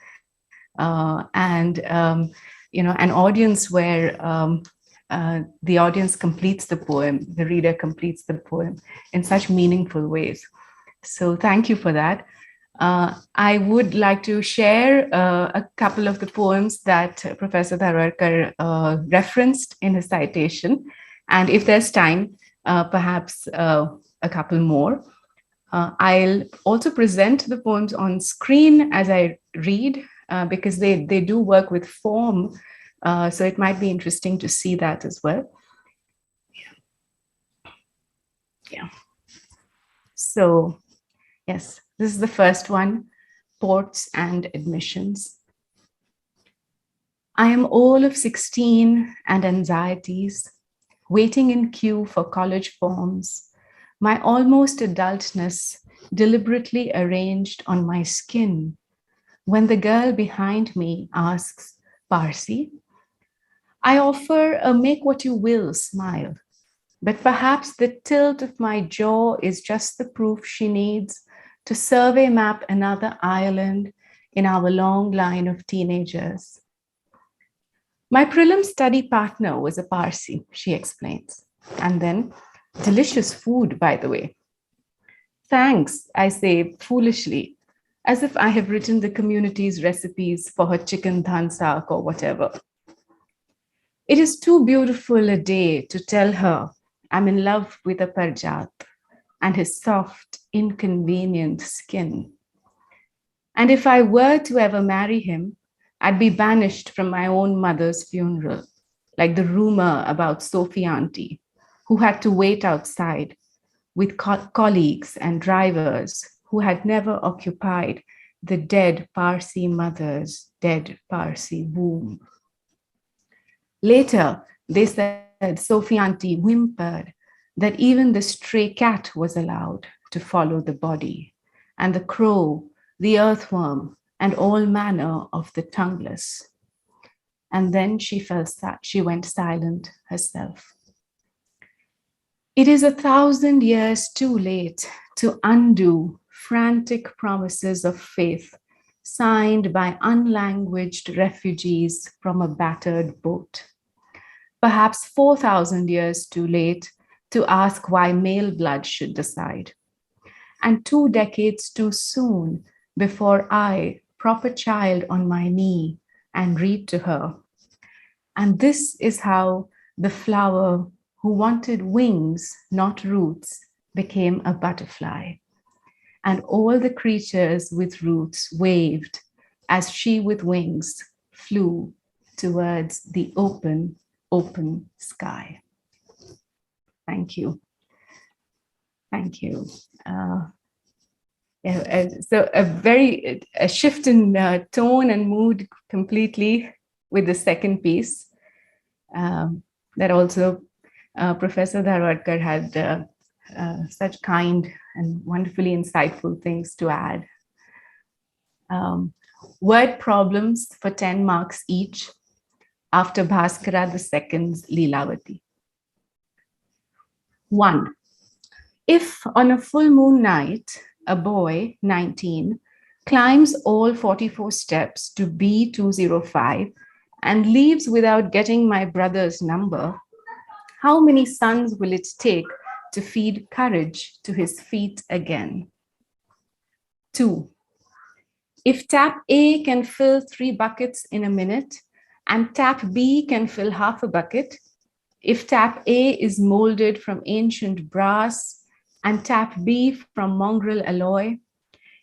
and an audience where the audience completes the poem, the reader completes the poem in such meaningful ways. So thank you for that. I would like to share a couple of the poems that Professor Dharwadker referenced in his citation. And if there's time, perhaps a couple more. I'll also present the poems on screen as I read, because they do work with form. So it might be interesting to see that as well. Yeah. So, yes, this is the first one, Ports and Admissions. I am all of 16 and anxieties, waiting in queue for college forms, my almost adultness deliberately arranged on my skin, when the girl behind me asks, Parsi? I offer a make what you will smile, but perhaps the tilt of my jaw is just the proof she needs to survey map another island in our long line of teenagers. My prelim study partner was a Parsi, she explains. And then, delicious food, by the way. Thanks, I say foolishly, as if I have written the community's recipes for her chicken dhansak or whatever. It is too beautiful a day to tell her I'm in love with a Parjat and his soft, inconvenient skin. And if I were to ever marry him, I'd be banished from my own mother's funeral, like the rumor about Sophie auntie, who had to wait outside with colleagues and drivers who had never occupied the dead Parsi mother's dead Parsi womb. Later, they said Sophie auntie whimpered that even the stray cat was allowed to follow the body, and the crow, the earthworm, and all manner of the tongueless. And then she went silent herself. It is 1,000 years too late to undo frantic promises of faith signed by unlanguaged refugees from a battered boat. Perhaps 4,000 years too late to ask why male blood should decide. And 2 decades too soon before I prop a child on my knee and read to her. And this is how the flower who wanted wings, not roots, became a butterfly. And all the creatures with roots waved as she with wings flew towards the open, open sky. Thank you. Thank you. So a shift in tone and mood completely with the second piece. That also Professor Dharwadker had such kind and wonderfully insightful things to add. Word problems for 10 marks each after Bhaskara II's Leelavati. 1. If on a full moon night, a boy, 19, climbs all 44 steps to B205 and leaves without getting my brother's number, how many suns will it take to feed courage to his feet again? 2. If tap A can fill 3 buckets in a minute and tap B can fill half a bucket, if tap A is molded from ancient brass and tap B from mongrel alloy,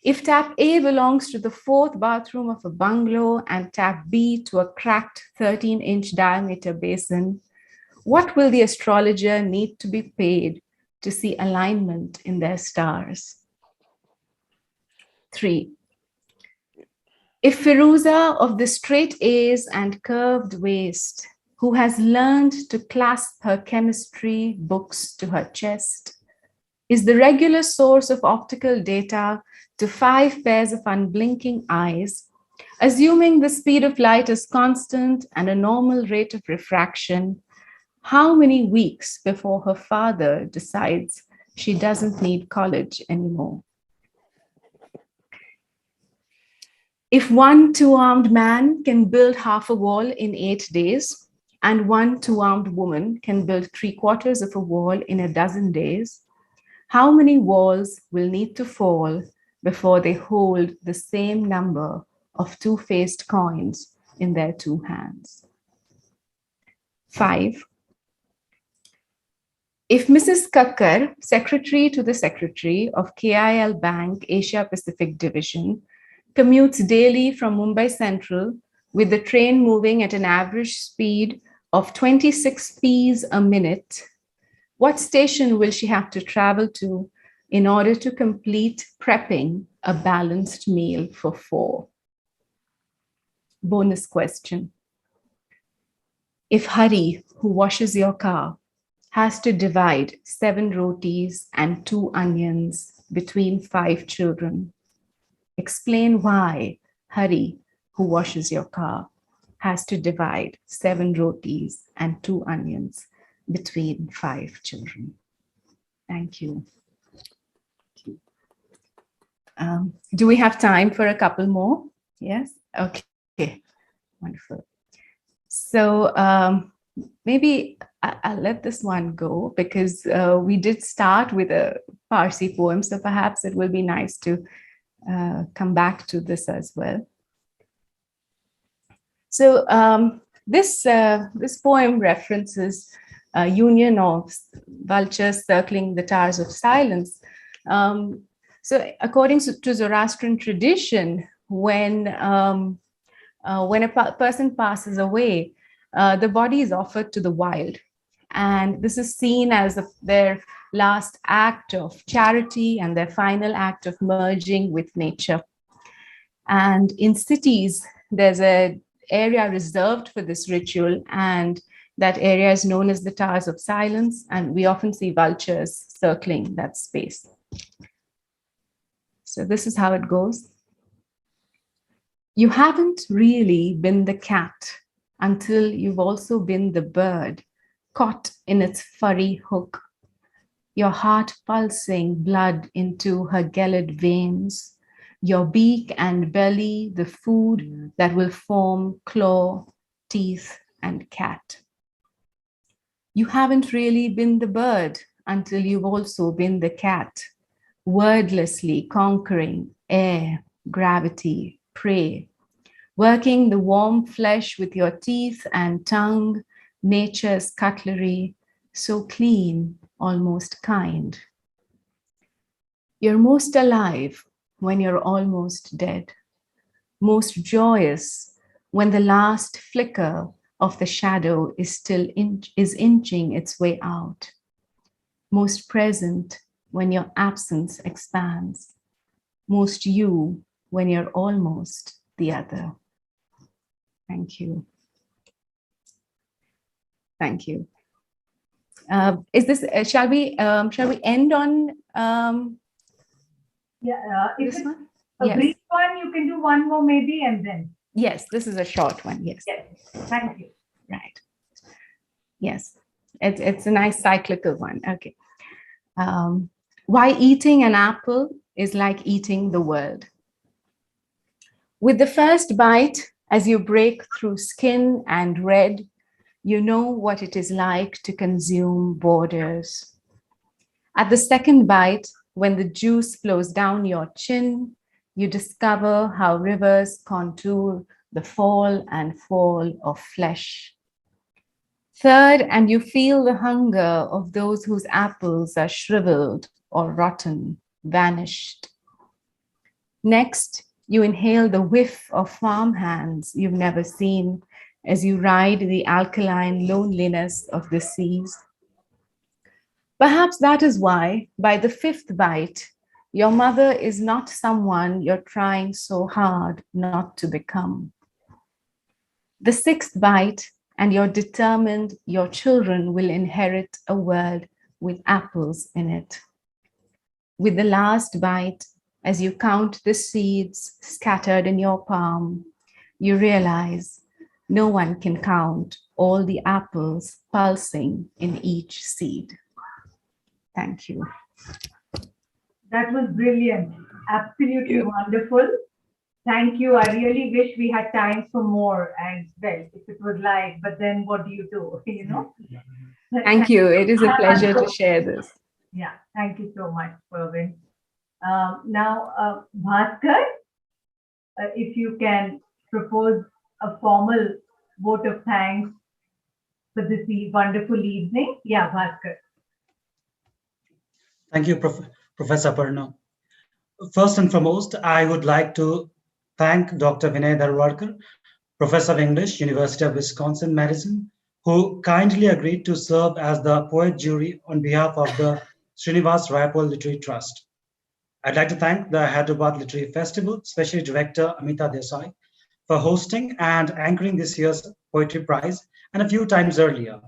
if tap A belongs to the 4th bathroom of a bungalow and tap B to a cracked 13-inch diameter basin, what will the astrologer need to be paid to see alignment in their stars? 3. If Firuza of the straight A's and curved waist, who has learned to clasp her chemistry books to her chest, is the regular source of optical data to 5 pairs of unblinking eyes, assuming the speed of light is constant and a normal rate of refraction, how many weeks before her father decides she doesn't need college anymore? If one 2-armed man can build half a wall in 8 days, and one 2-armed woman can build 3/4 of a wall in a dozen days, how many walls will need to fall before they hold the same number of 2-faced coins in their 2 hands? 5. If Mrs. Kakkar, Secretary to the Secretary of KIL Bank Asia Pacific Division, commutes daily from Mumbai Central with the train moving at an average speed of 26 Ps a minute, what station will she have to travel to in order to complete prepping a balanced meal for 4? Bonus question. If Hari, who washes your car, has to divide 7 rotis and 2 onions between 5 children, explain why Hari, who washes your car, has to divide 7 rotis and 2 onions between 5 children. Thank you. Do we have time for a couple more? Yes? Okay, wonderful. So maybe I'll let this one go because we did start with a Parsi poem, so perhaps it will be nice to come back to this as well. So this poem references a union of vultures circling the towers of silence. So according to Zoroastrian tradition, when a person passes away, the body is offered to the wild. And this is seen as their last act of charity and their final act of merging with nature. And in cities, there's an area reserved for this ritual, and that area is known as the Towers of Silence, and we often see vultures circling that space. So this is how it goes. You haven't really been the cat until you've also been the bird caught in its furry hook, your heart pulsing blood into her gelid veins, your beak and belly, the food that will form claw, teeth, and cat. You haven't really been the bird until you've also been the cat, wordlessly conquering air, gravity, prey, working the warm flesh with your teeth and tongue, nature's cutlery, so clean, almost kind. You're most alive when you're almost dead, most joyous when the last flicker of the shadow is still inching its way out, most present when your absence expands, most you when you're almost the other. Thank you. Thank you. Is this? Shall we end on? If This it's one? a Yes. brief one, you can do one more maybe, and then. Yes, this is a short one. Yes. Yes. Thank you. Right. Yes, it's a nice cyclical one. Okay. Why eating an apple is like eating the world. With the first bite, as you break through skin and red, you know what it is like to consume borders. At the second bite, when the juice flows down your chin, you discover how rivers contour the fall and fall of flesh. Third, and you feel the hunger of those whose apples are shriveled or rotten, vanished. Next, you inhale the whiff of farmhands you've never seen as you ride the alkaline loneliness of the seas. Perhaps that is why, by the fifth bite, your mother is not someone you're trying so hard not to become. The sixth bite, and you're determined your children will inherit a world with apples in it. With the last bite, as you count the seeds scattered in your palm, you realize no one can count all the apples pulsing in each seed. Thank you. That was brilliant. Absolutely wonderful. Thank you. I really wish we had time for more. And well, if it was live, but then what do you do? You know? Thank you. It is a pleasure to share this. Yeah. Thank you so much, Pervin. Now, Bhaskar, if you can propose a formal vote of thanks for this wonderful evening. Yeah, Bhaskar. Thank you, Professor Aparna. First and foremost, I would like to thank Dr. Vinay Dharwadker, Professor of English, University of Wisconsin-Madison, who kindly agreed to serve as the poet jury on behalf of the Srinivas Rayaprol Literary Trust. I'd like to thank the Hyderabad Literary Festival, Special Director Amita Desai, for hosting and anchoring this year's Poetry Prize and a few times earlier.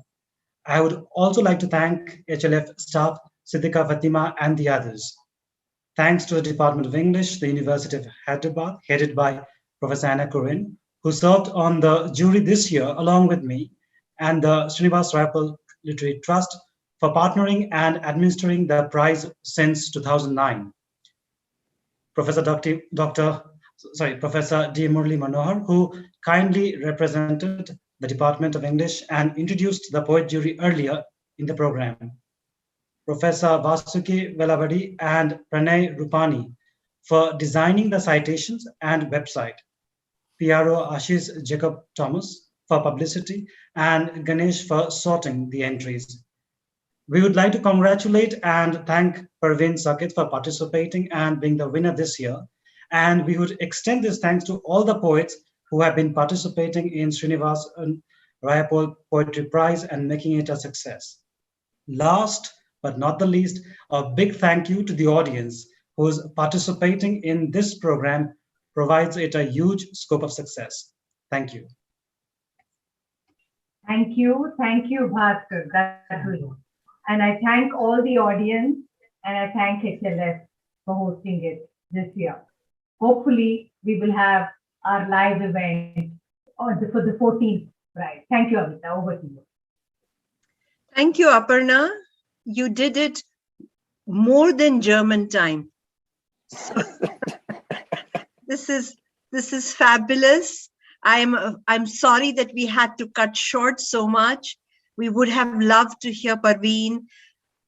I would also like to thank HLF staff, Siddika Fatima, and the others. Thanks to the Department of English, the University of Hyderabad, headed by Professor Anna Corinne, who served on the jury this year along with me, and the Srinivas Rayaprol Literary Trust for partnering and administering the prize since 2009. Professor D. Murli Manohar, who kindly represented the Department of English and introduced the poet jury earlier in the program. Professor Vasuki Velavadi and Pranay Rupani for designing the citations and website. PRO Ashish Jacob Thomas for publicity, and Ganesh for sorting the entries. We would like to congratulate and thank Pervin Saket for participating and being the winner this year. And we would extend this thanks to all the poets who have been participating in Srinivas Rayaprol Poetry Prize and making it a success. Last but not the least, a big thank you to the audience who's participating in this program provides it a huge scope of success. Thank you. Thank you, Bhaskar. That was, and I thank all the audience, and I thank HLF for hosting it this year. Hopefully, we will have our live event for the 14th prize. Thank you, Amita. Over to you. Thank you, Aparna. You did it more than German time. So this is fabulous. I'm sorry that we had to cut short so much. We would have loved to hear Pervin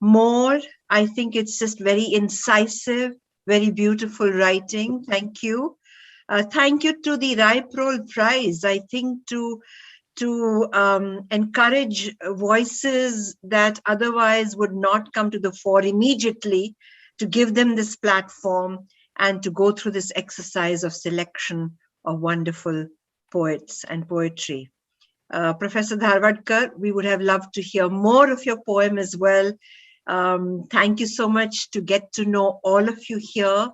more. I think it's just very incisive, very beautiful writing. Thank you. Thank you to the Rayaprol Prize. I think to encourage voices that otherwise would not come to the fore immediately, to give them this platform and to go through this exercise of selection of wonderful poets and poetry. Professor Dharwadker, we would have loved to hear more of your poem as well. Thank you so much to get to know all of you here.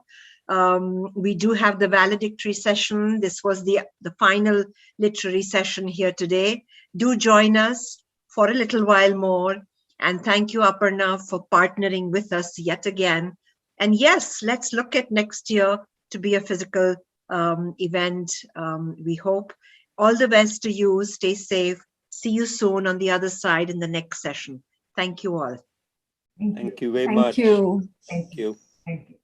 We do have the valedictory session. This was the final literary session here today. Do join us for a little while more. And thank you, Aparna, for partnering with us yet again. And yes, let's look at next year to be a physical event, we hope. All the best to you. Stay safe. See you soon on the other side in the next session. Thank you all. Thank you very Thank much. you. Thank you. Thank you.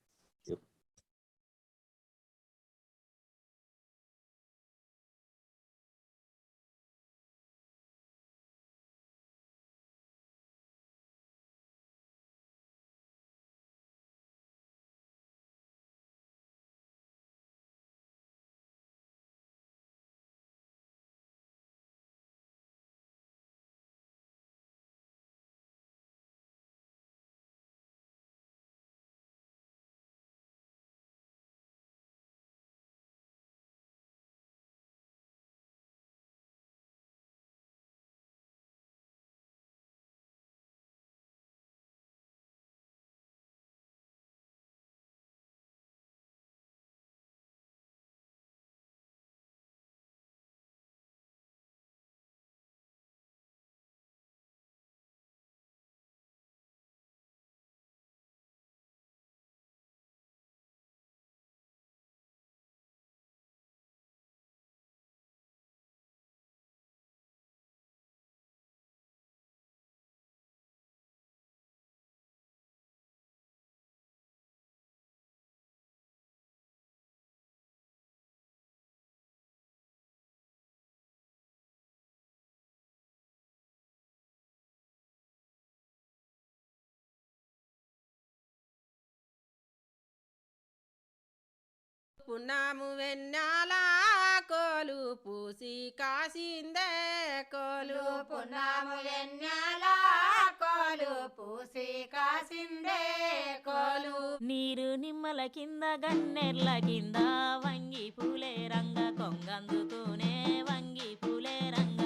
పున్నాము వెన్నాల కోలు పూసి కాసిందే కోలు పున్నాము వెన్నెల కోలు పూసి కాసిందే కోలు నీరు నిమ్మల కింద గన్నెర్ల కింద వంగి పూలే రంగ కొంగందుతూనే వంగి పూలే రంగ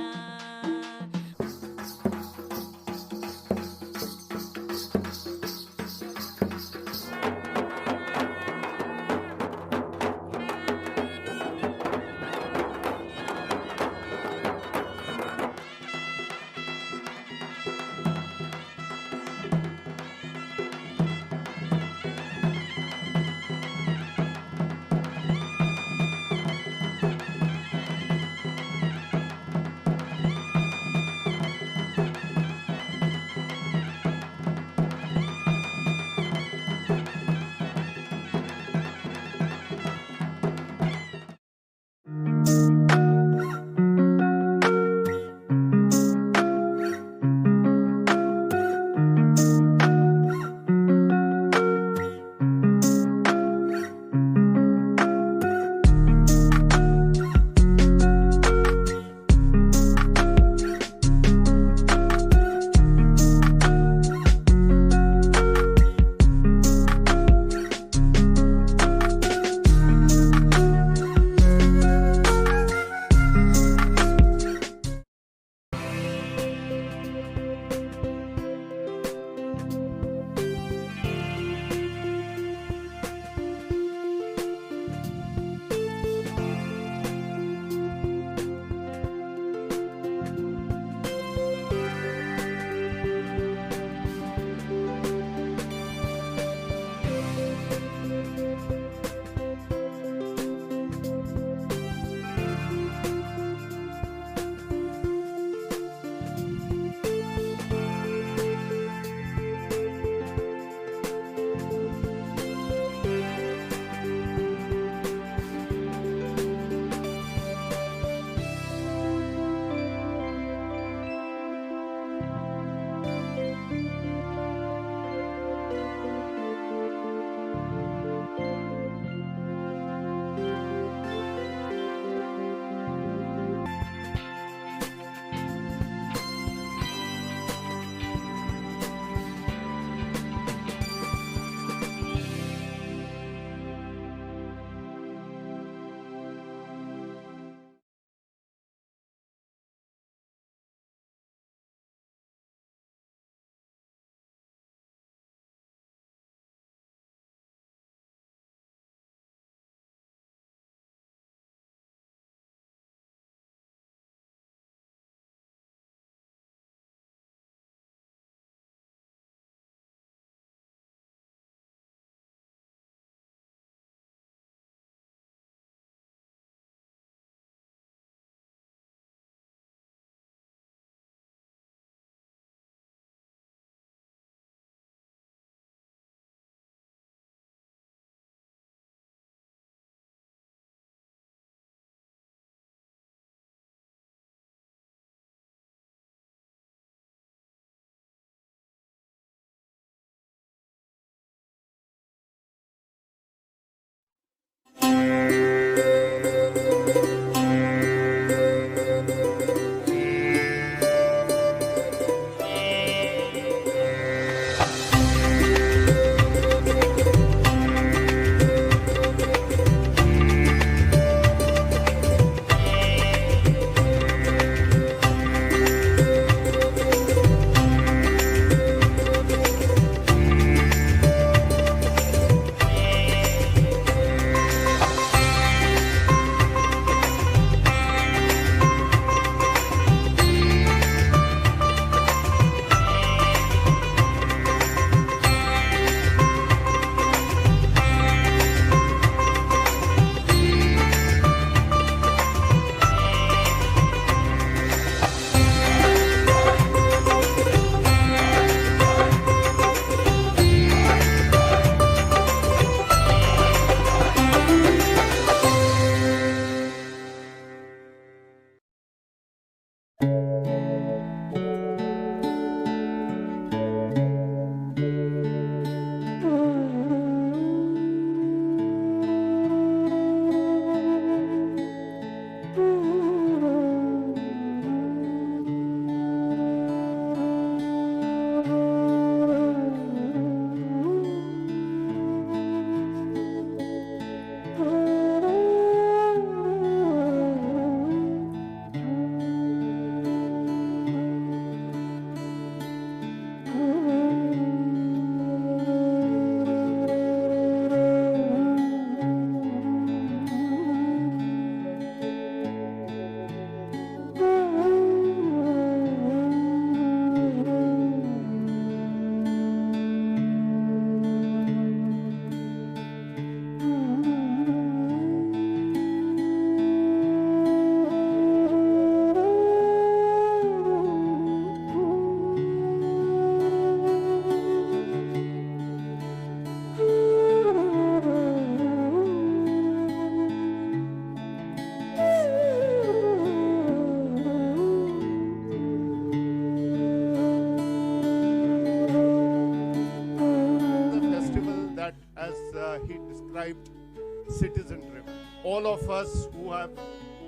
all of us who have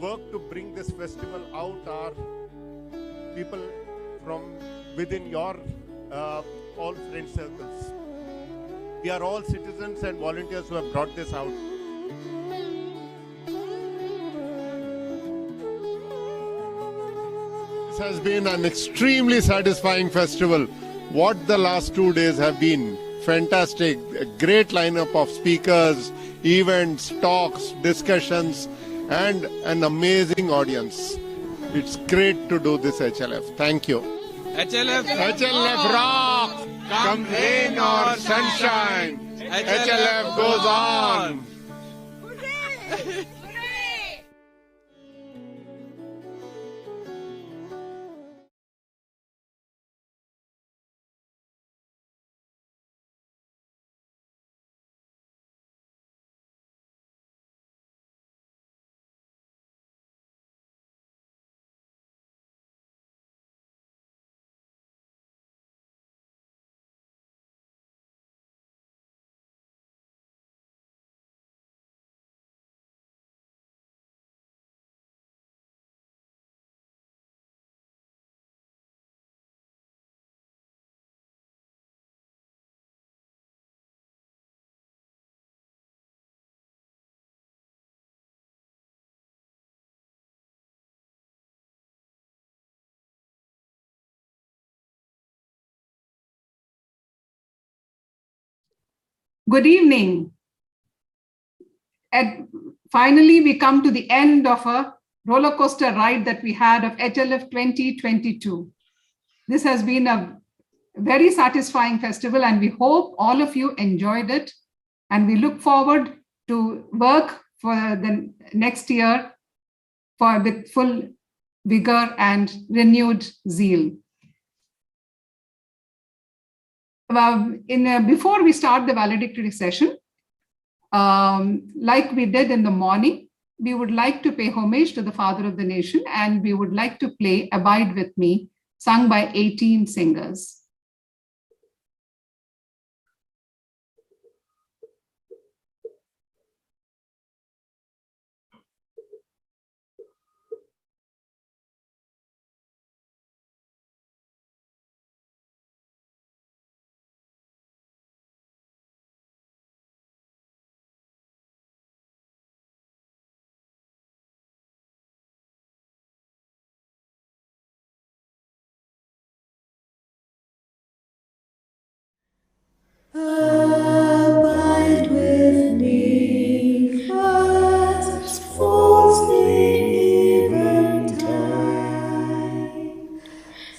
worked to bring this festival out are people from within your all friend circles. We are all citizens and volunteers who have brought this out. This has been an extremely satisfying festival. What the last 2 days have been. Fantastic, a great lineup of speakers, events, talks, discussions, and an amazing audience. It's great to do this HLF. Thank you. HLF rock! Come rain or sunshine, HLF goes on. Good evening. Finally, we come to the end of a roller coaster ride that we had of HLF 2022. This has been a very satisfying festival, and we hope all of you enjoyed it. And we look forward to work for the next year with full vigor and renewed zeal. Before we start the valedictory session, like we did in the morning, we would like to pay homage to the Father of the Nation, and we would like to play Abide With Me, sung by 18 singers. Abide with me, fast falls the eventide.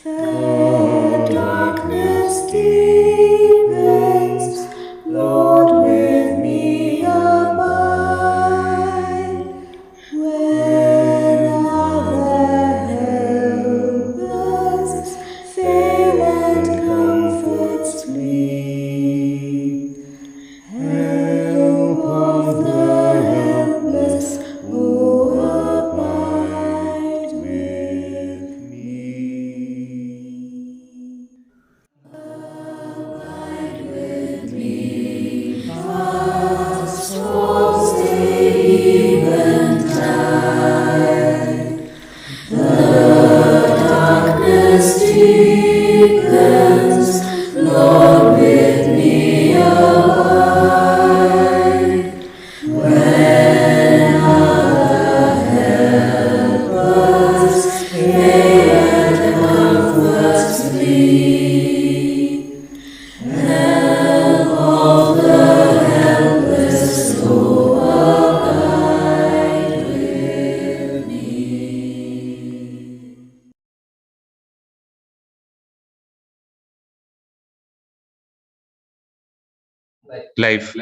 The darkness deepens, Lord, with me abide. When other helpers fail and comforts flee, help of the helpless, oh, abide with me. Abide with me, fast falls the eventide. The darkness deepens, Lord, with me abide. When other helpers fail and comforts flee, help of the helpless, oh, abide with me. Life.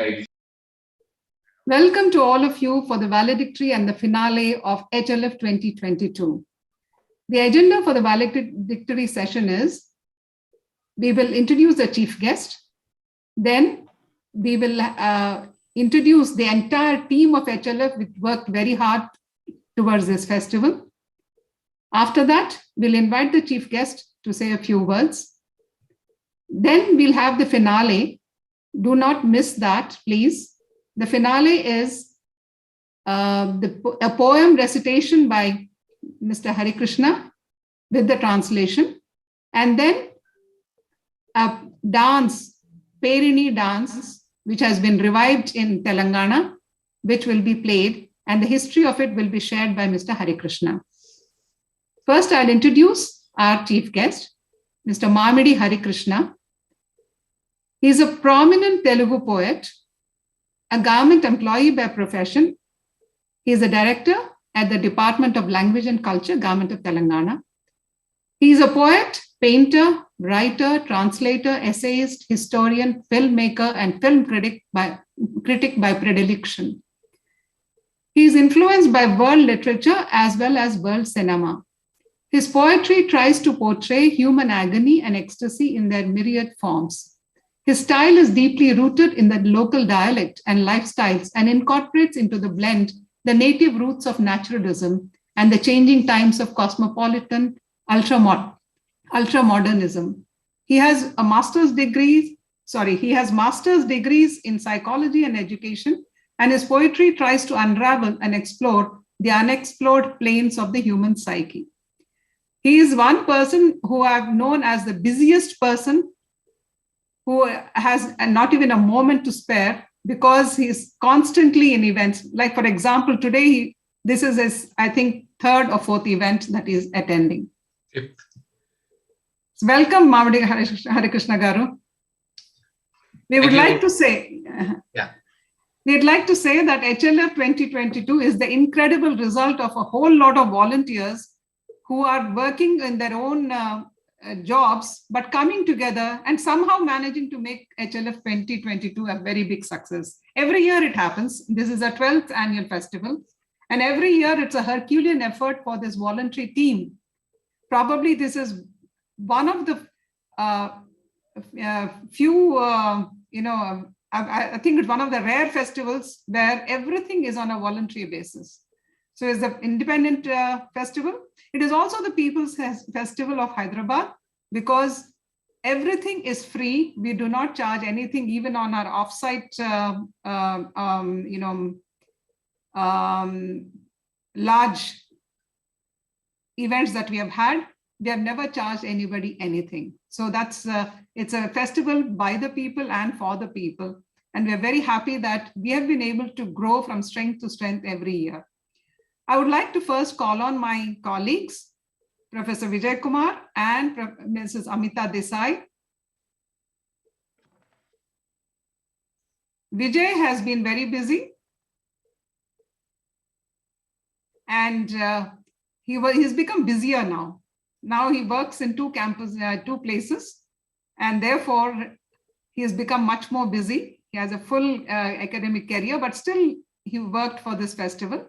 Welcome to all of you for the valedictory and the finale of HLF 2022. The agenda for the valedictory session is, we will introduce the chief guest, then we will introduce the entire team of HLF which worked very hard towards this festival. After that, we'll invite the chief guest to say a few words. Then we'll have the finale. Do not miss that, please. The finale is a poem recitation by Mr. Hari Krishna with the translation, and then a dance, Perini dance, which has been revived in Telangana, which will be played, and the history of it will be shared by Mr. Hari Krishna. First, I'll introduce our chief guest, Mr. Mamidi Hari Krishna. He is a prominent Telugu poet, a government employee by profession. He is a director at the Department of Language and Culture, Government of Telangana. He is a poet, painter, writer, translator, essayist, historian, filmmaker, and film critic by predilection. He is influenced by world literature as well as world cinema. His poetry tries to portray human agony and ecstasy in their myriad forms. His style is deeply rooted in the local dialect and lifestyles and incorporates into the blend the native roots of naturalism and the changing times of cosmopolitan ultramodernism. He has master's degrees in psychology and education, and his poetry tries to unravel and explore the unexplored planes of the human psyche. He is one person who I've known as the busiest person, who has not even a moment to spare, because he's constantly in events. Like, for example, today, this is his, I think, third or fourth event that he's attending. Welcome, Mamidi Hari Krishna Garu. We would like to say, we'd like to say that HLF 2022 is the incredible result of a whole lot of volunteers who are working in their own jobs, but coming together and somehow managing to make HLF 2022 a very big success. Every year it happens. This is a 12th annual festival. And every year it's a Herculean effort for this voluntary team. Probably this is one of the few, I think it's one of the rare festivals where everything is on a voluntary basis. So it's the independent festival. It is also the People's Festival of Hyderabad, because everything is free. We do not charge anything, even on our offsite, large events that we have had. We have never charged anybody anything. So that's it's a festival by the people and for the people. And we're very happy that we have been able to grow from strength to strength every year. I would like to first call on my colleagues, Professor Vijay Kumar and Mrs. Amita Desai. Vijay has been very busy, and he's become busier now. Now he works in two places, and therefore he has become much more busy. He has a full academic career, but still he worked for this festival.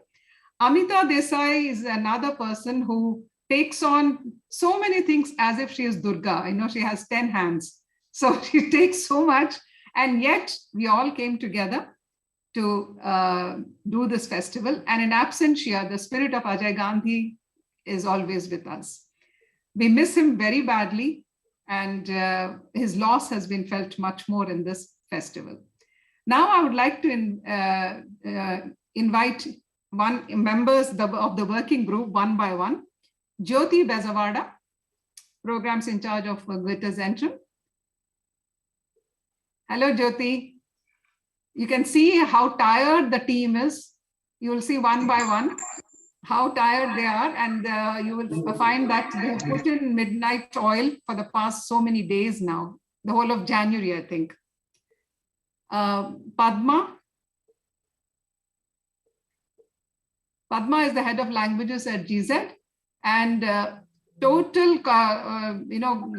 Amita Desai is another person who takes on so many things as if she is Durga. She has 10 hands. So she takes so much, and yet we all came together to do this festival. And in absentia, the spirit of Ajay Gandhi is always with us. We miss him very badly, and his loss has been felt much more in this festival. Now I would like to invite members of the working group one by one. Jyoti Bezawada, programs in charge of Glitter Zentrum. Hello, Jyoti. You can see how tired the team is. You will see one by one how tired they are, and you will find that they have put in midnight oil for the past so many days now, the whole of January, I think. Padma is the head of languages at GZ, and total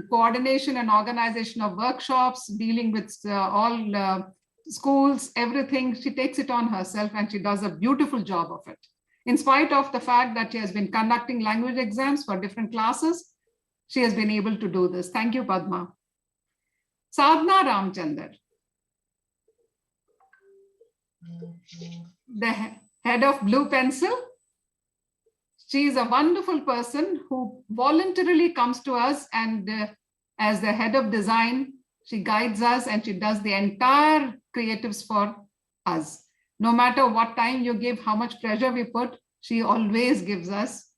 coordination and organization of workshops, dealing with all schools, everything. She takes it on herself, and she does a beautiful job of it. In spite of the fact that she has been conducting language exams for different classes, she has been able to do this. Thank you, Padma. Sadhna Ramchandar, the head of Blue Pencil. She is a wonderful person who voluntarily comes to us, and as the head of design, she guides us and she does the entire creatives for us. No matter what time you give, how much pressure we put, she always gives us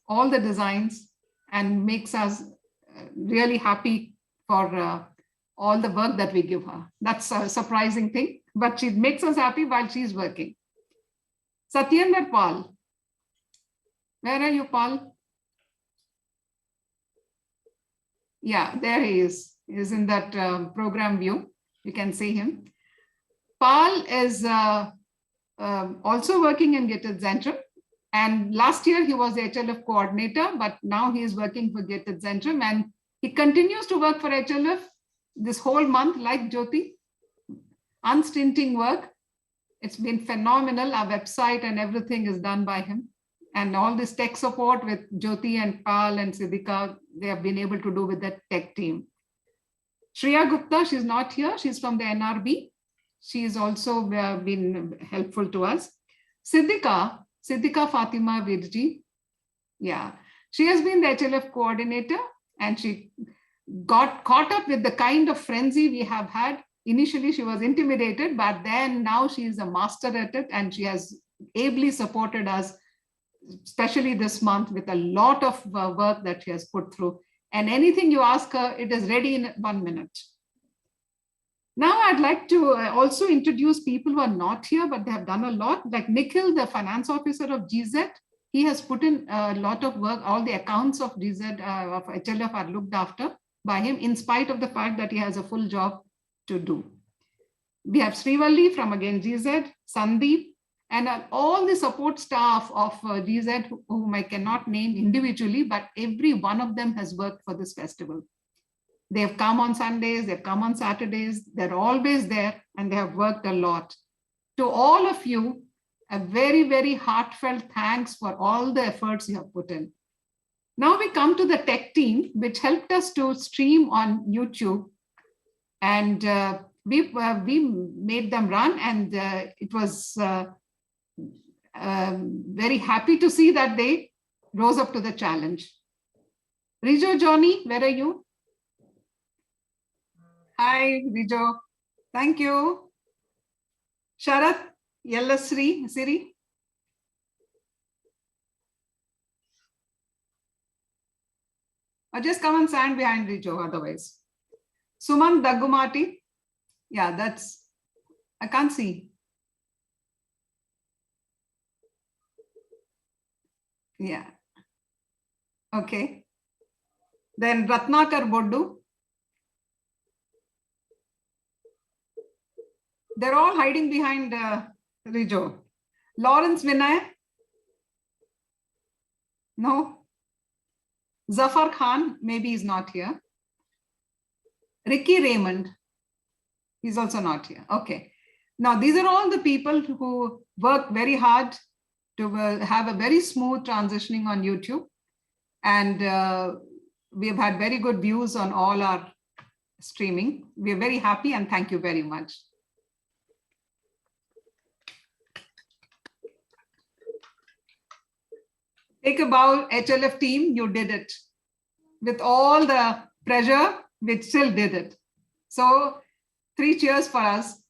all the designs and makes us really happy for all the work that we give her. That's a surprising thing, but she makes us happy while she's working. Satyendra Paul. Where are you, Paul? Yeah, there he is. He's in that program view. You can see him. Paul is also working in Gated Zentrum. And last year he was the HLF coordinator, but now he is working for Gated Zentrum. And he continues to work for HLF this whole month, like Jyoti. Unstinting work. It's been phenomenal. Our website and everything is done by him. And all this tech support with Jyoti and Pal and Siddhika, they have been able to do with the tech team. Shreya Gupta, she's not here. She's from the NRB. She's also been helpful to us. Siddhika Fatima Virji. Yeah, she has been the HLF coordinator and she got caught up with the kind of frenzy we have had. Initially, she was intimidated, but then now she is a master at it and she has ably supported us, especially this month, with a lot of work that she has put through. And anything you ask her, it is ready in 1 minute. Now I'd like to also introduce people who are not here, but they have done a lot. Like Nikhil, the finance officer of GZ, he has put in a lot of work. All the accounts of GZ, of HLF are looked after by him, in spite of the fact that he has a full job to do. We have Srivalli from again GZ, Sandeep, and all the support staff of GZ, whom I cannot name individually, but every one of them has worked for this festival. They have come on Sundays, they've come on Saturdays, they're always there and they have worked a lot. To all of you, a very, very heartfelt thanks for all the efforts you have put in. Now we come to the tech team, which helped us to stream on YouTube. And we made them run, and it was very happy to see that they rose up to the challenge. Rijo Johnny, where are you? Hi, Rijo. Thank you. Sharath Yellasri, Siri. Or just come and stand behind Rijo otherwise. Suman Dagumati. Yeah, that's, I can't see. Yeah. Okay. Then Ratnakar Boddu. They're all hiding behind Rijo. Lawrence Vinay. No. Zafar Khan, maybe he's not here. Ricky Raymond. He's also not here. Okay. Now, these are all the people who work very hard to have a very smooth transitioning on YouTube. And we've had very good views on all our streaming. We're very happy and thank you very much. Take a bow, HLF team, you did it. With all the pressure, we still did it. So 3 cheers for us.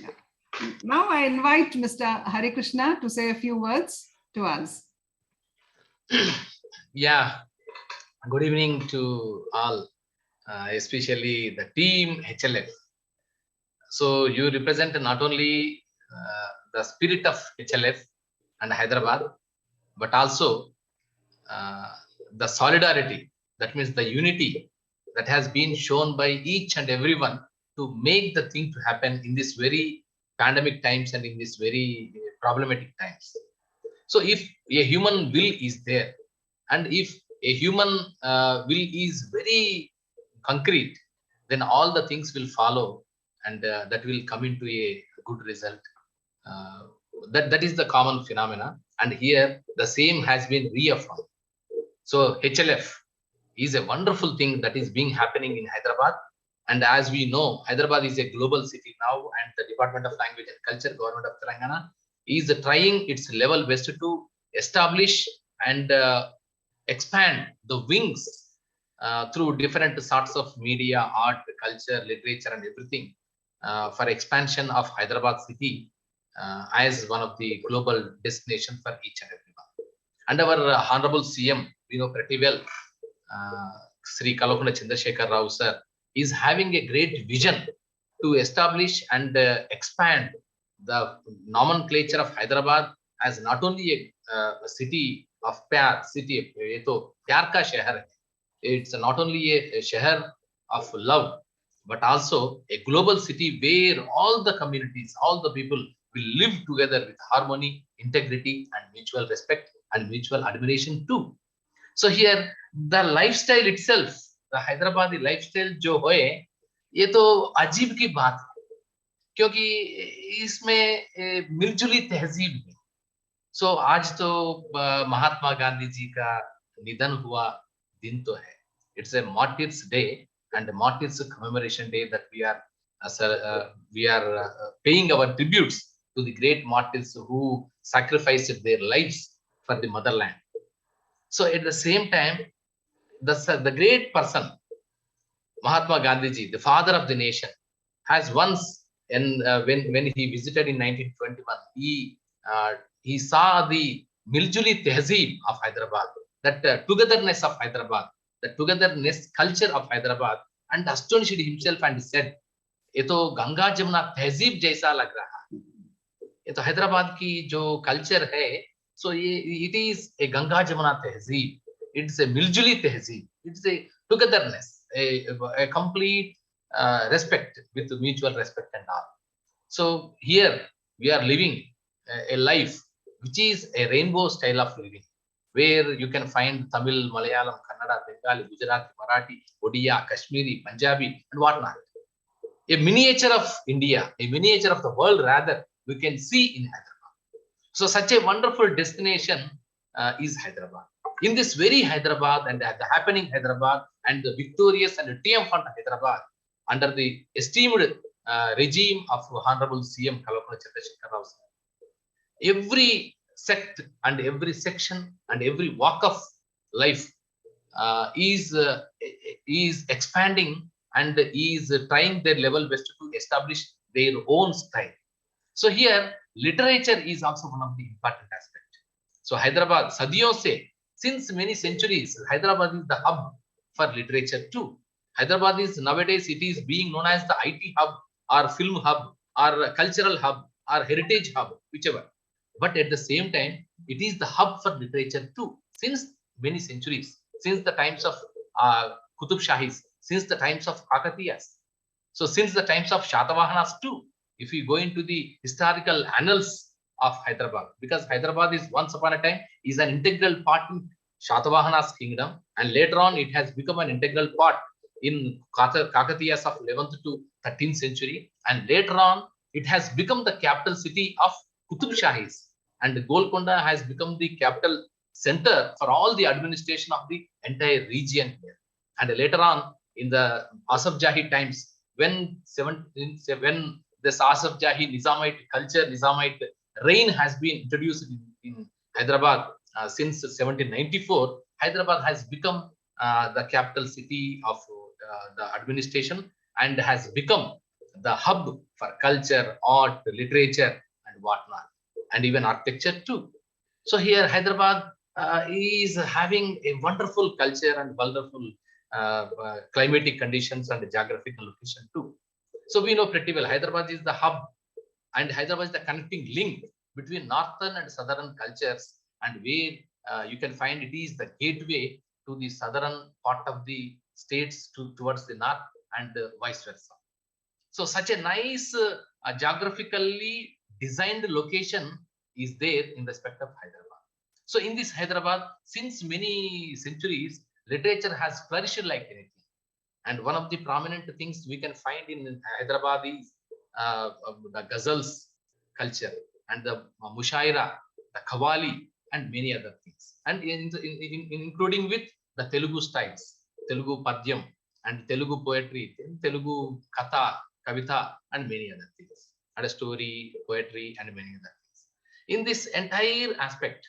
Yeah. Now I invite Mr. Hari Krishna to say a few words to us. Yeah, good evening to all, especially the team HLF. So you represent not only the spirit of HLF and Hyderabad, but also the solidarity, that means the unity that has been shown by each and everyone to make the thing to happen in this very pandemic times and in this very problematic times. So if a human will is there, and if a human will is very concrete, then all the things will follow and that will come into a good result. That is the common phenomena, and here the same has been reaffirmed. So HLF is a wonderful thing that is being happening in Hyderabad, and as we know, Hyderabad is a global city now, and the Department of Language and Culture, Government of Telangana, is trying its level best to establish and expand the wings through different sorts of media, art, culture, literature, and everything. for expansion of Hyderabad city as one of the global destination for each and everyone. And our Honorable CM, we know pretty well, Sri Kalokunda Chandrasekhar Rao sir, is having a great vision to establish and expand the nomenclature of Hyderabad as not only a city of pyar, city ये तो प्यार का शहर है. It's not only a शहर of love, but also a global city where all the communities, all the people will live together with harmony, integrity, and mutual respect and mutual admiration too. So here, the lifestyle itself, the Hyderabadi lifestyle जो है, ये तो अजीब की बात है, क्योंकि इसमें मिलजुली तहजीब है. So आज तो महात्मा गांधी जी का निधन हुआ दिन तो है. It's a martyrs day and a martyrs commemoration day that we are paying our tributes to the great martyrs who sacrificed their lives for the motherland. So at the same time, the great person, Mahatma Gandhi ji, the father of the nation, has once, when he visited in 1921, he saw the Miljuli Tehzeeb of Hyderabad, that togetherness of Hyderabad, the togetherness culture of Hyderabad, and astonished himself and said, ये तो गंगा जमुना तहजीब जैसा लग रहा है. ये तो हैदराबाद की जो कल्चर है, so it is a Ganga Jamuna तहजीब. It's a मिलजुली तहजीब. It's a togetherness, a complete respect with mutual respect and all. So here we are living a life which is a rainbow style of living, where you can find Tamil, Malayalam, Kannada, Bengali, Gujarati, Marathi, Odia, Kashmiri, Punjabi, and whatnot. A miniature of India, a miniature of the world, rather, we can see in Hyderabad. So such a wonderful destination is Hyderabad. In this very Hyderabad and the happening Hyderabad and the victorious and the triumphant Hyderabad under the esteemed regime of Honorable CM Kalokunda Chandrasekhar Rao, every sect and every section and every walk of life is expanding and is trying their level best to establish their own style. So here, literature is also one of the important aspects. So Hyderabad, sadiyon se, since many centuries, Hyderabad is the hub for literature too. Hyderabad is nowadays, it is being known as the IT hub or film hub or cultural hub or heritage hub, whichever. But at the same time, it is the hub for literature too. Since many centuries, since the times of Qutub Shahis, since the times of Kakatiyas, so since the times of Shatavahanas too, if we go into the historical annals of Hyderabad, because Hyderabad is once upon a time is an integral part in Shatavahanas kingdom, and later on it has become an integral part in Kakatiyas of 11th to 13th century, and later on it has become the capital city of Qutub Shahis, and Golconda has become the capital center for all the administration of the entire region here. And later on in the Asaf Jahi times, when this Asaf Jahi Nizamite culture, Nizamite reign has been introduced in Hyderabad since 1794, Hyderabad has become the capital city of the administration and has become the hub for culture, art, literature, and whatnot, and even architecture too. So here Hyderabad is having a wonderful culture and wonderful climatic conditions and geographical location too. So we know pretty well Hyderabad is the hub, and Hyderabad is the connecting link between northern and southern cultures, and where you can find it is the gateway to the southern part of the states towards the north and vice versa. So such a nice geographically designed location is there in respect of Hyderabad. So in this Hyderabad, since many centuries, literature has flourished like anything. And one of the prominent things we can find in Hyderabad is the ghazals culture and the mushaira, the qawwali, and many other things. And including with the Telugu styles, Telugu padyam and Telugu poetry, Telugu katha, kavita, and many other things. And a story, poetry, and many other things. In this entire aspect,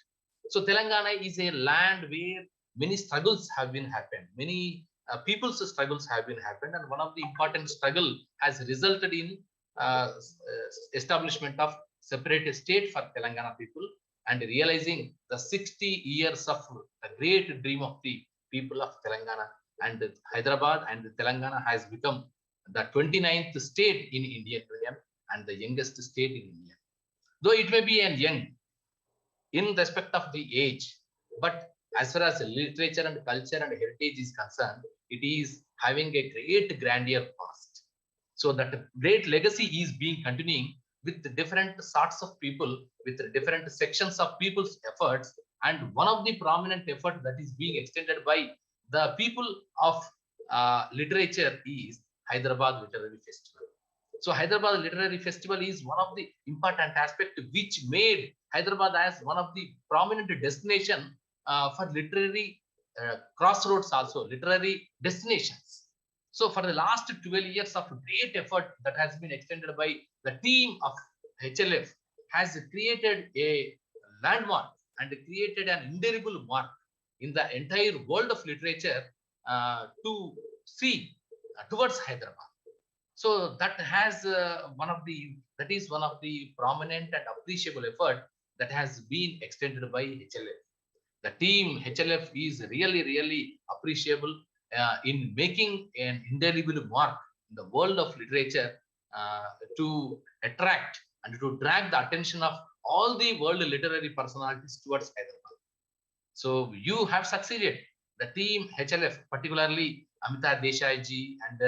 so Telangana is a land where many struggles have been happened. Many people's struggles have been happened, and one of the important struggle has resulted in establishment of separate state for Telangana people and realizing the 60 years of the great dream of the people of Telangana, and Hyderabad and Telangana has become the 29th state in Indian Union and the youngest state in India. Though it may be young in respect of the age, but as far as literature and culture and heritage is concerned, it is having a great grandeur past. So that great legacy is being continuing with the different sorts of people, with the different sections of people's efforts. And one of the prominent effort that is being extended by the people of literature is Hyderabad Literary Festival. So Hyderabad Literary Festival is one of the important aspects which made Hyderabad as one of the prominent destination for literary crossroads, also literary destinations. So for the last 12 years of great effort that has been extended by the team of HLF has created a landmark and created an indelible mark in the entire world of literature to see towards Hyderabad. So that has one of the prominent and appreciable effort that has been extended by HLF. The team HLF is really appreciable in making an indelible mark in the world of literature to attract and to drag the attention of all the world literary personalities towards Hyderabad. So you have succeeded. The team HLF, particularly Amita Desai ji and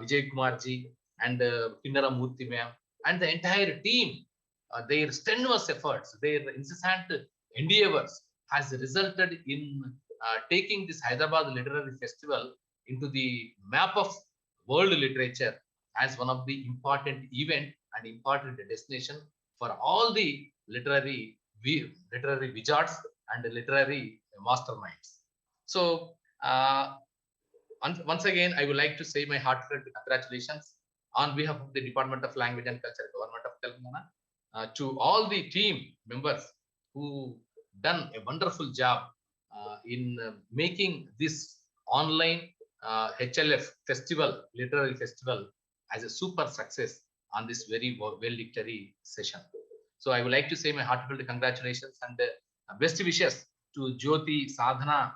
Vijay Kumar ji and Kinnara Murthy ma'am and the entire team, their strenuous efforts, their incessant endeavors has resulted in taking this Hyderabad Literary Festival into the map of world literature as one of the important event and important destination for all the literary wizards and literary masterminds. So once again, I would like to say my heartfelt congratulations on behalf of the Department of Language and Culture, Government of Telangana, to all the team members who done a wonderful job in making this online HLF festival, literary festival, as a super success on this very valedictory session. So I would like to say my heartfelt congratulations and best wishes to Jyoti, Sadhana,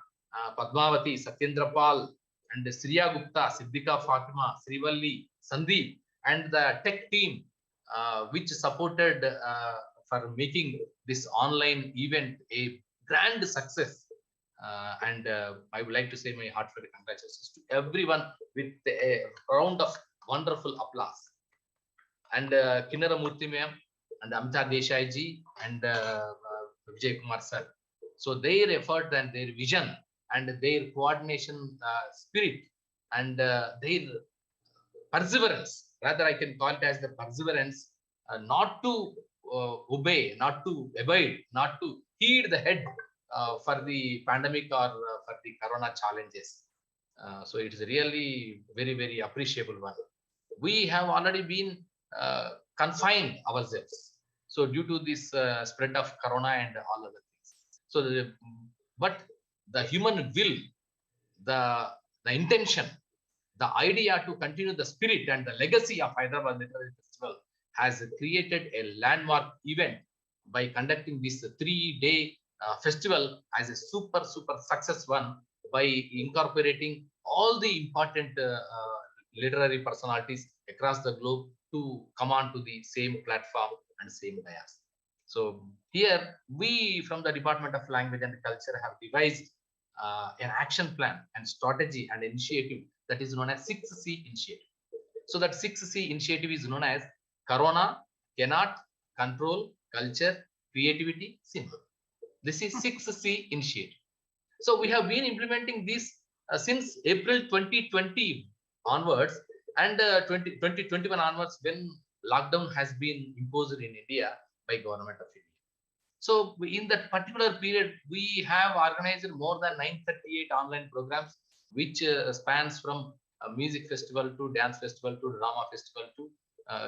Padmavati, Satyendra Pal, and Sriya Gupta, Siddhika Fatima, Srivalli, Sandeep, and the tech team which supported for making this online event a grand success. And I would like to say my heartfelt congratulations to everyone with a round of wonderful applause. And Kinnara Murthy ma'am and Amita Desai ji and Vijay Kumar sir. So their effort and their vision and their coordination spirit and their perseverance, rather I can call it as the perseverance, not to obey, not to abide, not to heed the head for the pandemic or for the corona challenges. So it is really very appreciable one. We have already been confined ourselves. So due to this spread of corona and all other things. So, but the human will, the intention, the idea to continue the spirit and the legacy of Hyderabad Literary Festival has created a landmark event by conducting this 3-day festival as a super success one by incorporating all the important literary personalities across the globe to come on to the same platform and same dais. So here we from the Department of Language and Culture have devised an action plan and strategy and initiative that is known as 6C initiative. So that 6C initiative is known as Corona Cannot Control Culture, Creativity, Symbol. This is 6C initiative. So we have been implementing this since April 2020 onwards and 2021 onwards when lockdown has been imposed in India by Government of India. So in that particular period, we have organized more than 938 online programs, which spans from a music festival to dance festival to drama festival to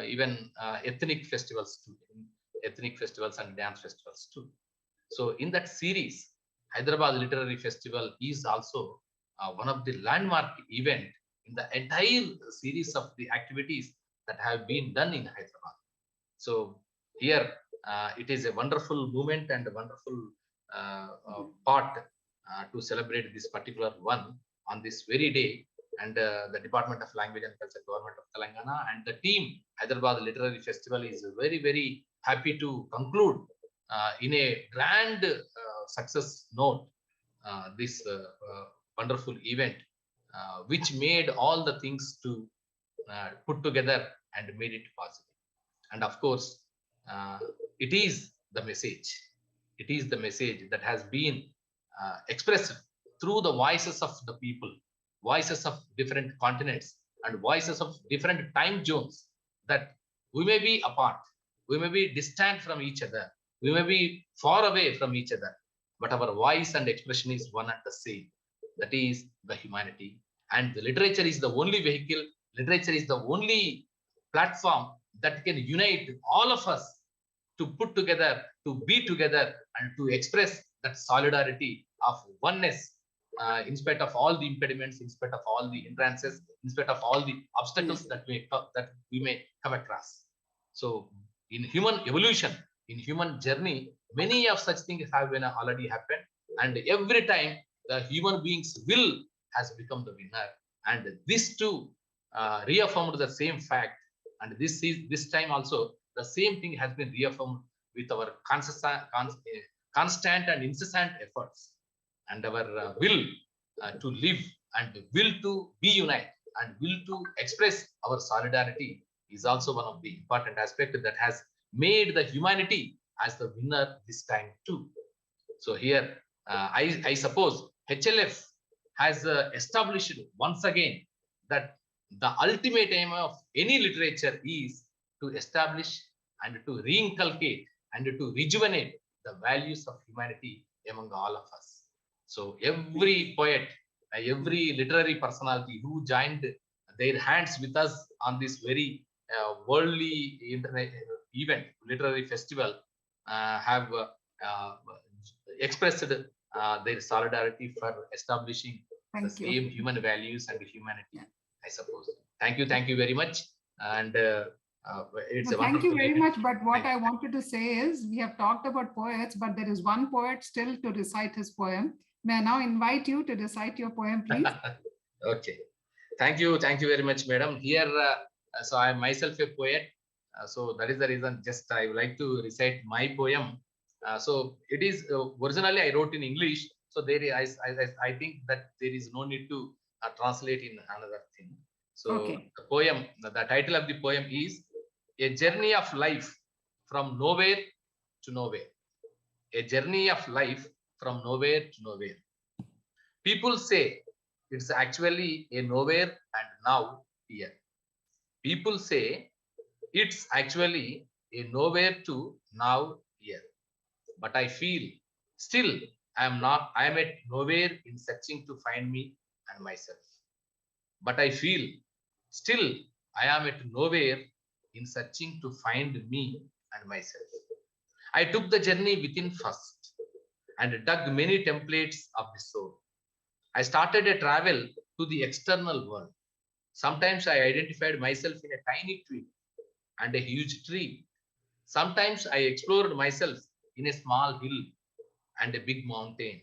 even ethnic festivals and dance festivals too. So in that series, Hyderabad Literary Festival is also one of the landmark event in the entire series of the activities that have been done in Hyderabad. So here it is a wonderful moment and a wonderful part to celebrate this particular one on this very day. And the Department of Language and Culture, Government of Telangana, and the team Hyderabad Literary Festival is very, very happy to conclude in a grand success note this wonderful event, which made all the things to put together and made it possible. And of course, it is the message. It is the message that has been expressed through the voices of the people, voices of different continents, and voices of different time zones, that we may be apart, we may be distant from each other, we may be far away from each other, but our voice and expression is one and the same. That is the humanity. And the literature is the only vehicle, literature is the only platform that can unite all of us to put together, to be together, and to express that solidarity of oneness in spite of all the impediments, in spite of all the hindrances, in spite of all the obstacles that we may come across. So in human evolution, in human journey, many of such things have been already happened, and every time the human being's will has become the winner. And this too reaffirmed the same fact, and this time also the same thing has been reaffirmed with our constant and incessant efforts, and our will to live, and will to be united, and will to express our solidarity is also one of the important aspects that has made the humanity as the winner this time too. So here I suppose HLF has established once again that the ultimate aim of any literature is to establish and to reinculcate and to rejuvenate the values of humanity among all of us. So every poet, every literary personality who joined their hands with us on this very worldly event, literary festival, have expressed their solidarity for establishing the same human values and humanity, I suppose. Thank you very much. And it's a thank you very event. much. But what I wanted to say is, we have talked about poets, but there is one poet still to recite his poem. May I now invite you to recite your poem, please? Okay. Thank you very much, madam. Here, so I am myself a poet. So that is the reason just I would like to recite my poem. So it is originally I wrote in English. So there I think that there is no need to translate in another thing. So the poem, the title of the poem is A Journey of Life from Nowhere to Nowhere. A journey of life from nowhere to nowhere. People say it's actually a nowhere and now here. People say it's actually a nowhere to now here. But I feel still I am at nowhere in searching to find me and myself. But I feel still I am at nowhere in searching to find me and myself. I took the journey within first and dug many templates of the soul. I started a travel to the external world. Sometimes I identified myself in a tiny twig and a huge tree. Sometimes I explored myself in a small hill and a big mountain,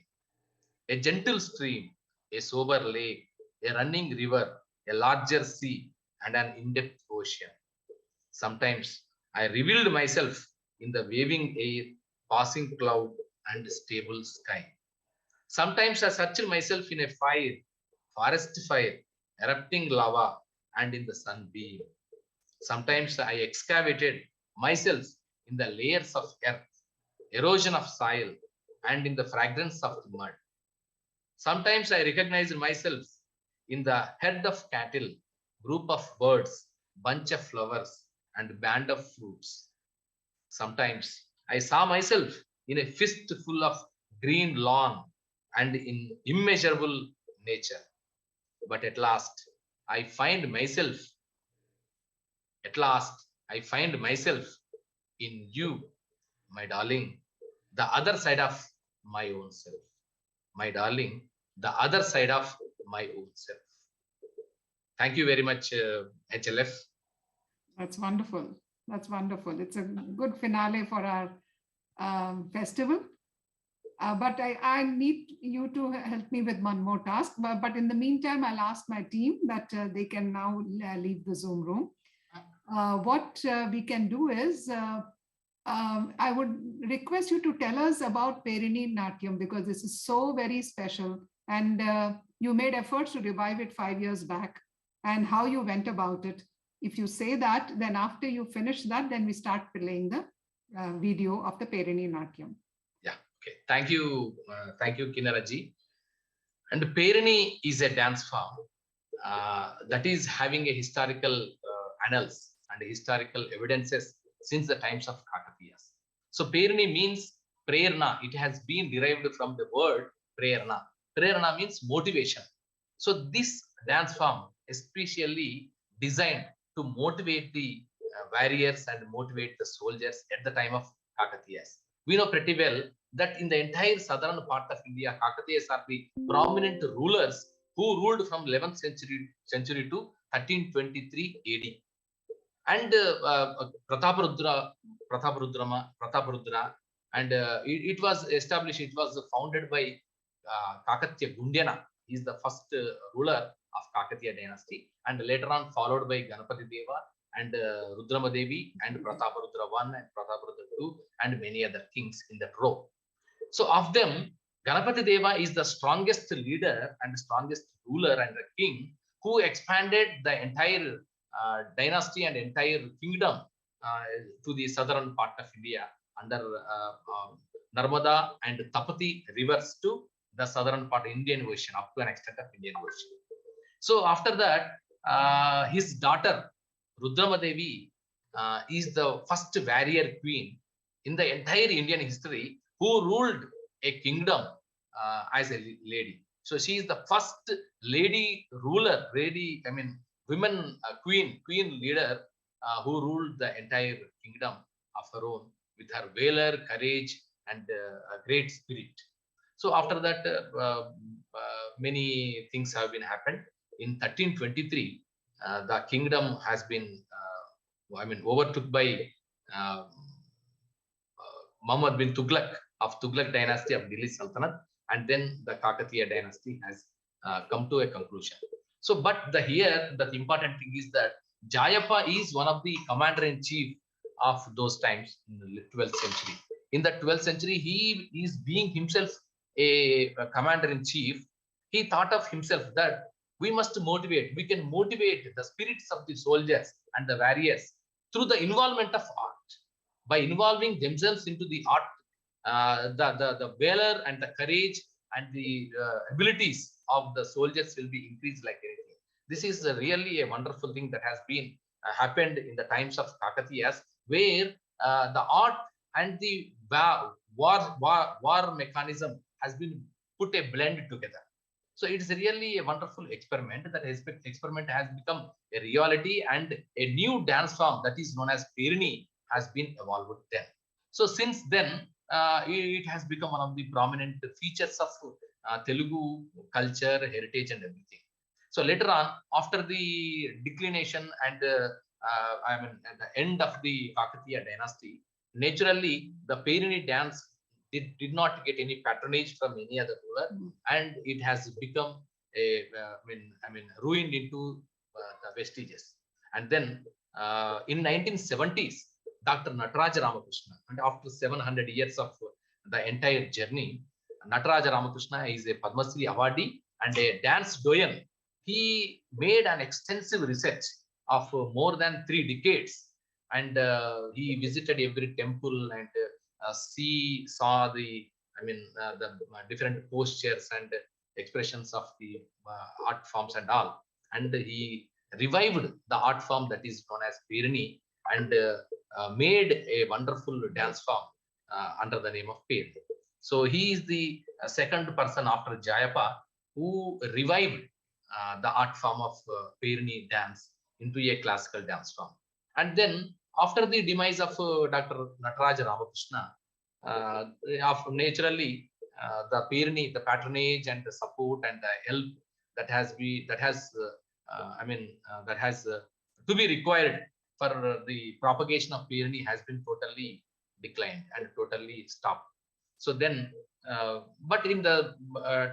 a gentle stream, a sober lake, a running river, a larger sea, and an in-depth ocean. Sometimes I revealed myself in the waving air, passing cloud, and stable sky. Sometimes I searched myself in a fire, forest fire, erupting lava, and in the sunbeam. Sometimes I excavated myself in the layers of earth, erosion of soil, and in the fragrance of the mud. Sometimes I recognized myself in the head of cattle, group of birds, bunch of flowers, and band of fruits. Sometimes I saw myself in a fist full of green lawn and in immeasurable nature. But at last, I find myself in you, my darling, the other side of my own self. My darling, the other side of my own self. Thank you very much, HLF. That's wonderful. That's wonderful. It's a good finale for our festival. But I need you to help me with one more task. But in the meantime, I'll ask my team that they can now leave the Zoom room. What we can do is, I would request you to tell us about Perini Natyam, because this is so very special. And you made efforts to revive it 5 years back, and how you went about it. If you say that, then after you finish that, then we start playing the video of the Perini Natyam. Okay, thank you, Kinaraji. And Perini is a dance form that is having a historical annals and historical evidences since the times of Kakatiyas. So Perini means prerna. It has been derived from the word prerna. Prerna means motivation. So this dance form especially designed to motivate the warriors and motivate the soldiers at the time of Kakatiyas. We know pretty well that in the entire southern part of India, Kakatiyas are the prominent rulers who ruled from 11th century to 1323 AD. And Prataparudra, and it was established, it was founded by Kakatiya Gundyana. He is the first ruler of Kakatiya dynasty, and later on followed by Ganapati Deva and Rudrama Devi and Prataparudra I and Prataparudra II and many other kings in that row. So of them, Ganapati Deva is the strongest leader and strongest ruler and the king who expanded the entire dynasty and entire kingdom to the southern part of India under Narmada and Tapati rivers to the southern part of Indian Ocean, up to an extent of Indian Ocean. So after that, his daughter Rudrama Devi is the first warrior queen in the entire Indian history who ruled a kingdom as a lady. So she is the first lady ruler, women queen leader who ruled the entire kingdom of her own with her valor, courage, and a great spirit. So after that, many things have been happened. In 1323, the kingdom has been, overtook by Muhammad bin Tughlaq of Tughlaq dynasty of Delhi Sultanate, and then the Kakatiya dynasty has come to a conclusion. So, but the important thing is that Jayappa is one of the commander-in-chief of those times in the 12th century. In the 12th century, he is being himself a commander-in-chief. He thought of himself that we can motivate the spirits of the soldiers and the warriors through the involvement of art. By involving themselves into the art, the valor and the courage and the abilities of the soldiers will be increased like anything. This is really a wonderful thing that has been happened in the times of Kakatiyas, where the art and the war mechanism has been put a blend together. So it is really a wonderful experiment. That experiment has become a reality, and a new dance form that is known as Perini has been evolved then. So since then, it has become one of the prominent features of Telugu culture, heritage, and everything. So later on, after the declination and at the end of the Kakatiya dynasty, naturally the Perini dance did not get any patronage from any other ruler, and it has become ruined into the vestiges. And then in 1970s, Dr. Nataraja Ramakrishna, and after 700 years of the entire journey, Nataraja Ramakrishna is a Padma Shri awardee and a dance doyen. He made an extensive research of more than 3 decades, and he visited every temple and saw the different postures and expressions of the art forms and all, and he revived the art form that is known as Perini and made a wonderful dance form under the name of Perini. So he is the second person after Jayappa who revived the art form of Perini dance into a classical dance form. And then after the demise of Dr. Nataraja Ramakrishna, naturally the Perini, the patronage and the support and the help that has to be required for the propagation of Perini has been totally declined and totally stopped. So then, but in the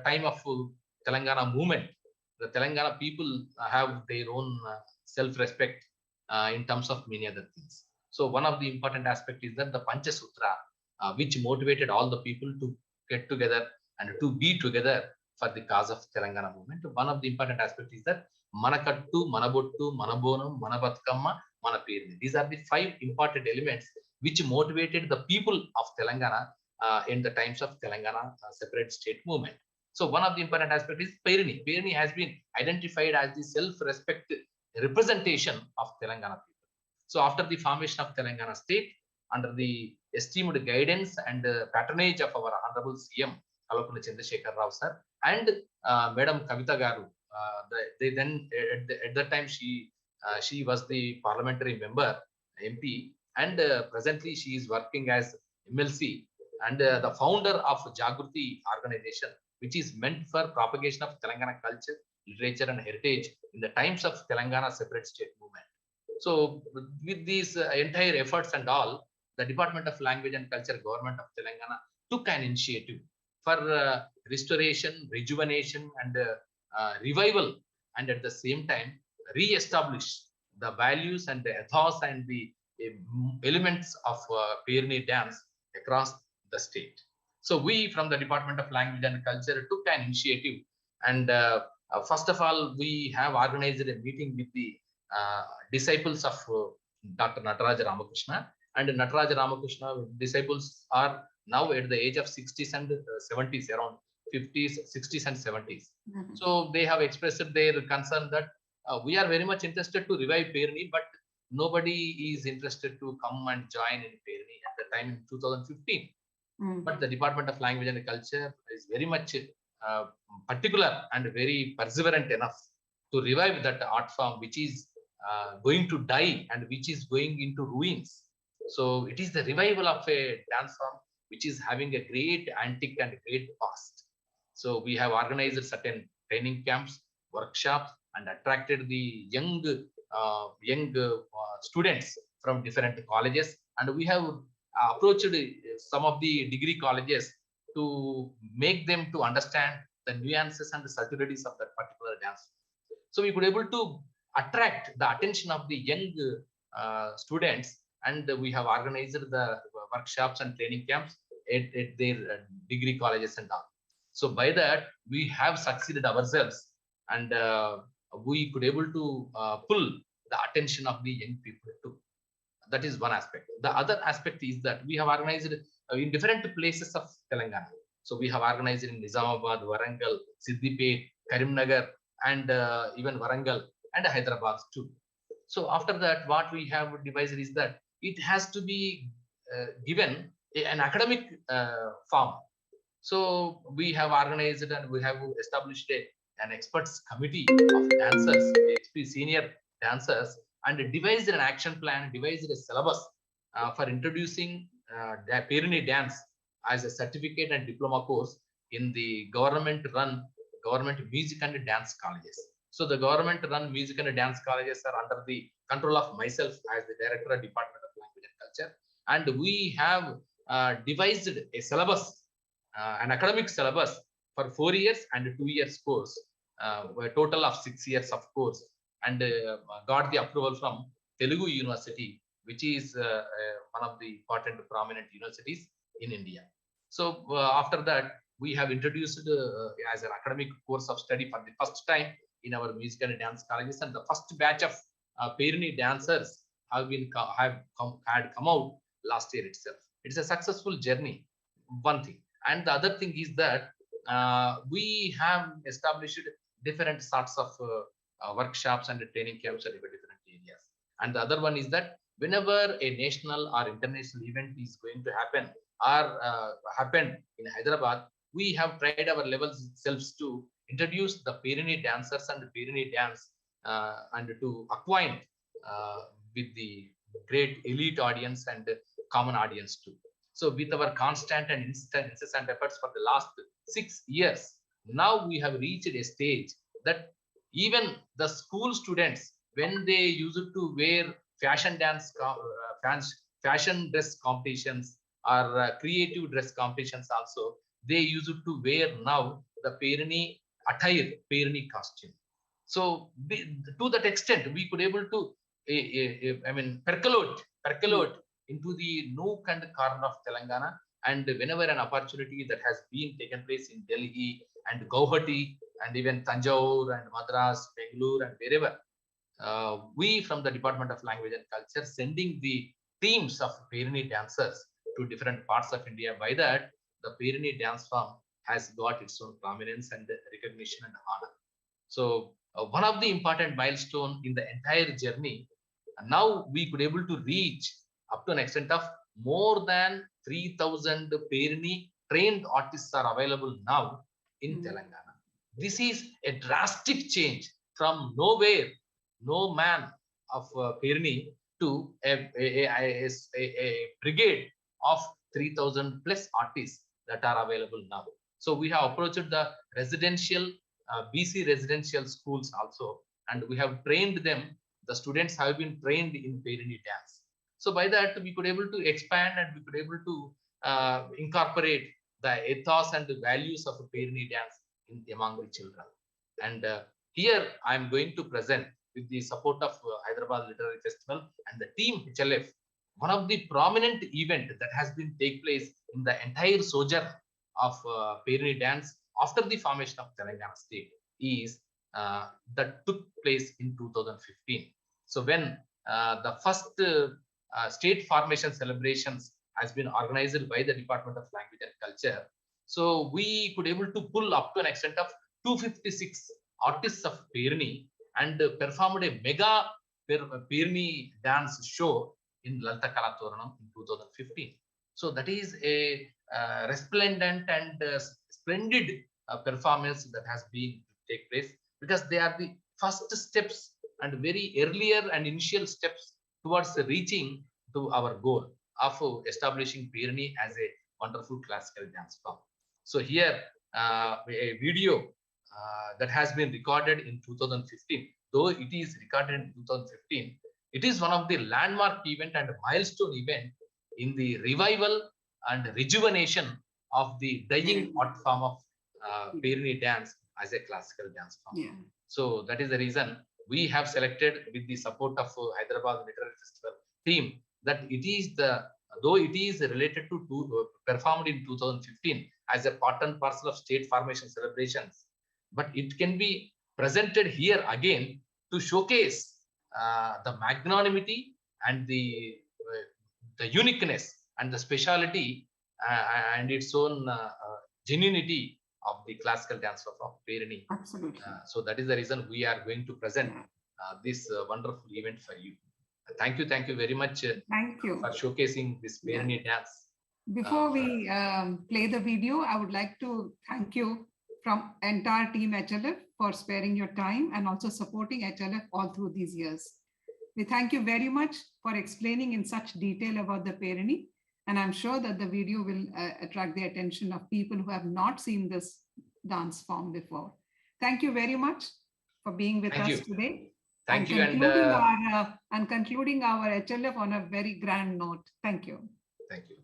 time of Telangana movement, the Telangana people have their own self-respect in terms of many other things. So one of the important aspects is that the Panchasutra, which motivated all the people to get together and to be together for the cause of Telangana movement. One of the important aspects is that Manakattu, Manabottu, Manabonam, Manabatkamma, Manaperini. These are the 5 important elements which motivated the people of Telangana in the times of Telangana separate state movement. So one of the important aspects is Perini. Perini has been identified as the self-respect representation of Telangana people. So after the formation of Telangana state, under the esteemed guidance and patronage of our Honorable CM, Kalapulli Chandrasekhar Rao sir, and Madam Kavita Garu, they then at that time she was the parliamentary member, MP, and presently she is working as MLC and the founder of Jagruti organization, which is meant for propagation of Telangana culture, literature, and heritage in the times of Telangana separate state movement. So with these entire efforts and all, the Department of Language and Culture, Government of Telangana took an initiative for restoration, rejuvenation, and revival, and at the same time re-establish the values and the ethos and the elements of Perini dance across the state. So we from the Department of Language and Culture took an initiative, and first of all, we have organized a meeting with the disciples of Dr. Nataraja Ramakrishna, and Nataraja Ramakrishna disciples are now at the age of 60s and 70s, around 50s, 60s and 70s. So they have expressed their concern that we are very much interested to revive Perini, but nobody is interested to come and join in Perini at the time in 2015. But the Department of Language and Culture is very much particular and very perseverant enough to revive that art form, which is going to die and which is going into ruins. So it is the revival of a dance form which is having a great antique and great past. So we have organized certain training camps, workshops, and attracted the young students from different colleges, and we have approached some of the degree colleges to make them to understand the nuances and the subtleties of that particular dance. So we could able to attract the attention of the young students, and we have organized the workshops and training camps at their degree colleges and all. So by that we have succeeded ourselves, and we could able to pull the attention of the young people too. That is one aspect. The other aspect is that we have organized in different places of Telangana. So we have organized in Nizamabad, Warangal, Siddipet, Karimnagar, and even Warangal and Hyderabad too. So after that, what we have devised is that it has to be given an academic form. So we have organized and we have established an experts committee of dancers, senior dancers, and devised an action plan, devised a syllabus for introducing Perini dance as a certificate and diploma course in the government music and dance colleges. So the government-run music and dance colleges are under the control of myself as the Director of Department of Language and Culture, and we have devised a syllabus, an academic syllabus for 4 years and 2 years course, a total of 6 years of course, and got the approval from Telugu University, which is one of the important prominent universities in India. So after that, we have introduced as an academic course of study for the first time in our music and dance colleges, and the first batch of Perini dancers had come out last year itself. It's a successful journey, one thing. And the other thing is that we have established different sorts of workshops and training camps at different areas. And the other one is that whenever a national or international event is going to happen or happened in Hyderabad, we have tried our levels selves to introduce the Perini dancers and the Perini dance and to acquaint with the great elite audience and common audience too. So with our constant and incessant efforts for the last 6 years, now we have reached a stage that even the school students, when they used to wear fashion fashion dress competitions or creative dress competitions also, they used to wear now the Perini attire, Perini costume. So to that extent, we could able to, percolate into the nook and corner of Telangana. And whenever an opportunity that has been taken place in Delhi and Guwahati and even Tanjore and Madras, Bangalore and wherever, we from the Department of Language and Culture sending the teams of Perini dancers to different parts of India. By that, the Perini dance form has got its own prominence and recognition and honor. So one of the important milestone in the entire journey, now we could able to reach up to an extent of more than 3,000 Perini trained artists are available now in Telangana. This is a drastic change from nowhere, no man of Perini to a brigade of 3,000 plus artists that are available now. So we have approached the residential, BC residential schools also, and we have trained them. The students have been trained in Perini dance. So by that, we could able to expand and we could able to incorporate the ethos and the values of Perini dance among the children. And here I am going to present, with the support of Hyderabad Literary Festival and the team HLF, one of the prominent event that has been take place in the entire sojourn of Perini dance after the formation of Telangana state is that took place in 2015. So when the first state formation celebrations has been organized by the Department of Language and Culture, so we could able to pull up to an extent of 256 artists of Perini and performed a mega Perini dance show in Lalita Kala Toranam in 2015. So that is a resplendent and splendid performance that has been to take place, because they are the first steps and very earlier and initial steps towards reaching to our goal of establishing Perini as a wonderful classical dance form. So here a video that has been recorded in 2015, though it is recorded in 2015, it is one of the landmark event and milestone event in the revival and rejuvenation of the dying art form of Perini dance as a classical dance form. Yeah. So that is the reason we have selected, with the support of Hyderabad Literary Festival team, that it is the, though it is related to performed in 2015 as a part and parcel of state formation celebrations, but it can be presented here again to showcase the magnanimity and the uniqueness and the speciality and its own genuinity of the classical dance of Perini. Absolutely. So that is the reason we are going to present this wonderful event for you. Thank you very much. Thank you For showcasing this Perini dance. Before we play the video, I would like to thank you from entire team HLF for sparing your time and also supporting HLF all through these years. We thank you very much for explaining in such detail about the Perini, and I'm sure that the video will attract the attention of people who have not seen this dance form before. Thank you very much for being with us today. Thank you. And concluding our HLF on a very grand note. Thank you. Thank you.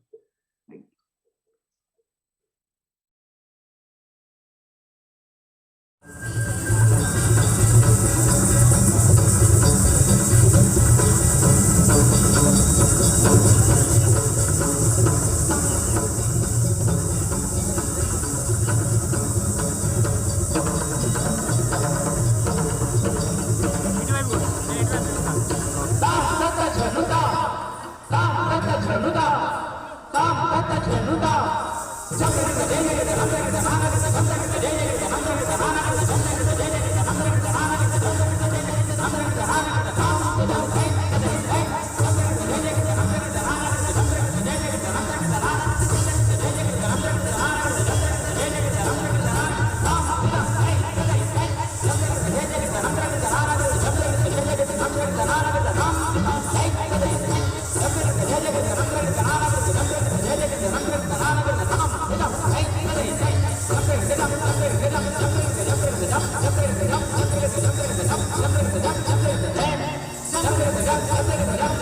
Jump,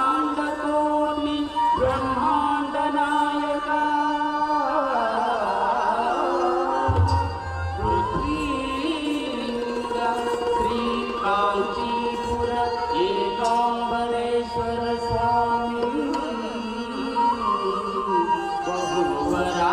अखिलांडकोटि ब्रह्मांड नायका पृथ्वीलिंग श्री कांचीपुर एकांबरेश्वर स्वामी बहुवरा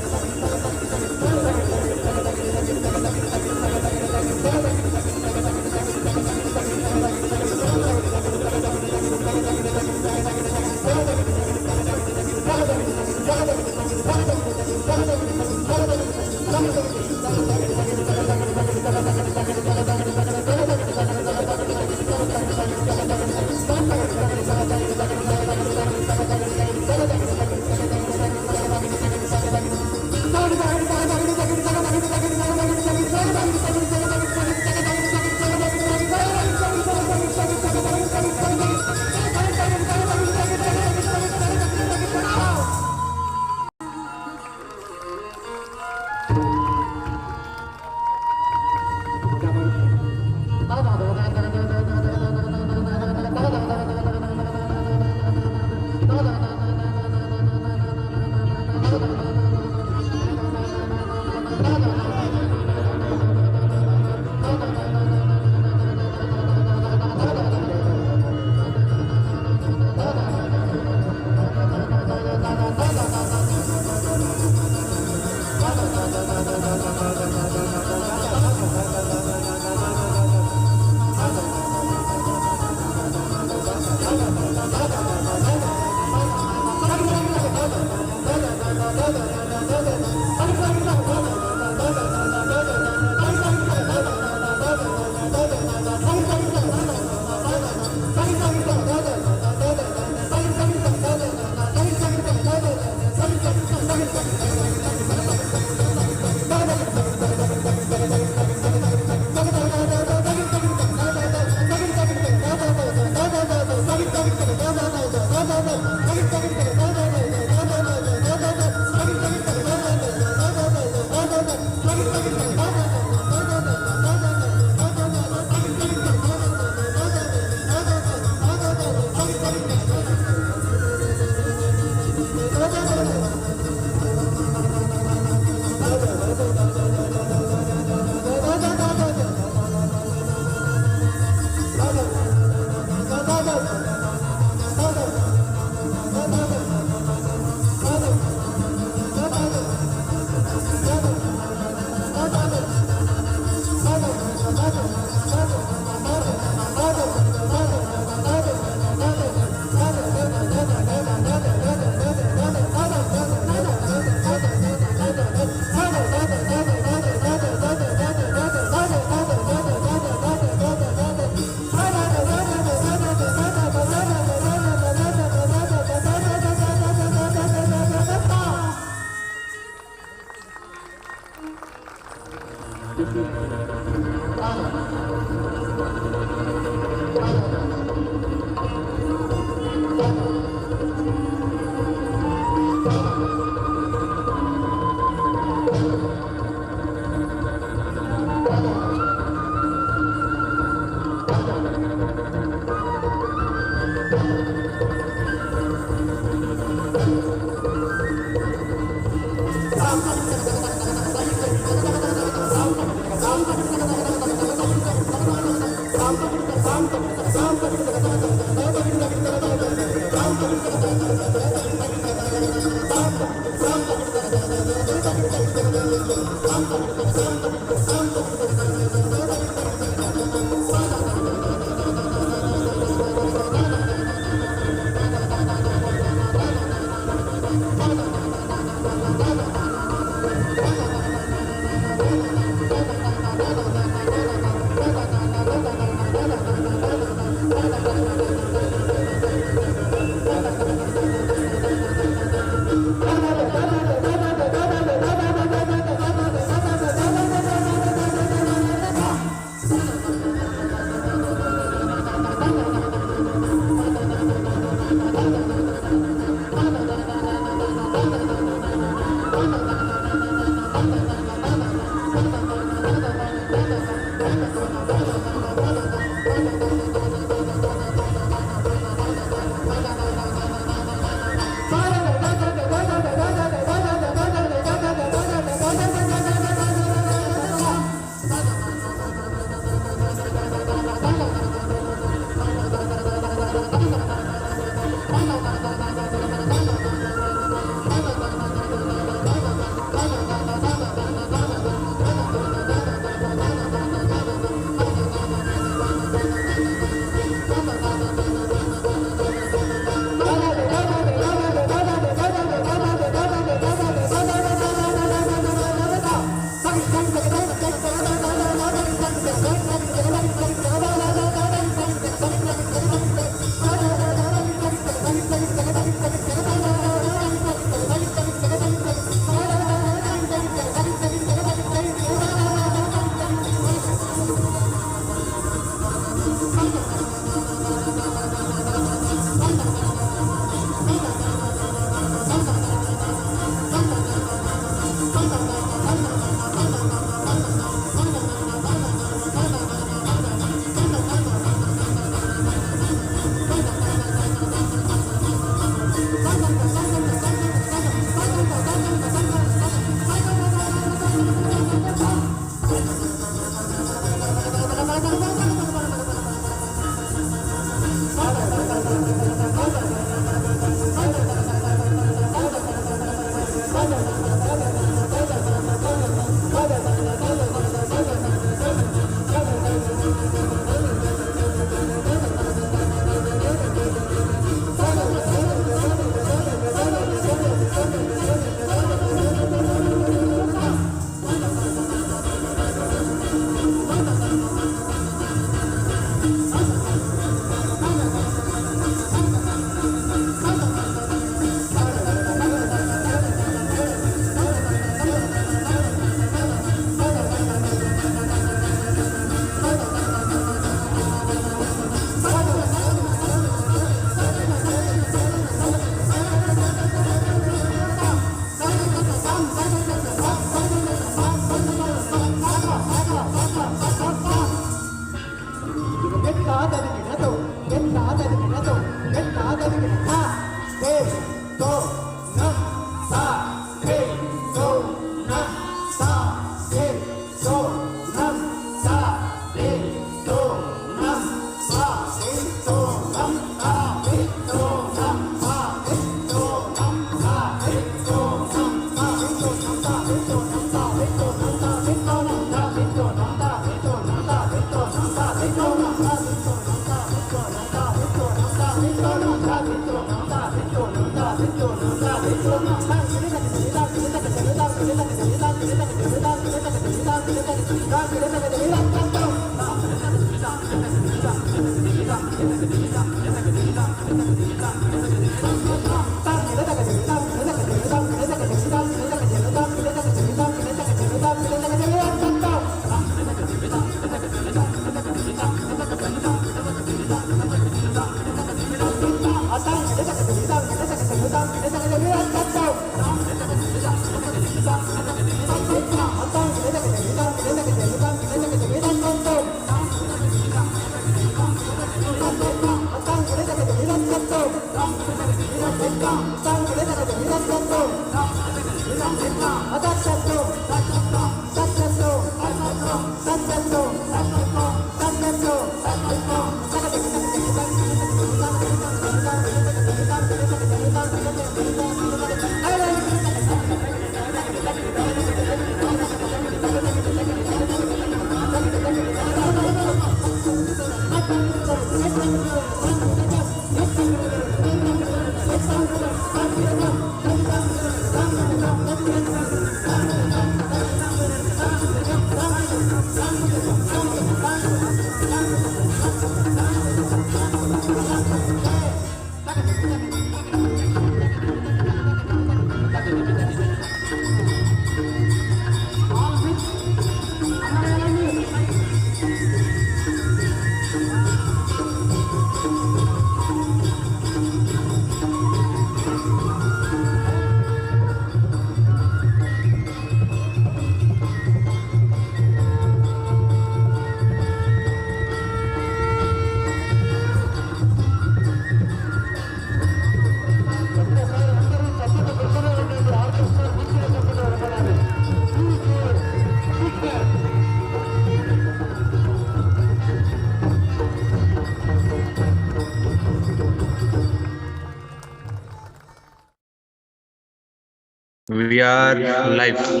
We are live.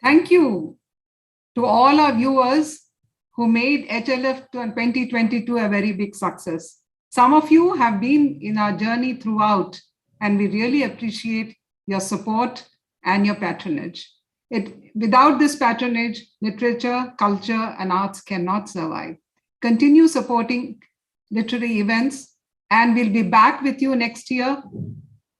Thank you to all our viewers who made HLF 2022 a very big success. Some of you have been in our journey throughout, and we really appreciate your support and your patronage. Without this patronage, literature, culture, and arts cannot survive. Continue supporting literary events, and we'll be back with you next year.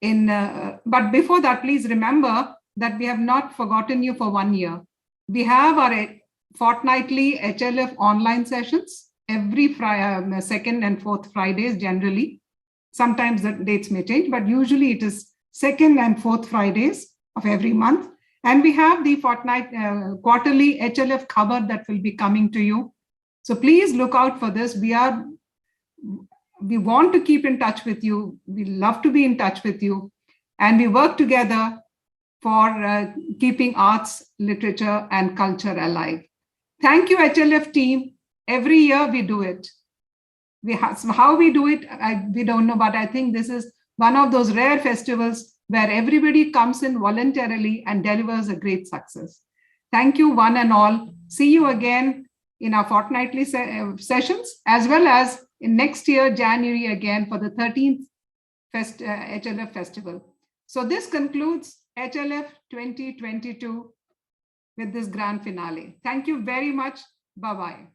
But before that, please remember that we have not forgotten you for 1 year. We have our fortnightly HLF online sessions every second and fourth Fridays generally. Sometimes the dates may change, but usually it is second and fourth Fridays of every month. And we have the quarterly HLF cover that will be coming to you. So please look out for this. We want to keep in touch with you. We love to be in touch with you. And we work together for keeping arts, literature, and culture alive. Thank you, HLF team. Every year we do it. How we do it, we don't know, but I think this is one of those rare festivals where everybody comes in voluntarily and delivers a great success. Thank you, one and all. See you again in our fortnightly sessions, as well as in next year, January again for the 13th HLF festival. So this concludes HLF 2022 with this grand finale. Thank you very much. Bye-bye.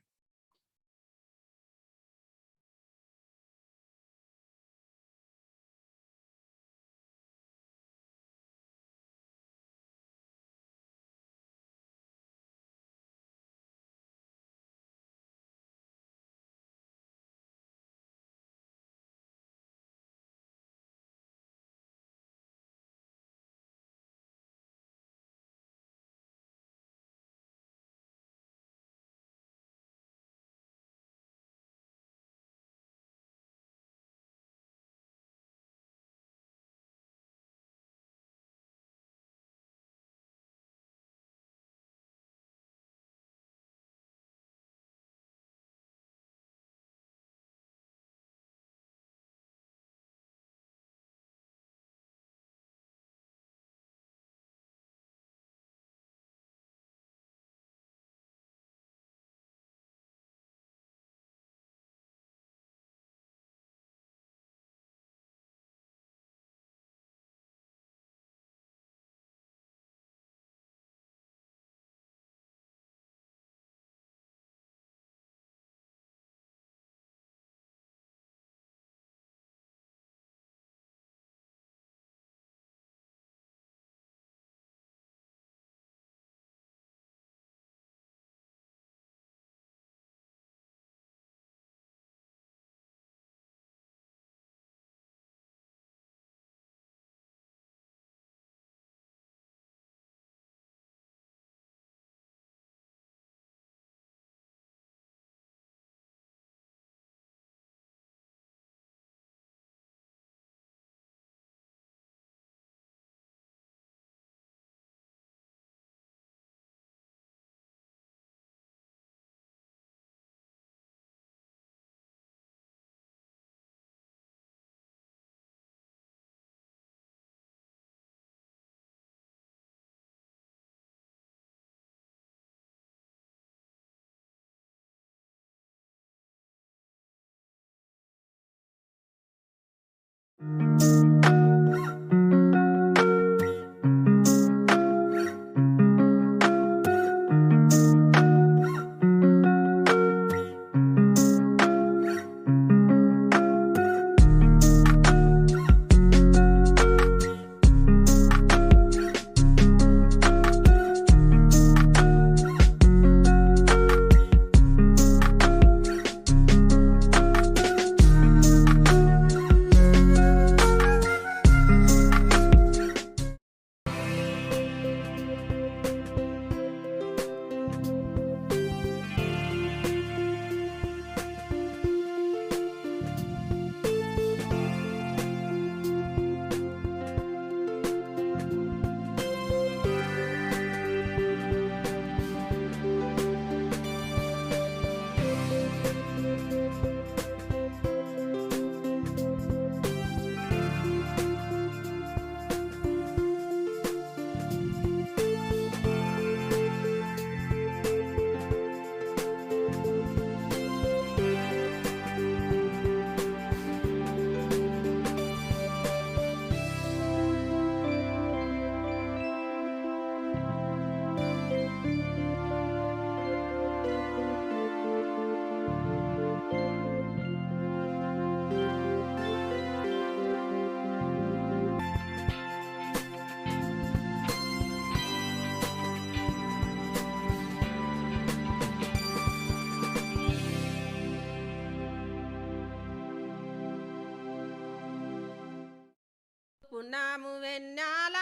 పున్నాము వెన్నాల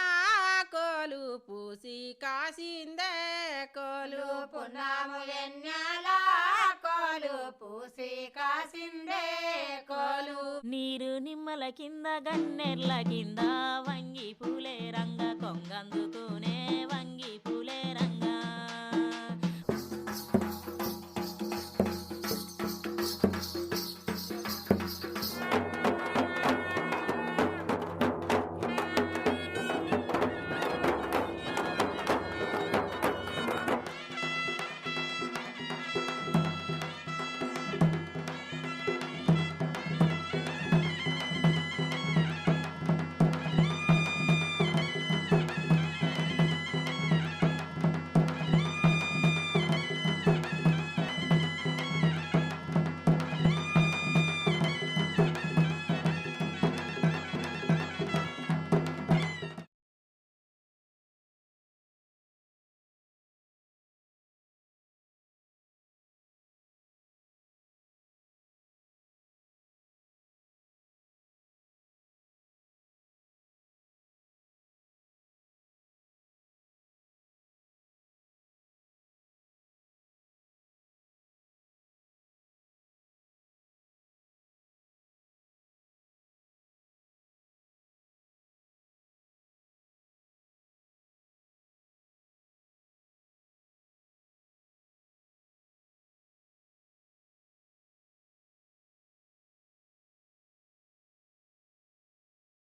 కోలు పూసి కాసిందే కోలు పున్నాము వెన్నెల కోలు పూసి కాసిందే కోలు నీరు నిమ్మల కింద గన్నెర్ల కింద వంగి